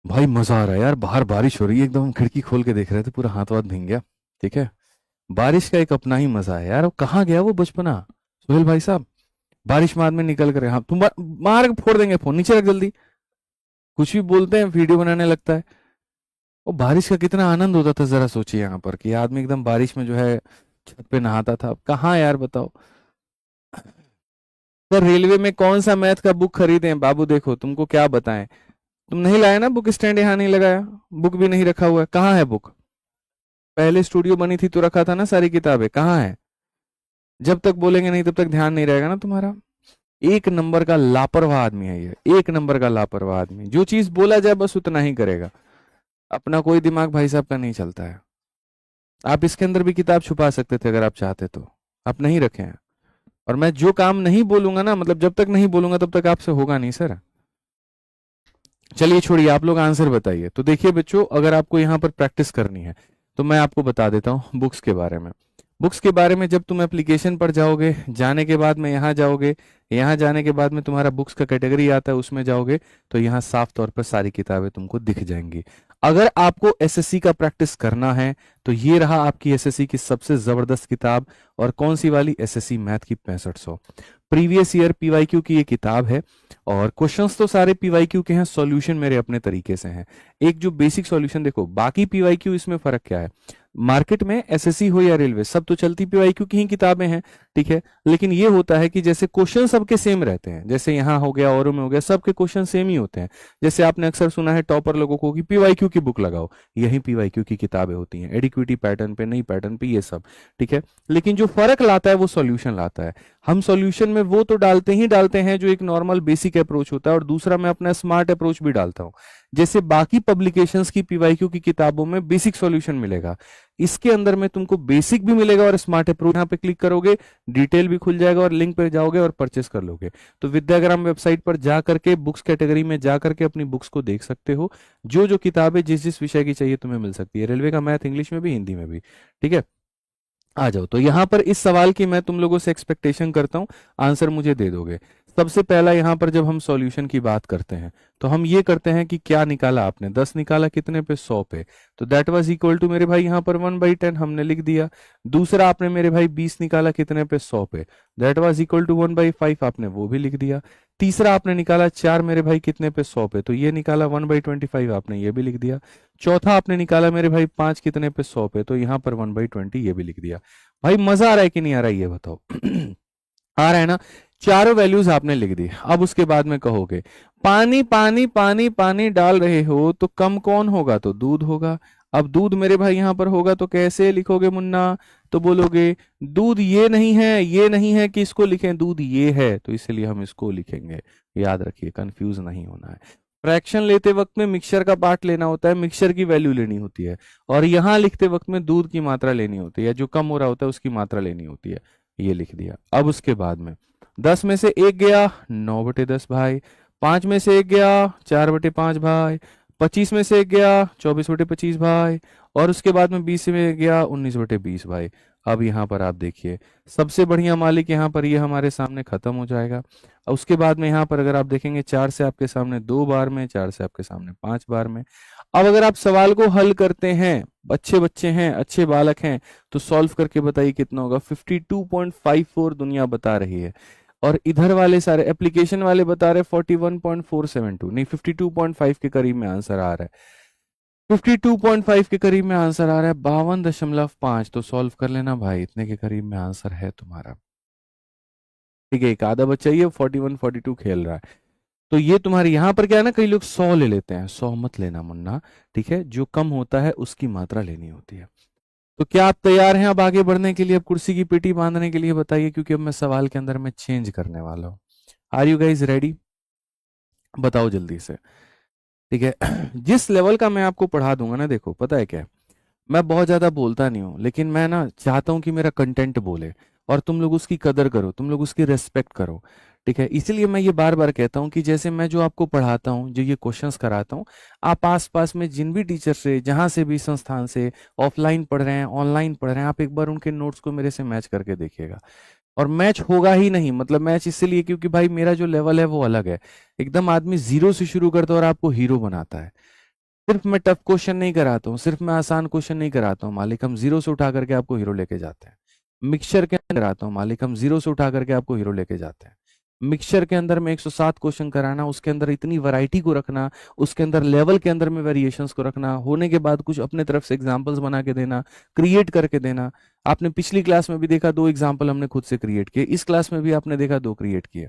भाई मजा आ रहा है यार, बाहर बारिश हो रही है, एकदम हम खिड़की खोल के देख रहे थे, पूरा हाथ वाथ भींग गया, ठीक है। बारिश का एक अपना ही मजा है यार। वो कहाँ गया वो बचपना, सुहेल भाई साहब? बारिश में आदमी निकल कर, हाँ तुम मार के फोड़ देंगे फोन, नीचे रख जल्दी। कुछ भी बोलते हैं वीडियो बनाने लगता है। और बारिश का कितना आनंद होता था, जरा सोचिए यहाँ पर कि आदमी एकदम बारिश में जो है छत पे नहाता था। अब कहाँ यार बताओ। सर रेलवे में कौन सा मैथ का बुक खरीदें बाबू, देखो तुमको क्या बताएं। तुम नहीं लाए ना बुक स्टैंड, यहाँ नहीं लगाया, बुक भी नहीं रखा हुआ है, कहाँ है बुक? पहले स्टूडियो बनी थी तो रखा था ना सारी किताबें, कहाँ है? जब तक बोलेंगे नहीं तब तक ध्यान नहीं रहेगा ना तुम्हारा। एक नंबर का लापरवाह आदमी है ये, एक नंबर का लापरवाह आदमी, जो चीज बोला जाए बस उतना ही करेगा, अपना कोई दिमाग भाई साहब का नहीं चलता है। आप इसके अंदर भी किताब छुपा सकते थे अगर आप चाहते तो, आप नहीं रखे हैं। और मैं जो काम नहीं बोलूंगा ना, मतलब जब तक नहीं बोलूंगा तब तक आपसे होगा नहीं सर। चलिए छोड़िए, आप लोग आंसर बताइए। तो देखिए बच्चों, अगर आपको यहाँ पर प्रैक्टिस करनी है तो मैं आपको बता देता हूँ बुक्स के बारे में। बुक्स के बारे में जब तुम एप्लीकेशन पर जाओगे, जाने के बाद में यहाँ जाओगे, यहाँ जाने के बाद में तुम्हारा बुक्स का कैटेगरी आता है, उसमें जाओगे तो यहाँ साफ तौर पर सारी किताबें तुमको दिख जाएंगी। अगर आपको एसएससी का प्रैक्टिस करना है तो ये रहा आपकी एसएससी की सबसे जबरदस्त किताब। और कौन सी वाली? एसएससी मैथ की 6500 प्रीवियस ईयर पीवाईक्यू की ये किताब है। और क्वेश्चंस तो सारे पीवाईक्यू के हैं, सॉल्यूशन मेरे अपने तरीके से हैं। एक जो बेसिक सॉल्यूशन देखो, बाकी पीवाईक्यू इसमें फर्क क्या है, मार्केट में एसएससी हो या रेलवे सब तो चलती पीवाईक्यू की ही किताबें हैं, ठीक है। लेकिन ये होता है कि जैसे क्वेश्चन सबके सेम रहते हैं, जैसे यहाँ हो गया औरों में हो गया, सबके क्वेश्चन सेम ही होते हैं। जैसे आपने अक्सर सुना है टॉपर लोगों को कि पीवाईक्यू की बुक लगाओ, यही पीवाईक्यू की किताबें होती हैं, एडिक्विटी पैटर्न पे, नई पैटर्न पे, ये सब, ठीक है। लेकिन जो फर्क लाता है वो सॉल्यूशन लाता है। हम सॉल्यूशन में वो तो डालते ही डालते हैं जो एक नॉर्मल बेसिक अप्रोच होता है, और दूसरा मैं अपना स्मार्ट अप्रोच भी डालता हूं। जैसे बाकी पब्लिकेशंस की पीवाईक्यू की किताबों में बेसिक सॉल्यूशन मिलेगा, इसके अंदर में तुमको बेसिक भी मिलेगा और स्मार्ट अप्रोच। यहाँ पे क्लिक करोगे डिटेल भी खुल जाएगा और लिंक पे जाओगे और परचेस कर लोगे। तो विद्याग्राम वेबसाइट पर जा करके बुक्स कैटेगरी में जा करके अपनी बुक्स को देख सकते हो, जो जो किताबें जिस जिस विषय की चाहिए तुम्हें मिल सकती है, रेलवे का मैथ इंग्लिश में भी हिंदी में भी, ठीक है। आ जाओ, तो यहां पर इस सवाल की मैं तुम लोगों से एक्सपेक्टेशन करता हूं आंसर मुझे दे दोगे। सबसे पहला यहां पर जब हम सॉल्यूशन की बात करते हैं तो हम ये करते हैं कि क्या निकाला आपने, 10 निकाला कितने पे, 100 पे, तो दैट वाज इक्वल टू मेरे भाई यहां पर 1/10 हमने लिख दिया। दूसरा आपने मेरे भाई 20 निकाला कितने पे, 100 पे, दैट वाज इक्वल टू 1/5 आपने वो भी लिख दिया। तीसरा आपने निकाला 4 मेरे भाई कितने पे, 100 पे, तो ये निकाला 1/25 आपने ये भी लिख दिया। चौथा आपने निकाला मेरे भाई 5 कितने पे, 100 पे, तो यहाँ पर 1/20 ये भी लिख दिया। भाई मजा आ रहा है कि नहीं आ रहा है ये बताओ। आ रहा है ना? चारों वैल्यूज आपने लिख दी। अब उसके बाद में कहोगे पानी पानी पानी पानी डाल रहे हो तो कम कौन होगा, तो दूध होगा। अब दूध मेरे भाई यहां पर होगा तो कैसे लिखोगे मुन्ना, तो बोलोगे दूध ये नहीं है, ये नहीं है कि इसको लिखें, दूध ये है तो इसलिए हम इसको लिखेंगे। याद रखिए, कंफ्यूज नहीं होना है। फ्रैक्शन लेते वक्त में मिक्सचर का पार्ट लेना होता है, मिक्सचर की वैल्यू लेनी होती है, और यहां लिखते वक्त में दूध की मात्रा लेनी होती है, जो कम हो रहा होता है उसकी मात्रा लेनी होती है। ये लिख दिया। अब उसके बाद में 10 में से एक गया 9/10 भाई, 5 में से एक गया 4/5 भाई, 25 में से एक गया 24/25 भाई, और उसके बाद में 20 में गया 19/20 भाई। अब यहाँ पर आप देखिए सबसे बढ़िया मालिक यहाँ पर ये हमारे सामने खत्म हो जाएगा। उसके बाद में यहाँ पर अगर आप देखेंगे 4 से आपके सामने 2 बार में, 4 से आपके सामने 5 बार में। अब अगर आप सवाल को हल करते हैं, अच्छे बच्चे हैं, अच्छे बालक हैं, तो सॉल्व करके बताइए कितना होगा। 52.54 दुनिया बता रही है, और इधर वाले सारे एप्लीकेशन वाले बता रहे 41.472, नहीं 52.5 के करीब में आंसर आ रहा है। 52.5 के करीब में आंसर आ रहा है, 52.5, तो सॉल्व कर लेना भाई, इतने के करीब में आंसर है तुम्हारा। ठीक है, एक आधा बच्चा ये 41-42 खेल रहा है। तो ये तुम्हारे यहाँ पर क्या है ना, कई लोग 100 ले लेते हैं, 100 मत लेना मुन्ना, ठीक है। जो कम होता है उसकी मात्रा लेनी होती है। तो क्या आप तैयार हैं अब आगे बढ़ने के लिए, अब कुर्सी की पेटी बांधने के लिए बताइए, क्योंकि अब मैं सवाल के अंदर में चेंज करने वाला हूँ। Are you guys ready? बताओ जल्दी से, ठीक है। जिस लेवल का मैं आपको पढ़ा दूंगा ना, देखो पता है क्या, मैं बहुत ज्यादा बोलता नहीं हूँ, लेकिन मैं ना चाहता हूँ कि मेरा कंटेंट बोले, और तुम लोग उसकी कदर करो, तुम लोग उसकी रेस्पेक्ट करो, ठीक है। इसलिए मैं ये बार बार कहता हूँ कि जैसे मैं जो आपको पढ़ाता हूँ, जो ये क्वेश्चंस कराता हूँ, आप आस पास में जिन भी टीचर से, जहां से भी संस्थान से ऑफलाइन पढ़ रहे हैं, ऑनलाइन पढ़ रहे हैं, आप एक बार उनके नोट्स को मेरे से मैच करके देखिएगा। और मैच होगा ही नहीं, मतलब मैच इसलिए क्योंकि भाई मेरा जो लेवल है वो अलग है। एकदम आदमी जीरो से शुरू करता है और आपको हीरो बनाता है। सिर्फ मैं टफ क्वेश्चन नहीं कराता हूँ, सिर्फ मैं आसान क्वेश्चन नहीं कराता हूँ मालिक, हम जीरो से उठा करके आपको हीरो लेके जाते हैं। मिक्सचर के अंदर कराता हूँ मालिक, हम जीरो से उठा करके आपको हीरो लेके जाते हैं। मिक्सचर के अंदर में 107 क्वेश्चन कराना, उसके अंदर इतनी वैरायटी को रखना, उसके अंदर लेवल के अंदर में वेरिएशंस को रखना, होने के बाद कुछ अपने तरफ से एग्जांपल्स बना के देना, क्रिएट करके देना। आपने पिछली क्लास में भी देखा 2 एग्जांपल हमने खुद से क्रिएट किए, इस क्लास में भी आपने देखा 2 क्रिएट किए।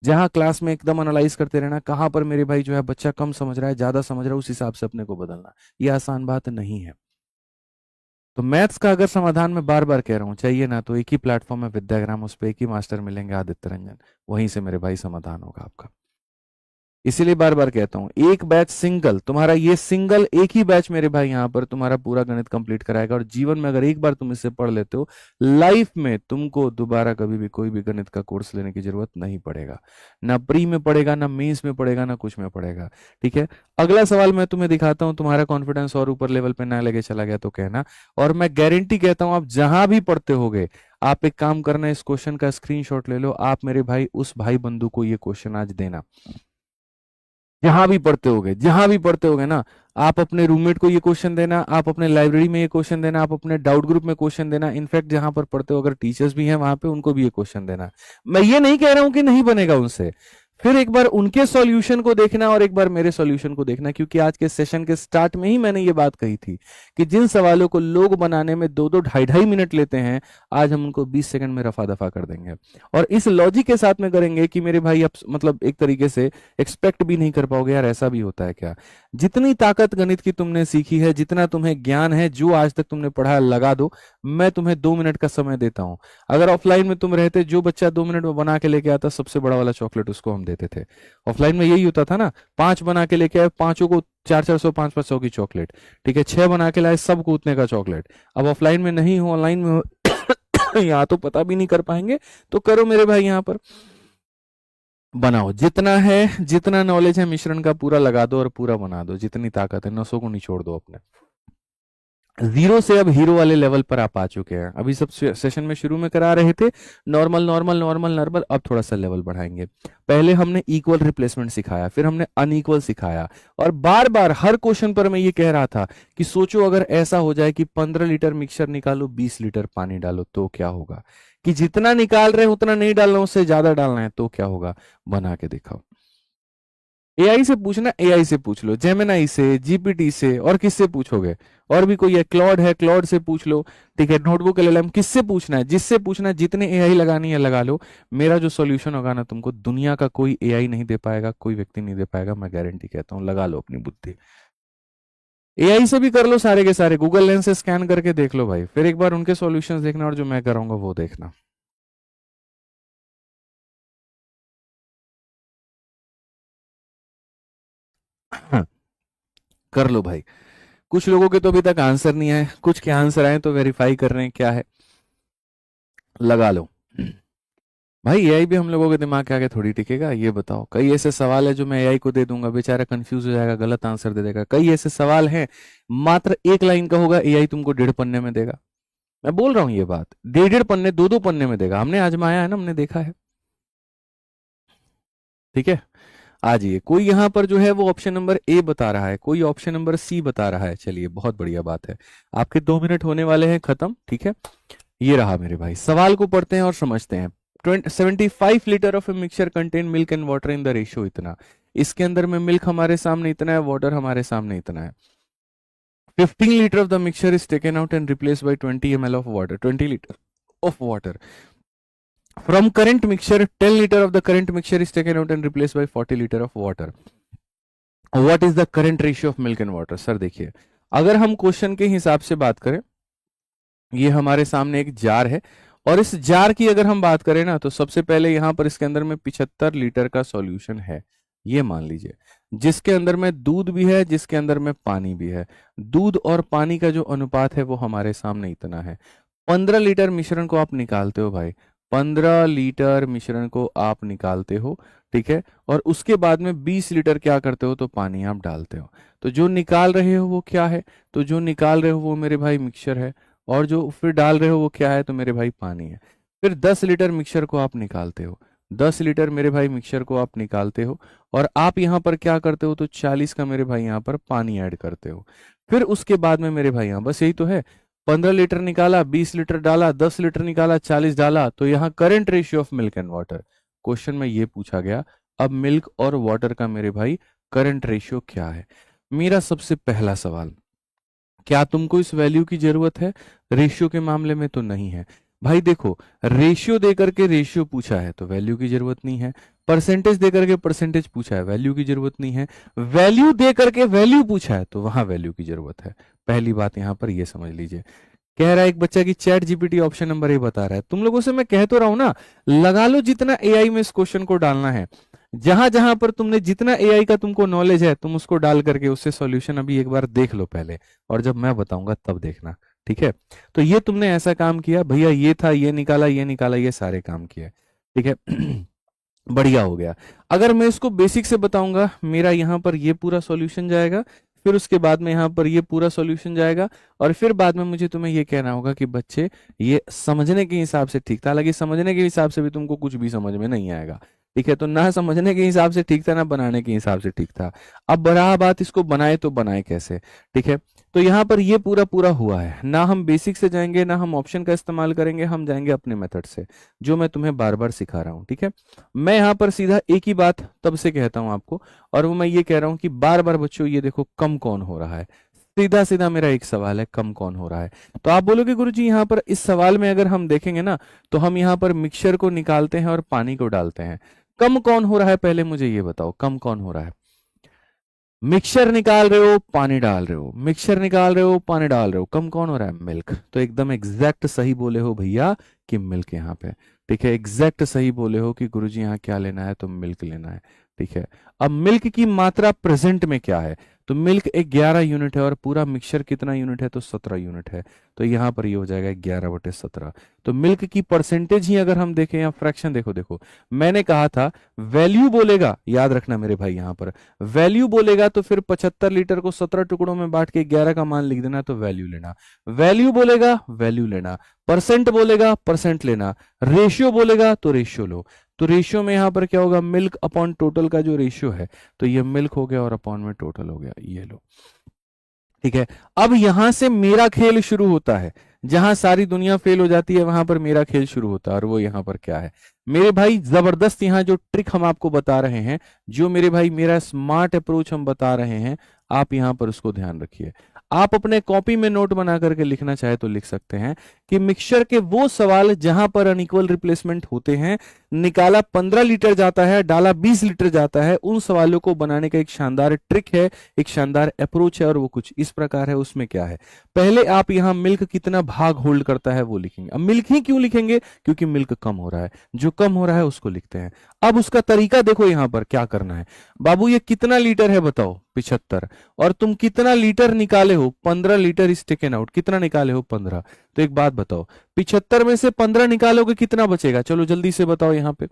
जहां क्लास में एकदम एनालाइज करते रहना, कहां पर मेरे भाई जो है बच्चा कम समझ रहा है, ज्यादा समझ रहा है, उस हिसाब से अपने को बदलना। ये आसान बात नहीं है। तो मैथ्स का अगर समाधान मैं बार बार कह रहा हूं, चाहिए ना तो एक ही प्लेटफॉर्म है विद्याग्राम, उस पर एक ही मास्टर मिलेंगे, आदित्य रंजन, वहीं से मेरे भाई समाधान होगा आपका। इसीलिए बार बार कहता हूं, एक बैच सिंगल तुम्हारा, ये सिंगल एक ही बैच मेरे भाई यहां पर तुम्हारा पूरा गणित कंप्लीट कराएगा। और जीवन में अगर एक बार तुम इससे पढ़ लेते हो, लाइफ में तुमको दोबारा कभी भी कोई भी गणित का कोर्स लेने की जरूरत नहीं पड़ेगा। ना प्री में पड़ेगा, ना मेंस में पड़ेगा, ना कुछ में पड़ेगा। ठीक है, अगला सवाल मैं तुम्हें दिखाता हूं, तुम्हारा कॉन्फिडेंस और ऊपर लेवल पे ना लेके चला गया तो कहना। और मैं गारंटी कहता हूं, आप जहां भी पढ़ते होगे, आप एक काम करना, इस क्वेश्चन का स्क्रीनशॉट ले लो, आप मेरे भाई उस भाई बंधु को ये क्वेश्चन आज देना। जहां भी पढ़ते होगे, जहां भी पढ़ते होगे ना, आप अपने रूममेट को ये क्वेश्चन देना, आप अपने लाइब्रेरी में ये क्वेश्चन देना, आप अपने डाउट ग्रुप में क्वेश्चन देना। इनफैक्ट जहां पर पढ़ते हो, अगर टीचर्स भी हैं वहां पे, उनको भी ये क्वेश्चन देना। मैं ये नहीं कह रहा हूं कि नहीं बनेगा उनसे, फिर एक बार उनके सॉल्यूशन को देखना और एक बार मेरे सॉल्यूशन को देखना, क्योंकि आज के सेशन के स्टार्ट में ही मैंने ये बात कही थी कि जिन सवालों को लोग बनाने में 2-2 ढाई-ढाई मिनट लेते हैं, आज हम उनको 20 सेकंड में रफा दफा कर देंगे। और इस लॉजिक के साथ में करेंगे कि मेरे भाई अब मतलब एक तरीके से एक्सपेक्ट भी नहीं कर पाओगे, यार ऐसा भी होता है क्या। जितनी ताकत गणित की तुमने सीखी है, जितना तुम्हें ज्ञान है, जो आज तक तुमने पढ़ा है, लगा दो। मैं तुम्हें 2 मिनट का समय देता हूं। अगर ऑफलाइन में तुम रहते, जो बच्चा 2 मिनट में बना के लेके आता, सबसे बड़ा वाला चॉकलेट उसको हम देते थे। ऑफलाइन में यही होता था ना, 5 बना के लेके आए, पांचों को 400-400 500-500 की चॉकलेट। ठीक है, 6 बना के लाए, सबको उतने का चॉकलेट। अब ऑफलाइन में नहीं हो, ऑनलाइन में हो यहाँ तो पता भी नहीं कर पाएंगे, तो करो मेरे भाई, यहाँ पर बनाओ। जितना है, जितना नॉलेज है मिश्रण का, पूरा लगा दो और पूरा बना दो। जितनी ताकत है, नसों को निचोड़ दो अपने। जीरो से अब हीरो वाले लेवल पर आप आ चुके हैं। अभी सब सेशन में शुरू में करा रहे थे नॉर्मल नॉर्मल नॉर्मल नॉर्मल, अब थोड़ा सा लेवल बढ़ाएंगे। पहले हमने इक्वल रिप्लेसमेंट सिखाया, फिर हमने अनइक्वल सिखाया, और बार बार हर क्वेश्चन पर मैं ये कह रहा था कि सोचो अगर ऐसा हो जाए कि 15 लीटर मिक्सचर निकालो, 20 लीटर पानी डालो, तो क्या होगा। कि जितना निकाल रहे हैं उतना नहीं डालना, उससे ज्यादा डालना है, तो क्या होगा। बना के दिखाओ। एआई से पूछना, एआई से पूछ लो, जेमिनाई से, जीपीटी से, और किससे पूछोगे। और भी कोई है, क्लॉड है, क्लॉड से पूछ लो। ठीक है, नोटबुक एलएलएम, किससे पूछना है, जिससे पूछना है, जितने एआई लगानी है लगा लो। मेरा जो सॉल्यूशन होगा ना, तुमको दुनिया का कोई एआई नहीं दे पाएगा, कोई व्यक्ति नहीं दे पाएगा, मैं गारंटी कहता हूं। लगा लो अपनी बुद्धि। एआई से भी कर लो सारे के सारे, गूगल लेंस से स्कैन करके देख लो भाई, फिर एक बार उनके सॉल्यूशंस देखना और जो मैं कराऊंगा वो देखना। कर लो भाई। कुछ लोगों के तो अभी तक आंसर नहीं आए, कुछ के आंसर आए तो वेरीफाई कर रहे हैं क्या है। लगा लो भाई। एआई भी हम लोगों के दिमाग के आगे थोड़ी टिकेगा, ये बताओ। कई ऐसे सवाल है जो मैं एआई को दे दूंगा, बेचारा कंफ्यूज हो जाएगा, गलत आंसर दे देगा। कई ऐसे सवाल हैं मात्र 1 लाइन का होगा, एआई तुमको 1.5 पन्ने में देगा। मैं बोल रहा हूं ये बात, 1.5 पन्ने, 2-2 पन्ने में देगा। हमने आजमाया है ना, हमने देखा है। ठीक है, आ जाइए। कोई यहाँ पर जो है वो ऑप्शन नंबर ए बता रहा है, कोई ऑप्शन नंबर सी बता रहा है। चलिए, बहुत बढ़िया बात है। आपके 2 मिनट होने वाले हैं खत्म। ठीक है, ये रहा मेरे भाई, सवाल को पढ़ते हैं और समझते हैं। 75 litre of a mixture contain milk and water in the ratio इतना। इसके अंदर में मिल्क हमारे सामने इतना है, वाटर हमारे सामने इतना है। 15 litre of the mixture is taken out and replace by 20 ml of water, 20 litre of water from current mixture. 10 liter of the current mixture is taken out and replaced by 40 liter of water. What is the current ratio of milk and water? Sir देखिए, अगर हम question के हिसाब से बात करें, ये हमारे सामने एक जार है, और इस जार की अगर हम बात करें ना, तो सबसे पहले यहां पर इसके अंदर में 75 लीटर का सॉल्यूशन है, ये मान लीजिए, जिसके अंदर में दूध भी है, जिसके अंदर में पानी भी है। दूध और पानी का जो अनुपात है वो हमारे सामने इतना है। 15 लीटर मिश्रण को आप निकालते हो भाई, 15 लीटर मिश्रण को आप निकालते हो। ठीक है, और उसके बाद में 20 लीटर क्या करते हो, तो पानी आप डालते हो। तो जो निकाल रहे हो वो क्या है, तो जो निकाल रहे हो वो मेरे भाई मिक्सचर है, और जो फिर डाल रहे हो वो क्या है, तो मेरे भाई पानी है। फिर 10 लीटर मिक्सचर को आप निकालते हो, 10 लीटर मेरे भाई मिक्सचर को आप निकालते हो, और आप यहाँ पर क्या करते हो, तो 40 का मेरे भाई यहाँ पर पानी ऐड करते हो। फिर उसके बाद में मेरे भाई यहाँ बस यही तो है, 15 लीटर निकाला, 20 लीटर डाला, 10 लीटर निकाला, 40 डाला, तो यहाँ current ratio of milk and water question में ये पूछा गया, अब मिल्क और वाटर का मेरे भाई करंट रेशियो क्या है। मेरा सबसे पहला सवाल, क्या तुमको इस वैल्यू की जरूरत है? रेशियो के मामले में तो नहीं है भाई। देखो, रेशियो देकर के रेशियो पूछा है तो वैल्यू की जरूरत नहीं है, परसेंटेज देकर के परसेंटेज पूछा है, वैल्यू की जरूरत नहीं है, वैल्यू देकर के वैल्यू पूछा है तो वहां वैल्यू की जरूरत है। पहली बात यहां पर ये समझ लीजिए। कह रहा है एक बच्चा की chat GPT option number A बता रहा है। तुम लोगों से मैं कह तो रहा हूं ना, लगा लो जितना एआई में इस क्वेश्चन को डालना है। जहां जहां पर तुमने जितना एआई का तुमको नॉलेज है, तुम उसको डाल करके उससे सॉल्यूशन अभी एक बार देख लो पहले, और जब मैं बताऊंगा तब देखना, ठीक है। तो ये तुमने ऐसा काम किया भैया, ये था, ये निकाला, ये निकाला, ये सारे काम किए, ठीक है। बढ़िया हो गया। अगर मैं इसको बेसिक से बताऊंगा, मेरा यहाँ पर ये पूरा सॉल्यूशन जाएगा, फिर उसके बाद में यहाँ पर ये पूरा सॉल्यूशन जाएगा, और फिर बाद में मुझे तुम्हें ये कहना होगा कि बच्चे ये समझने के हिसाब से ठीक था। हालांकि समझने के हिसाब से भी तुमको कुछ भी समझ में नहीं आएगा, ठीक है। तो ना समझने के हिसाब से ठीक था, ना बनाने के हिसाब से ठीक था। अब रहा बात इसको बनाए तो बनाए कैसे, ठीक है। तो यहाँ पर ये पूरा पूरा हुआ है ना, हम बेसिक से जाएंगे ना हम ऑप्शन का इस्तेमाल करेंगे, हम जाएंगे अपने मेथड से, जो मैं तुम्हें बार बार सिखा रहा हूँ, ठीक है। मैं यहाँ पर सीधा एक ही बात तब से कहता हूँ आपको, और वो मैं ये कह रहा हूँ कि बार बार बच्चों ये देखो कम कौन हो रहा है। सीधा सीधा मेरा एक सवाल है, कम कौन हो रहा है। तो आप बोलोगे गुरुजी यहाँ पर इस सवाल में अगर हम देखेंगे ना, तो हम यहाँ पर मिक्सचर को निकालते हैं और पानी को डालते हैं। कम कौन हो रहा है पहले मुझे ये बताओ, कम कौन हो रहा है? मिक्सचर निकाल रहे हो, पानी डाल रहे हो, मिक्सचर निकाल रहे हो, पानी डाल रहे हो, कम कौन हो रहा है? मिल्क। तो एकदम एग्जैक्ट सही बोले हो भैया कि मिल्क यहाँ पे, ठीक है। एग्जैक्ट सही बोले हो कि गुरुजी यहाँ क्या लेना है, तो मिल्क लेना है, ठीक है। अब मिल्क की मात्रा प्रेजेंट में क्या है? तो मिल्क 11 यूनिट है, और पूरा मिक्सचर कितना यूनिट है? तो 17 यूनिट है। तो यहाँ पर ये हो जाएगा 11/17। तो मिल्क की परसेंटेज ही अगर हम देखें या फ्रैक्शन, देखो देखो मैंने कहा था वैल्यू बोलेगा, याद रखना मेरे भाई, यहाँ पर वैल्यू बोलेगा तो फिर 75 लीटर को 17 टुकड़ों में बांट के 11 का मान लिख देना, तो वैल्यू लेना। वैल्यू बोलेगा वैल्यू लेना, परसेंट बोलेगा परसेंट लेना, रेशियो बोलेगा तो रेशियो लो। तो रेशियो में यहां पर क्या होगा? मिल्क अपॉन टोटल का जो रेशियो है, तो ये मिल्क हो गया और अपॉन में टोटल हो गया, ये लो, ठीक है। अब यहां से मेरा खेल शुरू होता है, जहां सारी दुनिया फेल हो जाती है वहां पर मेरा खेल शुरू होता है, और वो यहां पर क्या है मेरे भाई? जबरदस्त यहां जो ट्रिक हम आपको बता रहे हैं, जो मेरे भाई मेरा स्मार्ट अप्रोच हम बता रहे हैं, आप यहां पर उसको ध्यान रखिए। आप अपने कॉपी में नोट बना करके लिखना चाहे तो लिख सकते हैं कि मिक्सचर के वो सवाल जहां पर अनइक्वल रिप्लेसमेंट होते हैं, निकाला 15 लीटर जाता है, डाला 20 लीटर जाता है, उन सवालों को बनाने का एक शानदार ट्रिक है, एक शानदार अप्रोच है, और वो कुछ इस प्रकार है। उसमें क्या है, पहले आप यहां मिल्क कितना भाग होल्ड करता है वो लिखेंगे। अब मिल्क ही क्यों लिखेंगे? क्योंकि मिल्क कम हो रहा है, जो कम हो रहा है उसको लिखते हैं। अब उसका तरीका देखो यहां पर क्या करना है। बाबू ये कितना लीटर है बताओ? 75। और तुम कितना लीटर निकाले हो? 15 लीटर इज टेकन आउट। कितना निकाले हो? 15। तो एक बात बताओ, 75 में से 15 निकालोगे कितना बचेगा? चलो जल्दी से बताओ यहां पे,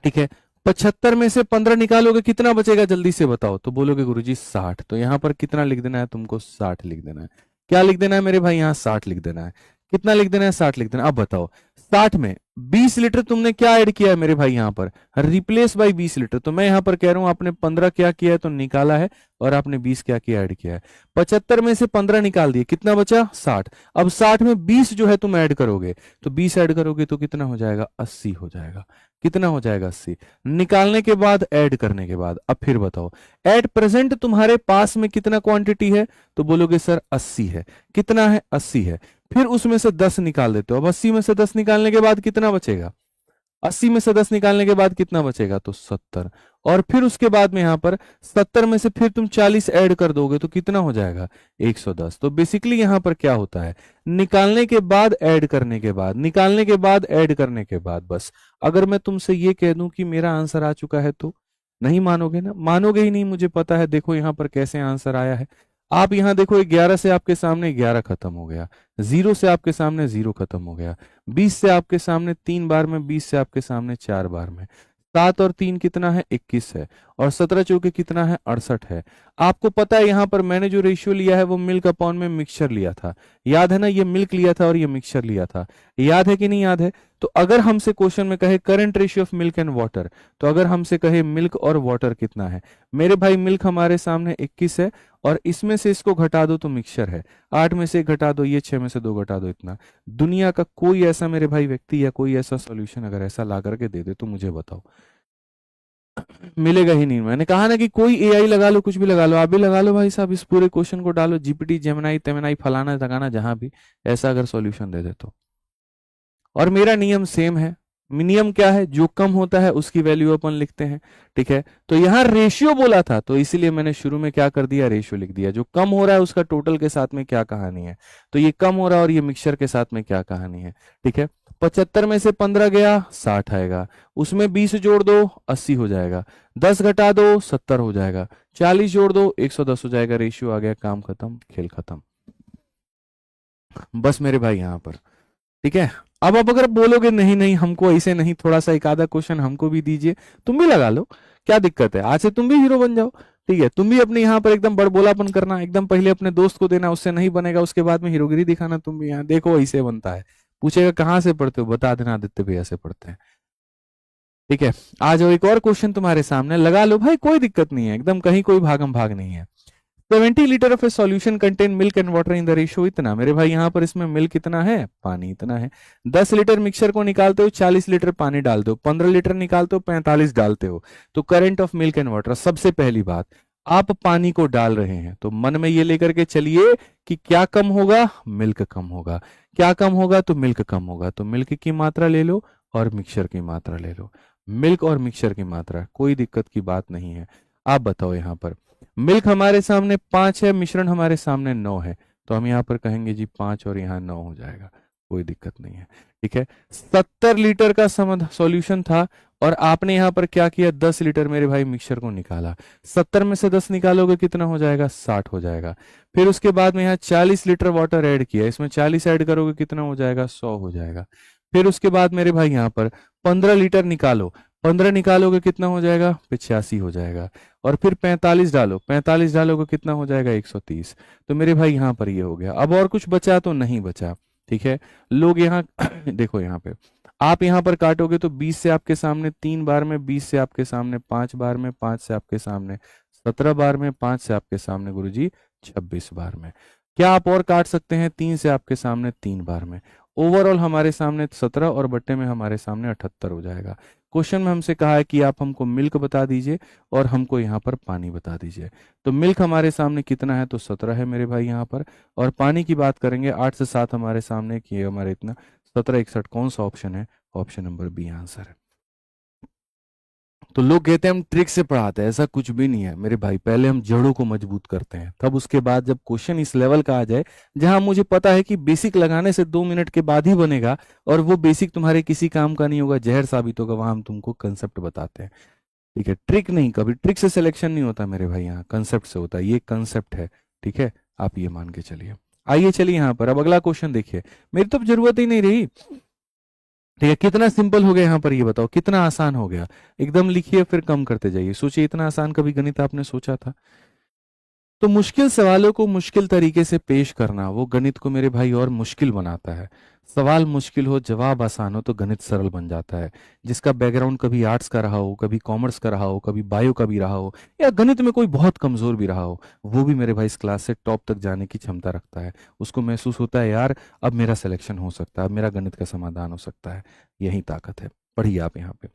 ठीक है। 75 में से 15 निकालोगे कितना बचेगा? जल्दी से बताओ। तो बोलोगे गुरुजी 60। तो यहां पर कितना लिख देना है तुमको? 60 लिख देना है। क्या लिख देना है मेरे भाई? यहां 60 लिख देना है। कितना लिख देना है? 60 लिख देना। अब बताओ 60 में 20 लीटर तुमने क्या ऐड किया है मेरे भाई? यहां पर रिप्लेस बाय 20 लीटर। तो मैं यहां पर कह रहा हूं आपने 15 क्या किया है? तो निकाला है, और आपने 20 क्या किया? ऐड किया है। 75 में से 15 निकाल दिए, कितना बचा? 60। अब 60 में 20 जो है तुम ऐड करोगे, तो 20 ऐड करोगे तो कितना हो जाएगा? 80 हो जाएगा। कितना हो जाएगा? 80। निकालने के बाद, ऐड करने के बाद, अब फिर बताओ एट प्रेजेंट तुम्हारे पास में कितना क्वांटिटी है? तो बोलोगे सर 80 है। कितना है? 80 है। फिर उसमें से 10 निकाल देते हो। अब 80 में से 10 निकालने के बाद कितना बचेगा? 80 में से 10 निकालने के बाद कितना बचेगा? तो 70। और फिर उसके बाद में यहां पर 70 में से फिर तुम 40 ऐड कर दोगे तो कितना हो जाएगा? 110। तो बेसिकली यहां पर क्या होता है? निकालने के बाद, ऐड करने के बाद, निकालने के बाद, ऐड करने के बाद, बस। अगर मैं तुमसे ये कह दूं कि मेरा आंसर आ चुका है, तो नहीं मानोगे ना? मानोगे ही नहीं, मुझे पता है। देखो यहां पर कैसे आंसर आया है। आप यहां देखो 11 से आपके सामने 11 खत्म हो गया, 0 से आपके सामने 0 खत्म हो गया, 20 से आपके सामने 3 बार में, 20 से आपके सामने 4 बार में, 7 और 3 कितना है? 21 है, और 17 चौके कितना है? 68 है। आपको पता है यहां पर मैंने जो रेशियो लिया है वो मिल्क अपॉन में मिक्सचर लिया था। याद है ना, ये मिल्क लिया था और ये मिक्सचर लिया था, याद है कि नहीं याद है? तो अगर हमसे क्वेश्चन में कहे current ratio of milk and water, तो अगर हमसे कहे मिल्क और वाटर कितना है, मेरे भाई मिल्क हमारे सामने 21 है, और इसमें से इसको घटा दो तो मिक्सचर है, 8 में से 1 घटा दो, ये 6 में से 2 घटा दो, इतना। दुनिया का कोई ऐसा मेरे भाई व्यक्ति या कोई ऐसा सॉल्यूशन अगर ऐसा ला करके दे दे तो मुझे बताओ, मिलेगा ही नहीं। मैंने कहा ना कि कोई एआई लगा लो, कुछ भी लगा लो, आप भी लगा लो भाई साहब, इस पूरे क्वेश्चन को डालो जीपीटी, जेमिनाई, तेमिनाई, फलाना लगाना, जहां भी, ऐसा अगर सॉल्यूशन दे दे तो। और मेरा नियम सेम है। नियम क्या है? जो कम होता है उसकी वैल्यू अपन लिखते हैं, ठीक है? तो यहाँ रेशियो बोला था तो इसीलिए मैंने शुरू में क्या कर दिया, रेशियो लिख दिया। जो कम हो रहा है उसका टोटल के साथ में क्या कहानी है, तो ये कम हो रहा है और ये मिक्सचर के साथ में क्या कहानी है, ठीक है? 75 में से 15 गया, 60 आएगा, उसमें 20 जोड़ दो, 80 हो जाएगा, 10 घटा दो, 70 हो जाएगा, 40 जोड़ दो, 110 हो जाएगा, रेशियो आ गया, काम खत्म, खेल खत्म। बस मेरे भाई यहाँ पर, ठीक है? अब आप अगर बोलोगे नहीं नहीं हमको ऐसे नहीं, थोड़ा सा एक आधा क्वेश्चन हमको भी दीजिए, तुम भी लगा लो, क्या दिक्कत है? आज से तुम भी हीरो बन जाओ, ठीक है? तुम भी अपने यहाँ पर एकदम बड़बोलापन करना, एकदम पहले अपने दोस्त को देना, उससे नहीं बनेगा उसके बाद में हीरोगिरी दिखाना, तुम भी यहाँ देखो ऐसे बनता है। पूछेगा कहाँ से पढ़ते हो, बता देना आदित्य भैया से पढ़ते हैं, ठीक है? आ जाओ, एक और क्वेश्चन तुम्हारे सामने, लगा लो भाई, कोई दिक्कत नहीं है, एकदम कहीं कोई भागम भाग नहीं है। 70 litre of A solution contain milk and water in the ratio इतना, मेरे भाई यहाँ पर इसमें मिल्क इतना है, पानी इतना है। 10 लीटर मिक्सचर को निकालते हो, 40 लीटर पानी डालते हो, 15 लीटर निकालते हो, 45 डालते हो, तो current of milk and water. सबसे पहली बात, आप पानी को डाल रहे हैं तो मन में ये लेकर के चलिए कि क्या कम होगा, मिल्क कम होगा, क्या कम होगा, तो मिल्क कम होगा, तो मिल्क की मात्रा ले लो और मिक्सचर की मात्रा ले लो, मिल्क और मिक्सचर की मात्रा, कोई दिक्कत की बात नहीं है। आप बताओ यहाँ पर मिल्क हमारे सामने 5 है, मिश्रण हमारे सामने 9 है, तो हम यहाँ पर कहेंगे जी 5 और यहाँ 9 हो जाएगा, कोई दिक्कत नहीं है, ठीक है? 70 लीटर का सॉल्यूशन था और आपने यहाँ पर क्या किया, 10 लीटर मेरे भाई मिक्सचर को निकाला, 70 में से 10 निकालोगे कितना हो जाएगा, 60 हो जाएगा। फिर उसके बाद में यहाँ 40 लीटर वाटर ऐड किया, इसमें 40 ऐड करोगे कितना हो जाएगा, 100 हो जाएगा। फिर उसके बाद मेरे भाई यहाँ पर 15 लीटर निकालो, 15 निकालोगे कितना हो जाएगा, 85 हो जाएगा। और फिर 45 डालो, 45 डालोगे कितना हो जाएगा, 130। तो मेरे भाई यहाँ पर ये हो गया। अब और कुछ बचा तो नहीं बचा, ठीक है? लोग यहाँ देखो यहाँ पे आप यहाँ पर काटोगे तो 20 से आपके सामने 3 बार में, 20 से आपके सामने 5 बार में, 5 से आपके सामने 17 बार में, 5 से आपके सामने गुरुजी 26 बार में। क्या आप और काट सकते हैं? 3 से आपके सामने 3 बार में। ओवरऑल हमारे सामने 17 और बट्टे में हमारे सामने 78 हो जाएगा। क्वेश्चन में हमसे कहा है कि आप हमको मिल्क बता दीजिए और हमको यहाँ पर पानी बता दीजिए। तो मिल्क हमारे सामने कितना है, तो 17 है मेरे भाई यहाँ पर। और पानी की बात करेंगे 8 से 7 हमारे सामने, कि हमारे इतना 17 61, कौन सा ऑप्शन है? ऑप्शन नंबर बी आंसर है। तो लोग कहते हैं हम ट्रिक से पढ़ाते हैं, ऐसा कुछ भी नहीं है मेरे भाई। पहले हम जड़ों को मजबूत करते हैं, तब उसके बाद जब क्वेश्चन इस लेवल का आ जाए जहां मुझे पता है कि बेसिक लगाने से 2 मिनट के बाद ही बनेगा और वो बेसिक तुम्हारे किसी काम का नहीं होगा, जहर साबित होगा, वहां हम तुमको कंसेप्ट बताते हैं, ठीक है? ट्रिक नहीं, कभी ट्रिक से सिलेक्शन नहीं होता मेरे भाई, यहाँ कंसेप्ट से होता है। ये कंसेप्ट है, ठीक है? आप ये मान के चलिए। आइए चलिए यहाँ पर अब अगला क्वेश्चन देखिए, मेरी तो अब जरूरत ही नहीं रही, ठीक है? कितना सिंपल हो गया यहाँ पर, ये बताओ कितना आसान हो गया। एकदम लिखिए फिर कम करते जाइए, सोचिए इतना आसान कभी गणित आपने सोचा था? तो मुश्किल सवालों को मुश्किल तरीके से पेश करना वो गणित को मेरे भाई और मुश्किल बनाता है। सवाल मुश्किल हो, जवाब आसान हो, तो गणित सरल बन जाता है। जिसका बैकग्राउंड कभी आर्ट्स का रहा हो, कभी कॉमर्स का रहा हो, कभी बायो का भी रहा हो, या गणित में कोई बहुत कमजोर भी रहा हो, वो भी मेरे भाई इस क्लास से टॉप तक जाने की क्षमता रखता है। उसको महसूस होता है यार अब मेरा सिलेक्शन हो सकता है, अब मेरा गणित का समाधान हो सकता है। यही ताकत है। पढ़िए आप यहाँ पे,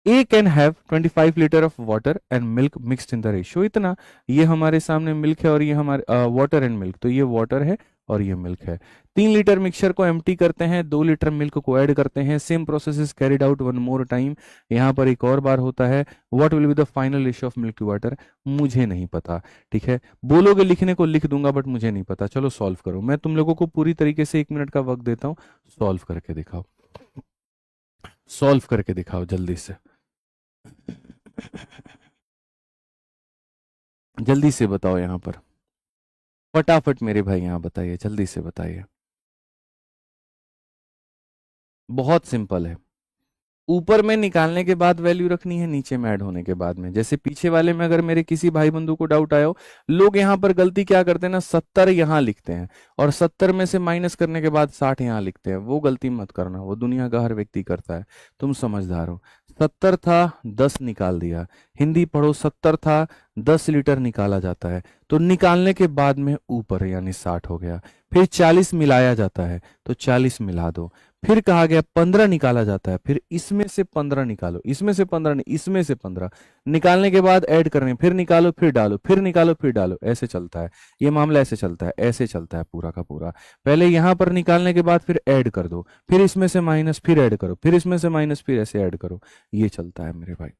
A can have 25 litre of water and milk mixed in the ratio इतना। ये हमारे सामने मिल्क है और ये हमारे वाटर एंड मिल्क, तो ये वाटर है और ये मिल्क है। 3 लीटर मिक्सचर को एम्प्टी करते हैं, 2 लीटर मिल्क को ऐड करते हैं, same process is carried out one more time. यहाँ पर एक और बार होता है। What will be the final ratio of milk to water? मुझे नहीं पता, ठीक है? बोलोगे लिखने को लिख दूंगा बट मुझे नहीं पता। चलो सॉल्व करो, मैं तुम लोगों को पूरी तरीके से 1 मिनट का वक्त देता हूँ, सॉल्व करके दिखाओ, सॉल्व करके दिखाओ जल्दी से, जल्दी से बताओ यहाँ पर, फटाफट मेरे भाई यहाँ बताइए, जल्दी से बताइए। बहुत सिंपल है, ऊपर में निकालने के बाद वैल्यू रखनी है, नीचे में ऐड होने के बाद में। जैसे पीछे वाले में अगर मेरे किसी भाई बंधु को डाउट आया हो, लोग यहाँ पर गलती क्या करते हैं ना, 70 यहाँ लिखते हैं और 70 में से माइनस करने के बाद 60 यहाँ लिखते हैं। वो गलती मत करना, वो दुनिया का हर व्यक्ति करता है, तुम समझदार हो। 70 था, 10 निकाल दिया। हिंदी पढ़ो, 70 था, 10 लीटर निकाला जाता है, तो निकालने के बाद में ऊपर यानी 60 हो गया। फिर 40 मिलाया जाता है, तो 40 मिला दो। फिर कहा गया 15 निकाला जाता है, फिर इसमें से 15 निकालो, इसमें से 15 नहीं, इसमें से 15 निकालने के बाद ऐड करने, फिर निकालो फिर डालो, फिर निकालो फिर डालो, ऐसे चलता है ये मामला, ऐसे चलता है, ऐसे चलता है पूरा का पूरा। पहले यहां पर निकालने के बाद फिर ऐड कर दो, फिर इसमें से माइनस, फिर ऐड करो, फिर इसमें से माइनस, फिर ऐसे ऐड करो, ये चलता है मेरे भाई।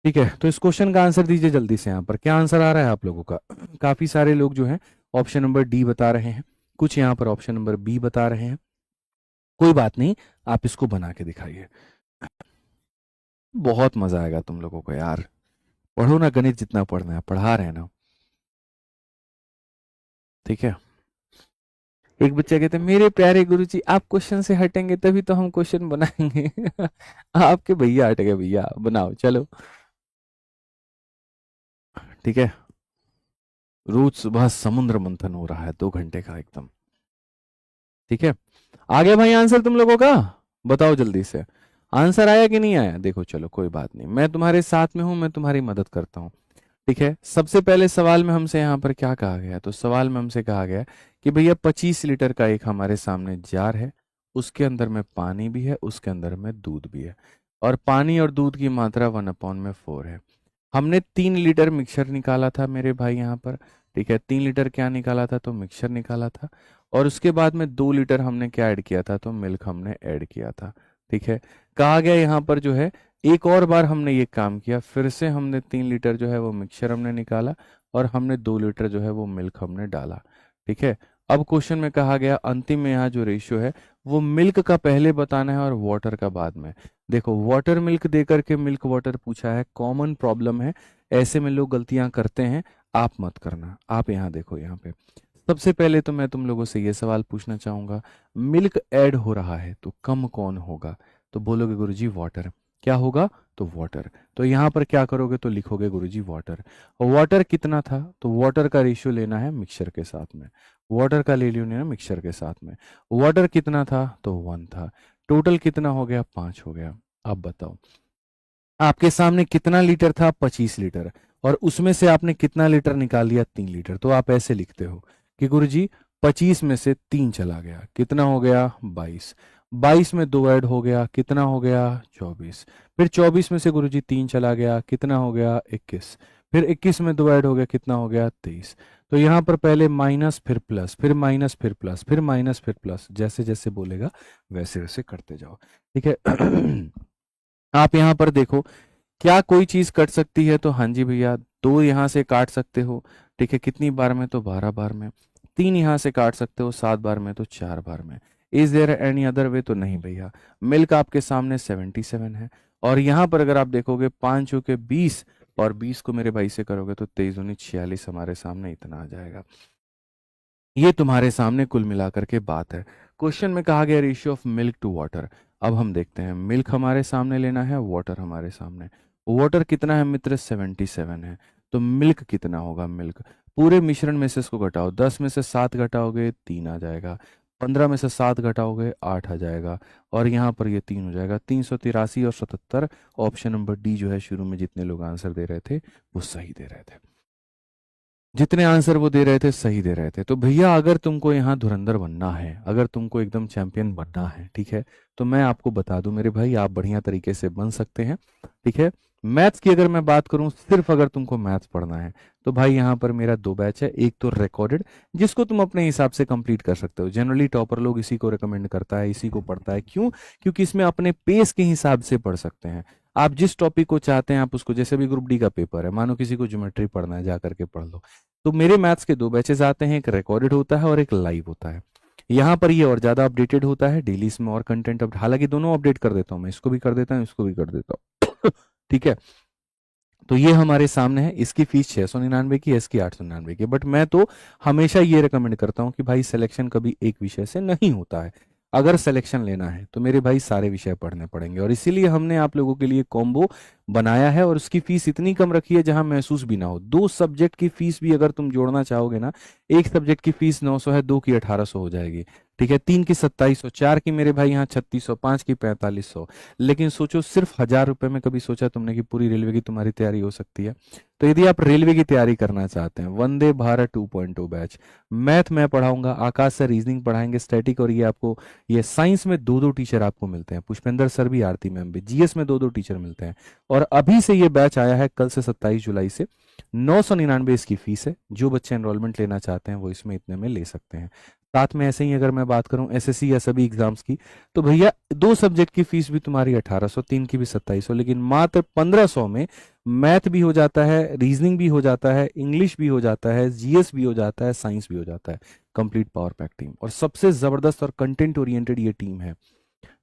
ठीक है, तो इस क्वेश्चन का आंसर दीजिए जल्दी से। यहाँ पर क्या आंसर आ रहा है आप लोगों का? काफी सारे लोग जो है ऑप्शन नंबर डी बता रहे हैं, कुछ यहाँ पर ऑप्शन नंबर बी बता रहे हैं। कोई बात नहीं, आप इसको बना के दिखाइए, बहुत मजा आएगा तुम लोगों को यार। पढ़ो ना, गणित जितना पढ़ना है पढ़ा रहे हैं ना। ठीक है, एक बच्चा कहते हैं मेरे प्यारे गुरुजी आप क्वेश्चन से हटेंगे तभी तो हम क्वेश्चन बनाएंगे। आपके भैया हट गए, भैया बनाओ चलो। ठीक है, रोज सुबह समुद्र मंथन हो रहा है 2 घंटे का एकदम। ठीक है, आ गया भाई आंसर तुम लोगों का? बताओ जल्दी से, आंसर आया कि नहीं आया? देखो चलो कोई बात नहीं, मैं तुम्हारे साथ में हूं, मैं तुम्हारी मदद करता हूं। ठीक है, सबसे पहले सवाल में हमसे यहाँ पर क्या कहा गया? तो सवाल में हमसे कहा गया कि भैया 25 लीटर का एक हमारे सामने जार है, उसके अंदर में पानी भी है, उसके अंदर में दूध भी है, और पानी और दूध की मात्रा 1/4 है। हमने 3 लीटर मिक्सर निकाला था मेरे भाई यहाँ पर। ठीक है, 3 लीटर क्या निकाला था? तो मिक्सर निकाला था। और उसके बाद में 2 लीटर हमने क्या ऐड किया था? तो मिल्क हमने ऐड किया था। ठीक है, कहा गया यहाँ पर जो है एक और बार हमने ये काम किया, फिर से हमने 3 लीटर जो है वो मिक्सचर हमने निकाला और हमने 2 लीटर जो है वो मिल्क हमने डाला। ठीक है, अब क्वेश्चन में कहा गया अंतिम में यहाँ जो रेशियो है वो मिल्क का पहले बताना है और वाटर का बाद में। देखो वाटर मिल्क दे करके मिल्क वाटर पूछा है, कॉमन प्रॉब्लम है, ऐसे में लोग गलतियां करते हैं, आप मत करना। आप यहाँ देखो, यहाँ पे सबसे पहले तो मैं तुम लोगों से ये सवाल पूछना चाहूंगा, मिल्क ऐड हो रहा है तो कम कौन होगा? तो बोलोगे गुरुजी वाटर। क्या होगा? तो वाटर। तो यहाँ पर क्या करोगे? तो लिखोगे गुरुजी वाटर। वाटर कितना था? तो वाटर का रेशियो लेना है मिक्सचर के साथ में, वाटर का ले लियो ना मिक्सचर के साथ में। वाटर कितना था? तो 1 था। टोटल कितना हो गया? 5 हो गया। अब बताओ आपके सामने कितना लीटर था? 25 लीटर। और उसमें से आपने कितना लीटर निकाल लिया? 3 लीटर। तो आप ऐसे लिखते हो कि गुरुजी 25 में से 3 चला गया, कितना हो गया? 22। 22 में 2 ऐड हो गया, कितना हो गया? 24। फिर 24 में से गुरुजी 3 चला गया, कितना हो गया? 21। फिर 21 में 2 ऐड हो गया, कितना हो गया? 23। तो यहाँ पर पहले माइनस, फिर प्लस, फिर माइनस, फिर प्लस, फिर माइनस, फिर प्लस, जैसे जैसे बोलेगा वैसे वैसे करते जाओ। ठीक है। आप यहाँ पर देखो, क्या कोई चीज कट सकती है? तो हाँ जी भैया, 2 यहाँ से काट सकते हो। ठीक है, कितनी बार में? तो 12 बार में। 3 यहाँ से काट सकते हो 7 बार में, तो 4 बार में। Is there any other way? तो नहीं भैया। मिल्क आपके सामने 77 है, और यहाँ पर अगर आप देखोगे 5 चौके 20, और 20 को मेरे भाई से करोगे तो 23 दूनी 46, हमारे सामने इतना आ जाएगा। ये तुम्हारे सामने कुल मिलाकर के बात है। क्वेश्चन में कहा गया ratio of milk to water. अब हम देखते हैं, मिल्क हमारे सामने लेना है, वाटर हमारे सामने। वाटर कितना है मित्र? 77 है। तो मिल्क कितना होगा? मिल्क पूरे मिश्रण में से इसको घटाओ, 10 में से 7 घटाओगे 3 आ जाएगा, 15 में से 7 घटाओगे 8 आ जाएगा, और यहाँ पर ये 3 हो जाएगा। 383 और 77, ऑप्शन नंबर डी जो है, शुरू में जितने लोग आंसर दे रहे थे वो सही दे रहे थे, जितने आंसर वो दे रहे थे सही दे रहे थे। तो भैया अगर तुमको यहाँ धुरंधर बनना है, अगर तुमको एकदम चैंपियन बनना है, ठीक है, तो मैं आपको बता दूं मेरे भाई, आप बढ़िया तरीके से बन सकते हैं। ठीक है, मैथ्स की अगर मैं बात करूं, सिर्फ अगर तुमको मैथ्स पढ़ना है तो भाई यहाँ पर मेरा 2 बैच है। एक तो रिकॉर्डेड, जिसको तुम अपने हिसाब से कंप्लीट कर सकते हो, जनरली टॉपर लोग इसी को रिकमेंड करता है, इसी को पढ़ता है। क्यों? क्योंकि इसमें अपने पेस के हिसाब से पढ़ सकते हैं। आप जिस टॉपिक को चाहते हैं आप उसको, जैसे भी ग्रुप डी का पेपर है, मानो किसी को ज्योमेट्री पढ़ना है, जा करके पढ़ लो। तो मेरे मैथ्स के 2 बैचेस आते हैं, एक रिकॉर्डेड होता है और एक लाइव होता है। यहाँ पर ये और ज्यादा अपडेटेड होता है, डेली इसमें और कंटेंट हालांकि दोनों अपडेट कर देता हूँ मैं, इसको भी कर देता हूँ, इसको भी कर देता हूँ। ठीक है, तो ये हमारे सामने है, इसकी फीस 699 की है, इसकी 899 की। बट मैं तो हमेशा ये रिकमेंड करता हूँ कि भाई सिलेक्शन कभी एक विषय से नहीं होता है। अगर सिलेक्शन लेना है तो मेरे भाई सारे विषय पढ़ने पड़ेंगे, और इसीलिए हमने आप लोगों के लिए कॉम्बो बनाया है, और उसकी फीस इतनी कम रखी है जहां महसूस भी ना हो। 2 सब्जेक्ट की फीस भी अगर तुम जोड़ना चाहोगे ना, एक सब्जेक्ट की फीस 900 है, 2 की 1800 हो जाएगी, ठीक है, 3 की 2700, 4 की मेरे भाई यहाँ 3600, 5 की 4500। लेकिन सोचो सिर्फ 1000 रुपए में कभी सोचा तुमने कि पूरी रेलवे की तुम्हारी तैयारी हो सकती है? तो यदि आप रेलवे की तैयारी करना चाहते हैं, वंदे भारत 2.0 बैच, मैथ मैं पढ़ाऊंगा, आकाश सर रीजनिंग पढ़ाएंगे, स्टैटिक, और ये आपको, ये साइंस में 2-2 टीचर आपको मिलते हैं, पुष्पेंद्र सर भी, आरती मैम भी, जीएस में 2-2 टीचर मिलते हैं। और अभी से ये बैच आया है, कल से 27 जुलाई से, 999 इसकी फीस है। जो बच्चे एनरोलमेंट लेना चाहते हैं वो इसमें इतने में ले सकते हैं। साथ में ऐसे ही अगर मैं बात करूं एसएससी या सभी एग्जाम्स की, तो भैया 2 सब्जेक्ट की फीस भी तुम्हारी 1800, 3 की भी 2700, लेकिन मात्र 1500 में मैथ भी हो जाता है, रीजनिंग भी हो जाता है, इंग्लिश भी हो जाता है, जीएस भी हो जाता है, साइंस भी हो जाता है। कंप्लीट पावर पैक टीम, और सबसे जबरदस्त और कंटेंट ओरिएंटेड ये टीम है।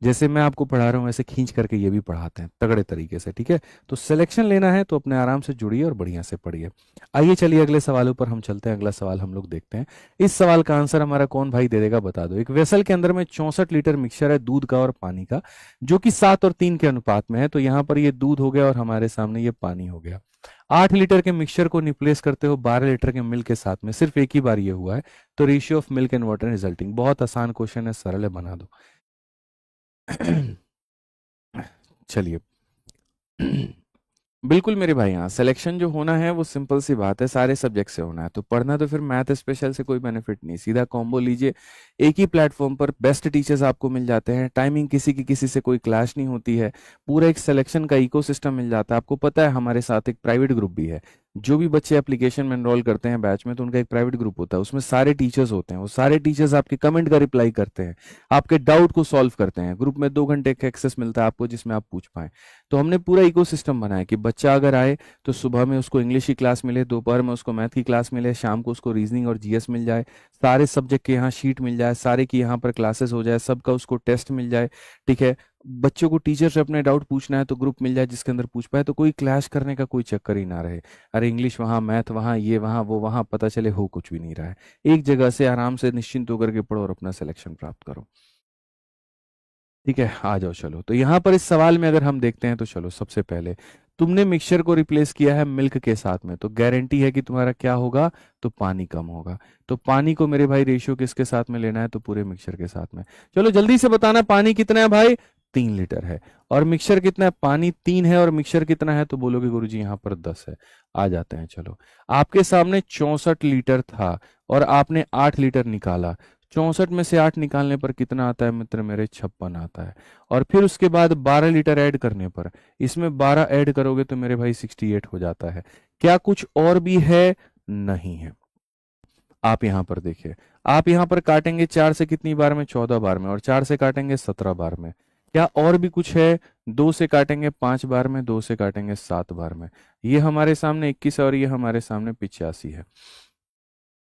जैसे मैं आपको पढ़ा रहा हूँ वैसे खींच करके ये भी पढ़ाते हैं तगड़े तरीके से, ठीक है। तो सिलेक्शन लेना है तो अपने आराम से जुड़िए और बढ़िया से पढ़िए। आइए चलिए अगले सवालों पर हम चलते हैं। अगला सवाल हम लोग देखते हैं। इस सवाल का आंसर हमारा कौन भाई दे देगा, बता दो। एक वेसल के अंदर में 64 लीटर मिक्सचर है दूध का और पानी का, जो कि 7 और 3 के अनुपात में है। तो यहाँ पर ये दूध हो गया और हमारे सामने ये पानी हो गया। 8 लीटर के मिक्सचर को रिप्लेस करते हो 12 लीटर के मिल्क के साथ में, सिर्फ एक ही बार ये हुआ है। तो ratio of milk and water resulting, बहुत आसान क्वेश्चन है, सरल है, बना दो। चलिए। बिल्कुल मेरे भाई, यहाँ सिलेक्शन जो होना है वो सिंपल सी बात है, सारे सब्जेक्ट से होना है। तो पढ़ना तो फिर मैथ स्पेशल से कोई बेनिफिट नहीं, सीधा कॉम्बो लीजिए। एक ही प्लेटफॉर्म पर बेस्ट टीचर्स आपको मिल जाते हैं, टाइमिंग किसी की किसी से कोई क्लैश नहीं होती है, पूरा एक सिलेक्शन का इकोसिस्टम मिल जाता है। आपको पता है हमारे साथ एक प्राइवेट ग्रुप भी है। जो भी बच्चे एप्लीकेशन में एनरोल करते हैं बैच में, तो उनका एक प्राइवेट ग्रुप होता है, उसमें सारे टीचर्स होते हैं। वो सारे टीचर्स आपके कमेंट का रिप्लाई करते हैं, आपके डाउट को सॉल्व करते हैं। ग्रुप में 2 घंटे का एक्सेस मिलता है आपको, जिसमें आप पूछ पाए। तो हमने पूरा इकोसिस्टम बनाया कि बच्चा अगर आए तो सुबह में उसको इंग्लिश की क्लास मिले, दोपहर में उसको मैथ की क्लास मिले, शाम को उसको रीजनिंग और जीएस मिल जाए, सारे सब्जेक्ट के यहाँ शीट मिल जाए, सारे की यहाँ पर क्लासेस हो जाए, सबका उसको टेस्ट मिल जाए, ठीक है। बच्चों को टीचर से अपने डाउट पूछना है तो ग्रुप मिल जाए जिसके अंदर पूछ पाए, तो कोई क्लैश करने का कोई चक्कर ही ना रहे। अरे इंग्लिश वहाँ, मैथ वहाँ, ये वहाँ, वो वहाँ, पता चले हो कुछ भी नहीं रहा है। एक जगह से आराम से निश्चिंत होकर के पढ़ो और अपना सिलेक्शन प्राप्त करो, ठीक है। आ जाओ चलो। तो यहाँ पर इस सवाल में अगर हम देखते हैं तो चलो, सबसे पहले तुमने मिक्सचर को रिप्लेस किया है मिल्क के साथ में, तो गारंटी है कि तुम्हारा क्या होगा, तो पानी कम होगा। तो पानी को मेरे भाई रेशियो किसके साथ में लेना है, तो पूरे मिक्सचर के साथ में। चलो जल्दी से बताना, पानी कितना है भाई, 3 लीटर है, और मिक्सचर कितना है, पानी 3 है और मिक्सचर कितना है, तो बोलोगे गुरुजी यहाँ पर 10 है। आ जाते हैं चलो। आपके सामने 64 लीटर था और आपने 8 लीटर निकाला। 64 में से 8 निकालने पर कितना आता है मित्र मेरे, 56 आता है। और फिर उसके बाद 12 लीटर ऐड करने पर, इसमें 12 ऐड करोगे तो मेरे भाई 68 हो जाता है। क्या कुछ और भी है, नहीं है। आप यहां पर देखिए, आप यहां पर काटेंगे 4 से कितनी बार में, 14 बार में, और 4 से काटेंगे 17 बार में। क्या और भी कुछ है, 2 से काटेंगे 5 बार में, 2 से काटेंगे 7 बार में। ये हमारे सामने 21 है और ये हमारे सामने 85 है,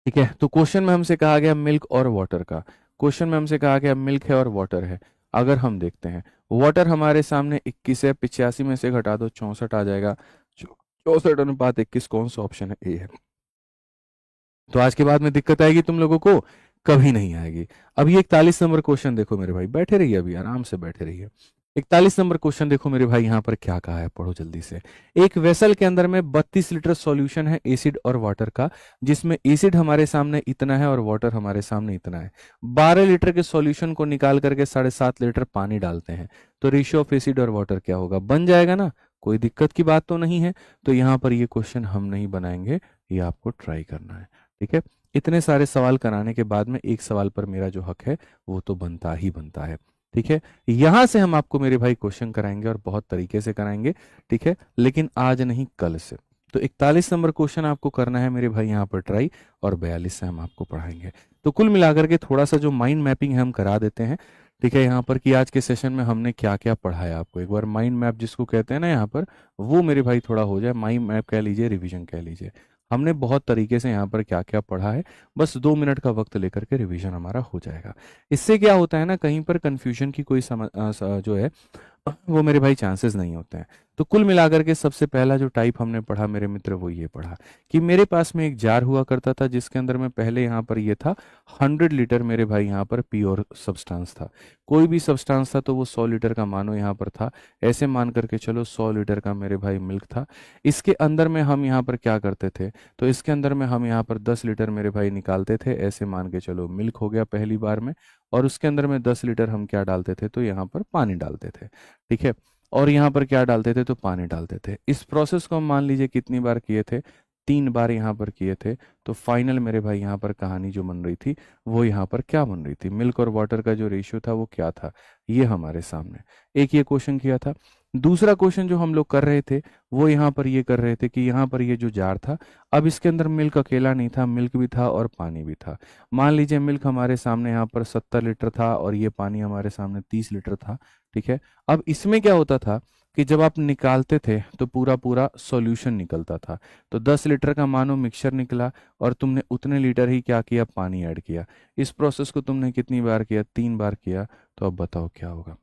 ठीक है। तो क्वेश्चन में हमसे कहा गया मिल्क और वाटर का, क्वेश्चन में हमसे कहा गया मिल्क है और वाटर है। अगर हम देखते हैं, वाटर हमारे सामने 21 है, 85 में से घटा दो 64 आ जाएगा। 64:21 कौन सा ऑप्शन है, ए है। तो आज के बाद में दिक्कत आएगी तुम लोगों को, कभी नहीं आएगी। अभी 41 नंबर क्वेश्चन देखो मेरे भाई, बैठे रहिए, अभी आराम से बैठे रहिए। 41 नंबर क्वेश्चन देखो मेरे भाई, यहाँ पर क्या कहा है, पढ़ो जल्दी से। एक वेसल के अंदर में 32 लीटर सॉल्यूशन है एसिड और वाटर का, जिसमें एसिड हमारे सामने इतना है और वाटर हमारे सामने इतना है। 12 लीटर के सॉल्यूशन को निकाल करके 7.5 लीटर पानी डालते हैं, तो रेशियो ऑफ एसिड और वाटर क्या होगा, बन जाएगा ना, कोई दिक्कत की बात तो नहीं है। तो यहाँ पर ये क्वेश्चन हम नहीं बनाएंगे, ये आपको ट्राई करना है, ठीक है। इतने सारे सवाल कराने के बाद में एक सवाल पर मेरा जो हक है वो तो बनता ही बनता है, ठीक है। यहां से हम आपको मेरे भाई क्वेश्चन कराएंगे और बहुत तरीके से कराएंगे, ठीक है, लेकिन आज नहीं कल से। तो 41 नंबर क्वेश्चन आपको करना है मेरे भाई यहाँ पर ट्राई, और 42 से हम आपको पढ़ाएंगे। तो कुल मिलाकर के थोड़ा सा जो माइंड मैपिंग है हम करा देते हैं, ठीक है। यहाँ पर कि आज के सेशन में हमने क्या क्या पढ़ाया आपको, एक बार माइंड मैप जिसको कहते हैं ना यहाँ पर, वो मेरे भाई थोड़ा हो जाए। माइंड मैप कह लीजिए, रिवीजन कह लीजिए, हमने बहुत तरीके से यहाँ पर क्या क्या पढ़ा है। बस 2 मिनट का वक्त लेकर के रिवीजन हमारा हो जाएगा। इससे क्या होता है ना, कहीं पर कंफ्यूजन की कोई जो है वो मेरे भाई चांसेस नहीं होते हैं। तो कुल मिलाकर के सबसे पहला जो टाइप हमने पढ़ा मेरे मित्र, वो ये पढ़ा कि मेरे पास में एक जार हुआ करता था जिसके अंदर में पहले यहाँ पर ये था 100 लीटर मेरे भाई यहाँ पर प्योर सब्सटेंस था। कोई भी सब्सटेंस था तो वो 100 लीटर का मानो यहाँ पर था। ऐसे मान करके चलो 100 लीटर का मेरे भाई मिल्क था। इसके अंदर में हम यहाँ पर क्या करते थे, तो इसके अंदर में हम यहाँ पर 10 लीटर मेरे भाई निकालते थे। ऐसे मान के चलो मिल्क हो गया पहली बार में, और उसके अंदर में 10 लीटर हम क्या डालते थे, तो यहाँ पर पानी डालते थे। ठीक है, और यहाँ पर क्या डालते थे, तो पानी डालते थे। इस प्रोसेस को हम मान लीजिए कितनी बार किए थे, 3 बार यहाँ पर किए थे। तो फाइनल मेरे भाई यहाँ पर कहानी जो बन रही थी वो यहाँ पर क्या बन रही थी, मिल्क और वाटर का जो रेशियो था वो क्या था, ये हमारे सामने एक ये क्वेश्चन किया था। दूसरा क्वेश्चन जो हम लोग कर रहे थे वो यहाँ पर ये कर रहे थे कि यहाँ पर ये जो जार था, अब इसके अंदर मिल्क अकेला नहीं था, मिल्क भी था और पानी भी था। मान लीजिए मिल्क हमारे सामने यहाँ पर 70 लीटर था और ये पानी हमारे सामने 30 लीटर था। ठीक है, अब इसमें क्या होता था कि जब आप निकालते थे तो पूरा पूरा सॉल्यूशन निकलता था। तो 10 लीटर का मानो मिक्सचर निकला और तुमने उतने लीटर ही क्या किया, पानी ऐड किया। इस प्रोसेस को तुमने कितनी बार किया, 3 बार किया। तो अब बताओ क्या होगा।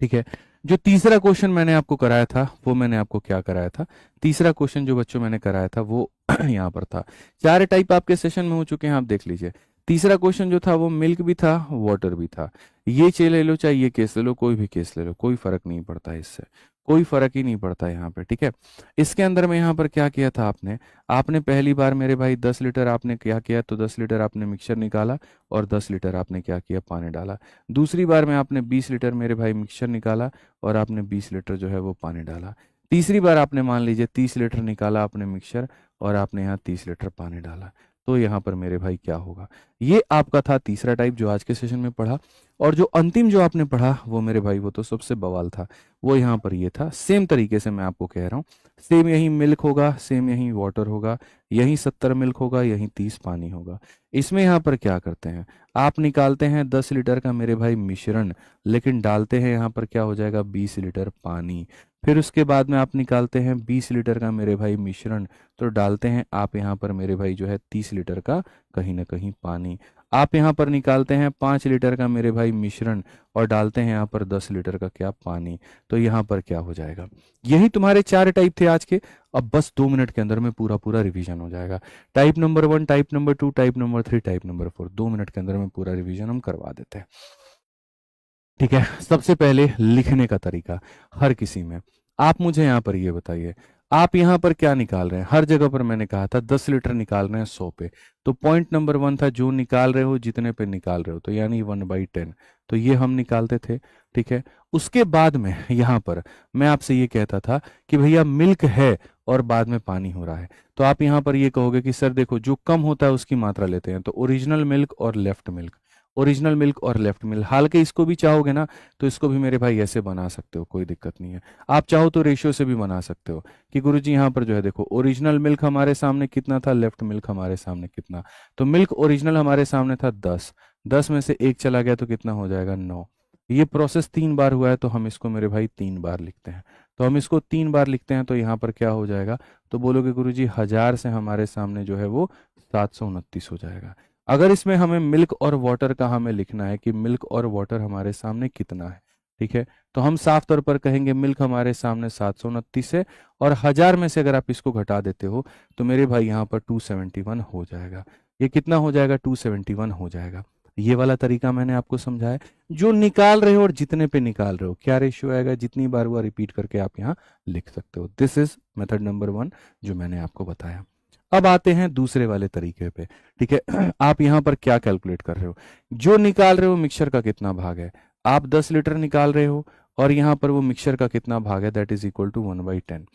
ठीक है, जो तीसरा क्वेश्चन मैंने आपको कराया था वो मैंने आपको क्या कराया था, तीसरा क्वेश्चन जो बच्चों मैंने कराया था वो यहाँ पर था। 4 टाइप आपके सेशन में हो चुके हैं, आप देख लीजिए। तीसरा क्वेश्चन जो था वो मिल्क भी था, वाटर भी था। ये चे ले लो चाहे ये केस ले लो, कोई भी केस ले लो, कोई फर्क नहीं पड़ता है इससे, कोई फर्क ही नहीं पड़ता यहाँ पे। ठीक है, इसके अंदर में यहाँ पर क्या किया था आपने, आपने पहली बार मेरे भाई 10 लीटर आपने क्या किया, तो 10 लीटर आपने मिक्सचर निकाला और 10 लीटर आपने क्या किया, पानी डाला। दूसरी बार में आपने 20 लीटर मेरे भाई मिक्सचर निकाला और आपने 20 लीटर जो है वो पानी डाला। तीसरी बार आपने मान लीजिए 30 लीटर निकाला आपने मिक्सचर और आपने यहाँ 30 लीटर पानी डाला। तो यहाँ पर मेरे भाई क्या होगा, ये आपका था तीसरा टाइप जो आज के सेशन में पढ़ा। और जो अंतिम जो आपने पढ़ा वो मेरे भाई वो तो सबसे बवाल था। वो यहाँ पर ये था, सेम तरीके से मैं आपको कह रहा हूँ, सेम यही मिल्क होगा, सेम यही वाटर होगा, यही 70 मिल्क होगा, यही 30 पानी होगा। इसमें यहाँ पर क्या करते हैं, आप निकालते हैं 10 लीटर का मेरे भाई मिश्रण, लेकिन डालते हैं यहाँ पर क्या हो जाएगा, 20 लीटर पानी। फिर उसके बाद में आप निकालते हैं 20 लीटर का मेरे भाई मिश्रण, तो डालते हैं आप यहाँ पर मेरे भाई जो है 30 लीटर का कहीं ना कहीं पानी। आप यहाँ पर निकालते हैं 5 लीटर का मेरे भाई मिश्रण और डालते हैं यहाँ पर 10 लीटर का क्या, पानी। तो यहाँ पर क्या हो जाएगा, यही तुम्हारे 4 टाइप थे आज के। अब बस 2 मिनट के अंदर में पूरा पूरा रिवीजन हो जाएगा। Type number 1, type number 2, type number 3, type number 4, 2 minute के अंदर में पूरा रिवीजन हम करवा देते हैं। ठीक है, सबसे पहले लिखने का तरीका हर किसी में। आप मुझे यहाँ पर ये बताइए, आप यहाँ पर क्या निकाल रहे हैं, हर जगह पर मैंने कहा था 10 लीटर निकाल रहे हैं 100 पे। तो पॉइंट नंबर 1 था जो निकाल रहे हो जितने पे निकाल रहे हो, तो यानी 1/10। तो ये हम निकालते थे। ठीक है, उसके बाद में यहाँ पर मैं आपसे ये कहता था कि भैया मिल्क है और बाद में पानी हो रहा है, तो आप यहाँ पर ये कहोगे कि सर देखो जो कम होता है उसकी मात्रा लेते हैं, तो ओरिजिनल मिल्क और लेफ्ट मिल्क, ओरिजिनल मिल्क और लेफ्ट मिल्क। हाल के इसको भी चाहोगे ना तो इसको भी मेरे भाई ऐसे बना सकते हो, कोई दिक्कत नहीं है। आप चाहो तो रेशियो से भी बना सकते हो कि गुरुजी यहाँ पर जो है देखो, ओरिजिनल मिल्क हमारे सामने कितना था, लेफ्ट मिल्क हमारे सामने कितना। तो मिल्क ओरिजिनल हमारे सामने था 10, 10 में से एक चला गया तो कितना हो जाएगा, 9। ये प्रोसेस 3 बार हुआ है तो हम इसको मेरे भाई 3 बार लिखते हैं। तो हम इसको 3 बार लिखते हैं तो यहाँ पर क्या हो जाएगा, तो बोलोगे गुरुजी 1000 से हमारे सामने जो है वो 729 हो जाएगा। अगर इसमें हमें मिल्क और वाटर का हमें लिखना है कि मिल्क और वाटर हमारे सामने कितना है, ठीक है, तो हम साफ तौर पर कहेंगे मिल्क हमारे सामने 729 है और 1000 में से अगर आप इसको घटा देते हो तो मेरे भाई यहाँ पर 271 हो जाएगा। ये कितना हो जाएगा, 271 हो जाएगा। ये वाला तरीका मैंने आपको समझाया। जो निकाल रहे हो और जितने पे निकाल रहे हो क्या रेशियो आएगा, जितनी बार हुआ रिपीट करके आप यहाँ लिख सकते हो। दिस इज मेथड नंबर 1 जो मैंने आपको बताया। अब आते हैं दूसरे वाले तरीके पे। ठीक है, आप यहाँ पर क्या कैलकुलेट कर रहे हो, जो निकाल रहे हो मिक्सचर का कितना भाग है, आप 10 लीटर निकाल रहे हो और यहाँ पर वो मिक्सचर का कितना भाग है, दैट इज इक्वल टू 1/10,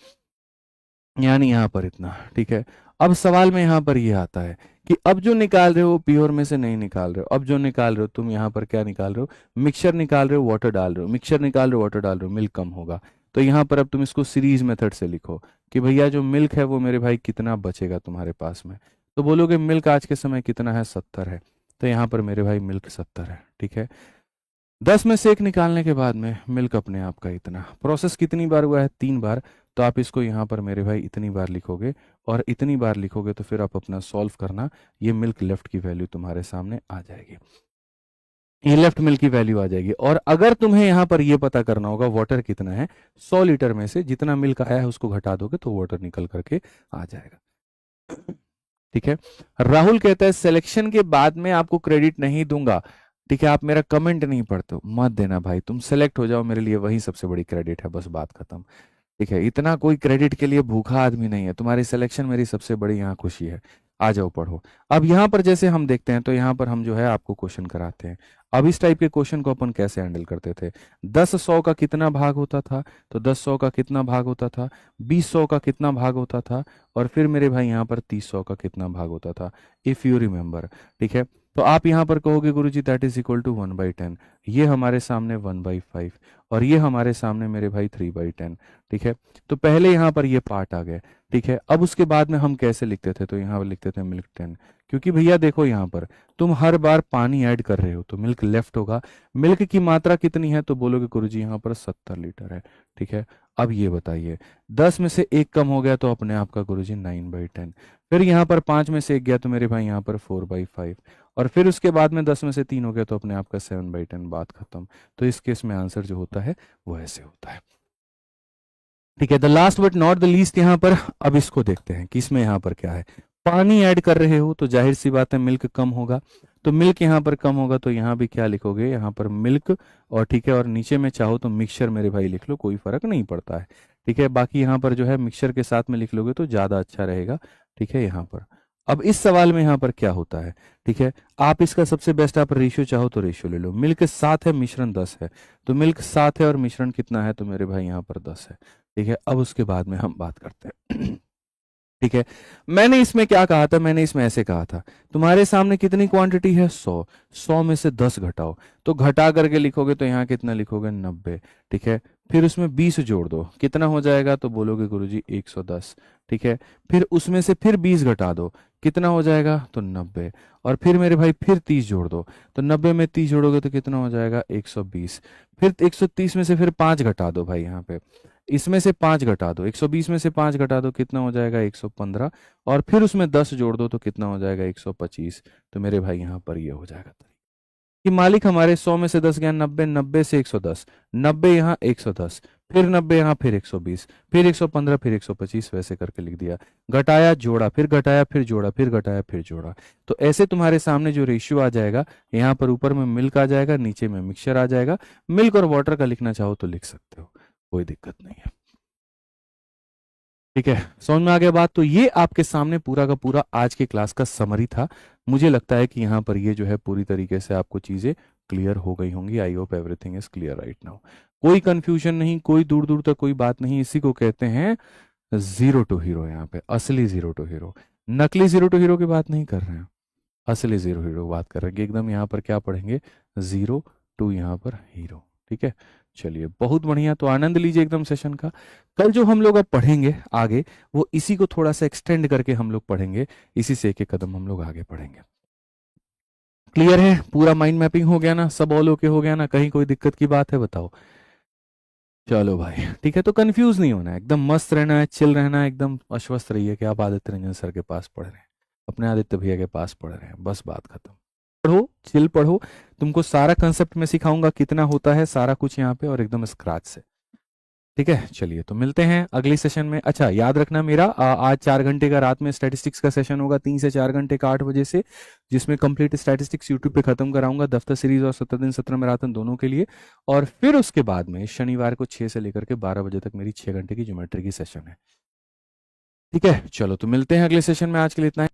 यानी यहाँ पर इतना। ठीक है, अब सवाल में यहाँ पर ये आता है कि अब जो निकाल रहे हो प्योर में से नहीं निकाल रहे हो, अब जो निकाल रहे हो तुम यहाँ पर क्या निकाल रहे हो, मिक्सचर निकाल रहे हो, वाटर डाल रहे हो, मिक्सचर निकाल रहे हो, वाटर डाल रहे हो, मिल्क कम होगा। तो यहाँ पर अब तुम इसको सीरीज मेथड से लिखो कि भैया जो मिल्क है वो मेरे भाई कितना बचेगा तुम्हारे पास में। तो बोलोगे मिल्क आज के समय कितना है, 70 है। तो यहाँ पर मेरे भाई मिल्क 70 है। ठीक है, 10 में से एक निकालने के बाद में मिल्क अपने आप का इतना। प्रोसेस कितनी बार हुआ है, 3 बार। तो आप इसको यहाँ पर मेरे भाई इतनी बार लिखोगे और इतनी बार लिखोगे तो फिर आप अपना सॉल्व करना, ये मिल्क लेफ्ट की वैल्यू तुम्हारे सामने आ जाएगी। ये लेफ्ट मिल की वैल्यू आ जाएगी। और अगर तुम्हें यहाँ पर ये पता करना होगा वाटर कितना है, 100 लीटर में से जितना मिल्क आया है उसको घटा दोगे तो वाटर निकल करके आ जाएगा। ठीक है। राहुल कहता है सिलेक्शन के बाद में आपको क्रेडिट नहीं दूंगा। ठीक है, आप मेरा कमेंट नहीं पढ़ते हो, मत देना भाई, तुम सेलेक्ट हो जाओ, मेरे लिए वही सबसे बड़ी क्रेडिट है, बस बात खत्म। ठीक है, इतना कोई क्रेडिट के लिए भूखा आदमी नहीं है, तुम्हारी सिलेक्शन मेरी सबसे बड़ी यहाँ खुशी है। आ जाओ पढ़ो। अब यहाँ पर जैसे हम देखते हैं तो यहाँ पर हम जो है आपको क्वेश्चन कराते हैं। अब इस टाइप के क्वेश्चन को अपन कैसे हैंडल करते थे, 10 100 का कितना भाग होता था, तो 10 100 का कितना भाग होता था, 20 100 का कितना भाग होता था, और फिर मेरे भाई यहाँ पर 30 100 का कितना भाग होता था, इफ यू रिमेंबर। ठीक है, तो आप यहाँ पर कहोगे गुरुजी दैट इज इक्वल टू 1/10, ये हमारे सामने 1/5 और ये हमारे सामने मेरे भाई 3/10। ठीक है, तो पहले यहाँ पर ये पार्ट आ गए। ठीक है, अब उसके बाद में हम कैसे लिखते थे, तो यहाँ पर लिखते थे मिल्क 10, क्योंकि भैया देखो यहाँ पर तुम हर बार पानी ऐड कर रहे हो तो मिल्क लेफ्ट होगा। मिल्क की मात्रा कितनी है, तो बोलोगे गुरुजी यहाँ पर 70 लीटर है। ठीक है, अब ये बताइए 10 में से एक कम हो गया तो अपने आप का गुरुजी 9/10, फिर यहाँ पर 5 में से एक गया तो मेरे भाई यहाँ पर 4/5, और फिर उसके बाद में 10 में से 3 हो गया तो अपने आप का 7/10, बात खत्म। तो इस केस में आंसर जो होता है वो ऐसे होता है। ठीक है, the last but not the least यहाँ पर, अब इसको देखते हैं कि इसमें यहाँ पर क्या है। पानी ऐड कर रहे हो तो जाहिर सी बात है मिल्क कम होगा, तो मिल्क यहाँ पर कम होगा तो यहाँ भी क्या लिखोगे, यहाँ पर मिल्क, और ठीक है, और नीचे में चाहो तो मिक्सचर मेरे भाई लिख लो, कोई फर्क नहीं पड़ता है। ठीक है, बाकी यहाँ पर जो है मिक्सचर के साथ में लिख लोगे तो ज्यादा अच्छा रहेगा। ठीक है, यहाँ पर अब इस सवाल में यहाँ पर क्या होता है। ठीक है, आप इसका सबसे बेस्ट आप रेशियो चाहो तो रेशियो ले लो, मिल्क 7 है मिश्रण 10 है, तो मिल्क 7 है और मिश्रण कितना है, तो मेरे भाई यहाँ पर 10 है। ठीक है, अब उसके बाद में हम बात करते हैं। ठीक है, मैंने इसमें क्या कहा था, मैंने इसमें ऐसे कहा था, तुम्हारे सामने कितनी क्वांटिटी है, 100, 100 में से 10 घटाओ, तो घटा करके लिखोगे तो यहाँ कितना लिखोगे, 90। ठीक है, फिर उसमें 20 जोड़ दो, कितना हो जाएगा, तो बोलोगे गुरुजी 110। ठीक है, फिर उसमें से फिर 20 घटा दो, कितना हो जाएगा, तो 90, और फिर मेरे भाई फिर 30 जोड़ दो, तो 90 में 30 जोड़ोगे तो कितना हो जाएगा, 120। फिर 130 में से फिर 5 घटा दो भाई, यहाँ पे इसमें से 5 घटा दो, 120 में से 5 घटा दो, कितना हो जाएगा, 115, और फिर उसमें 10 जोड़ दो तो कितना हो जाएगा, 125। तो मेरे भाई यहाँ पर ये हो जाएगा कि मालिक हमारे 100 में से 10 गया 90, 90 से 110, 90 यहाँ 110, फिर 90 यहाँ, फिर 120, फिर 115, फिर 125, वैसे करके लिख दिया। घटाया जोड़ा, फिर घटाया फिर जोड़ा, फिर घटाया फिर जोड़ा, तो ऐसे तुम्हारे सामने जो रेशियो आ जाएगा, यहाँ पर ऊपर में मिल्क आ जाएगा, नीचे में मिक्सचर आ जाएगा। मिल्क और वाटर का लिखना चाहो तो लिख सकते हो, कोई दिक्कत नहीं है। ठीक है, समझ में आ गया बात। तो ये आपके सामने पूरा का पूरा आज के क्लास का समरी था। मुझे लगता है कि यहाँ पर ये जो है पूरी तरीके से आपको चीजें क्लियर हो गई होंगी। I hope everything is clear right now, कोई कंफ्यूजन नहीं, कोई दूर दूर तक कोई बात नहीं। इसी को कहते हैं जीरो टू हीरो, यहाँ पे असली जीरो टू हीरो, नकली जीरो टू हीरो की बात नहीं कर रहे हैं, असली जीरो हीरो बात कर रहे हैं। एकदम यहाँ पर क्या पढ़ेंगे, जीरो टू यहाँ पर हीरो। ठीक है, चलिए बहुत बढ़िया, तो आनंद लीजिए एकदम सेशन का। कल जो हम लोग अब पढ़ेंगे आगे, वो इसी को थोड़ा सा एक्सटेंड करके हम लोग पढ़ेंगे, इसी से एक एक कदम हम लोग आगे पढ़ेंगे। क्लियर है, पूरा माइंड मैपिंग हो गया ना, सब ऑल ओके हो गया ना, कहीं कोई दिक्कत की बात है बताओ। चलो भाई ठीक है, तो कंफ्यूज नहीं होना है, एकदम मस्त रहना है, चिल रहना है, एकदम आश्वस्त रहिए कि आप आदित्य रंजन सर के पास पढ़ रहे हैं, अपने आदित्य भैया के पास पढ़ रहे हैं, बस बात खत्म। पढ़ो, चिल पढ़ो, तुमको सारा कंसेप्ट में सिखाऊंगा कितना होता है सारा कुछ यहाँ पे, और एकदम स्क्रैच से। ठीक है, चलिए तो मिलते हैं अगले सेशन में। अच्छा याद रखना मेरा आज 4 घंटे का रात में स्टैटिस्टिक्स का सेशन होगा, 3 से 4 घंटे का 8 बजे से, जिसमें कंप्लीट स्टैटिस्टिक्स यूट्यूब पे खत्म कराऊंगा, दफ्तर सीरीज और 17 दिन 17 मैराथन दोनों के लिए। और फिर उसके बाद में शनिवार को 6 से लेकर के 12 बजे तक मेरी 6 घंटे की ज्योमेट्री की सेशन है। ठीक है, चलो तो मिलते हैं अगले सेशन में, आज के लिए इतना ही।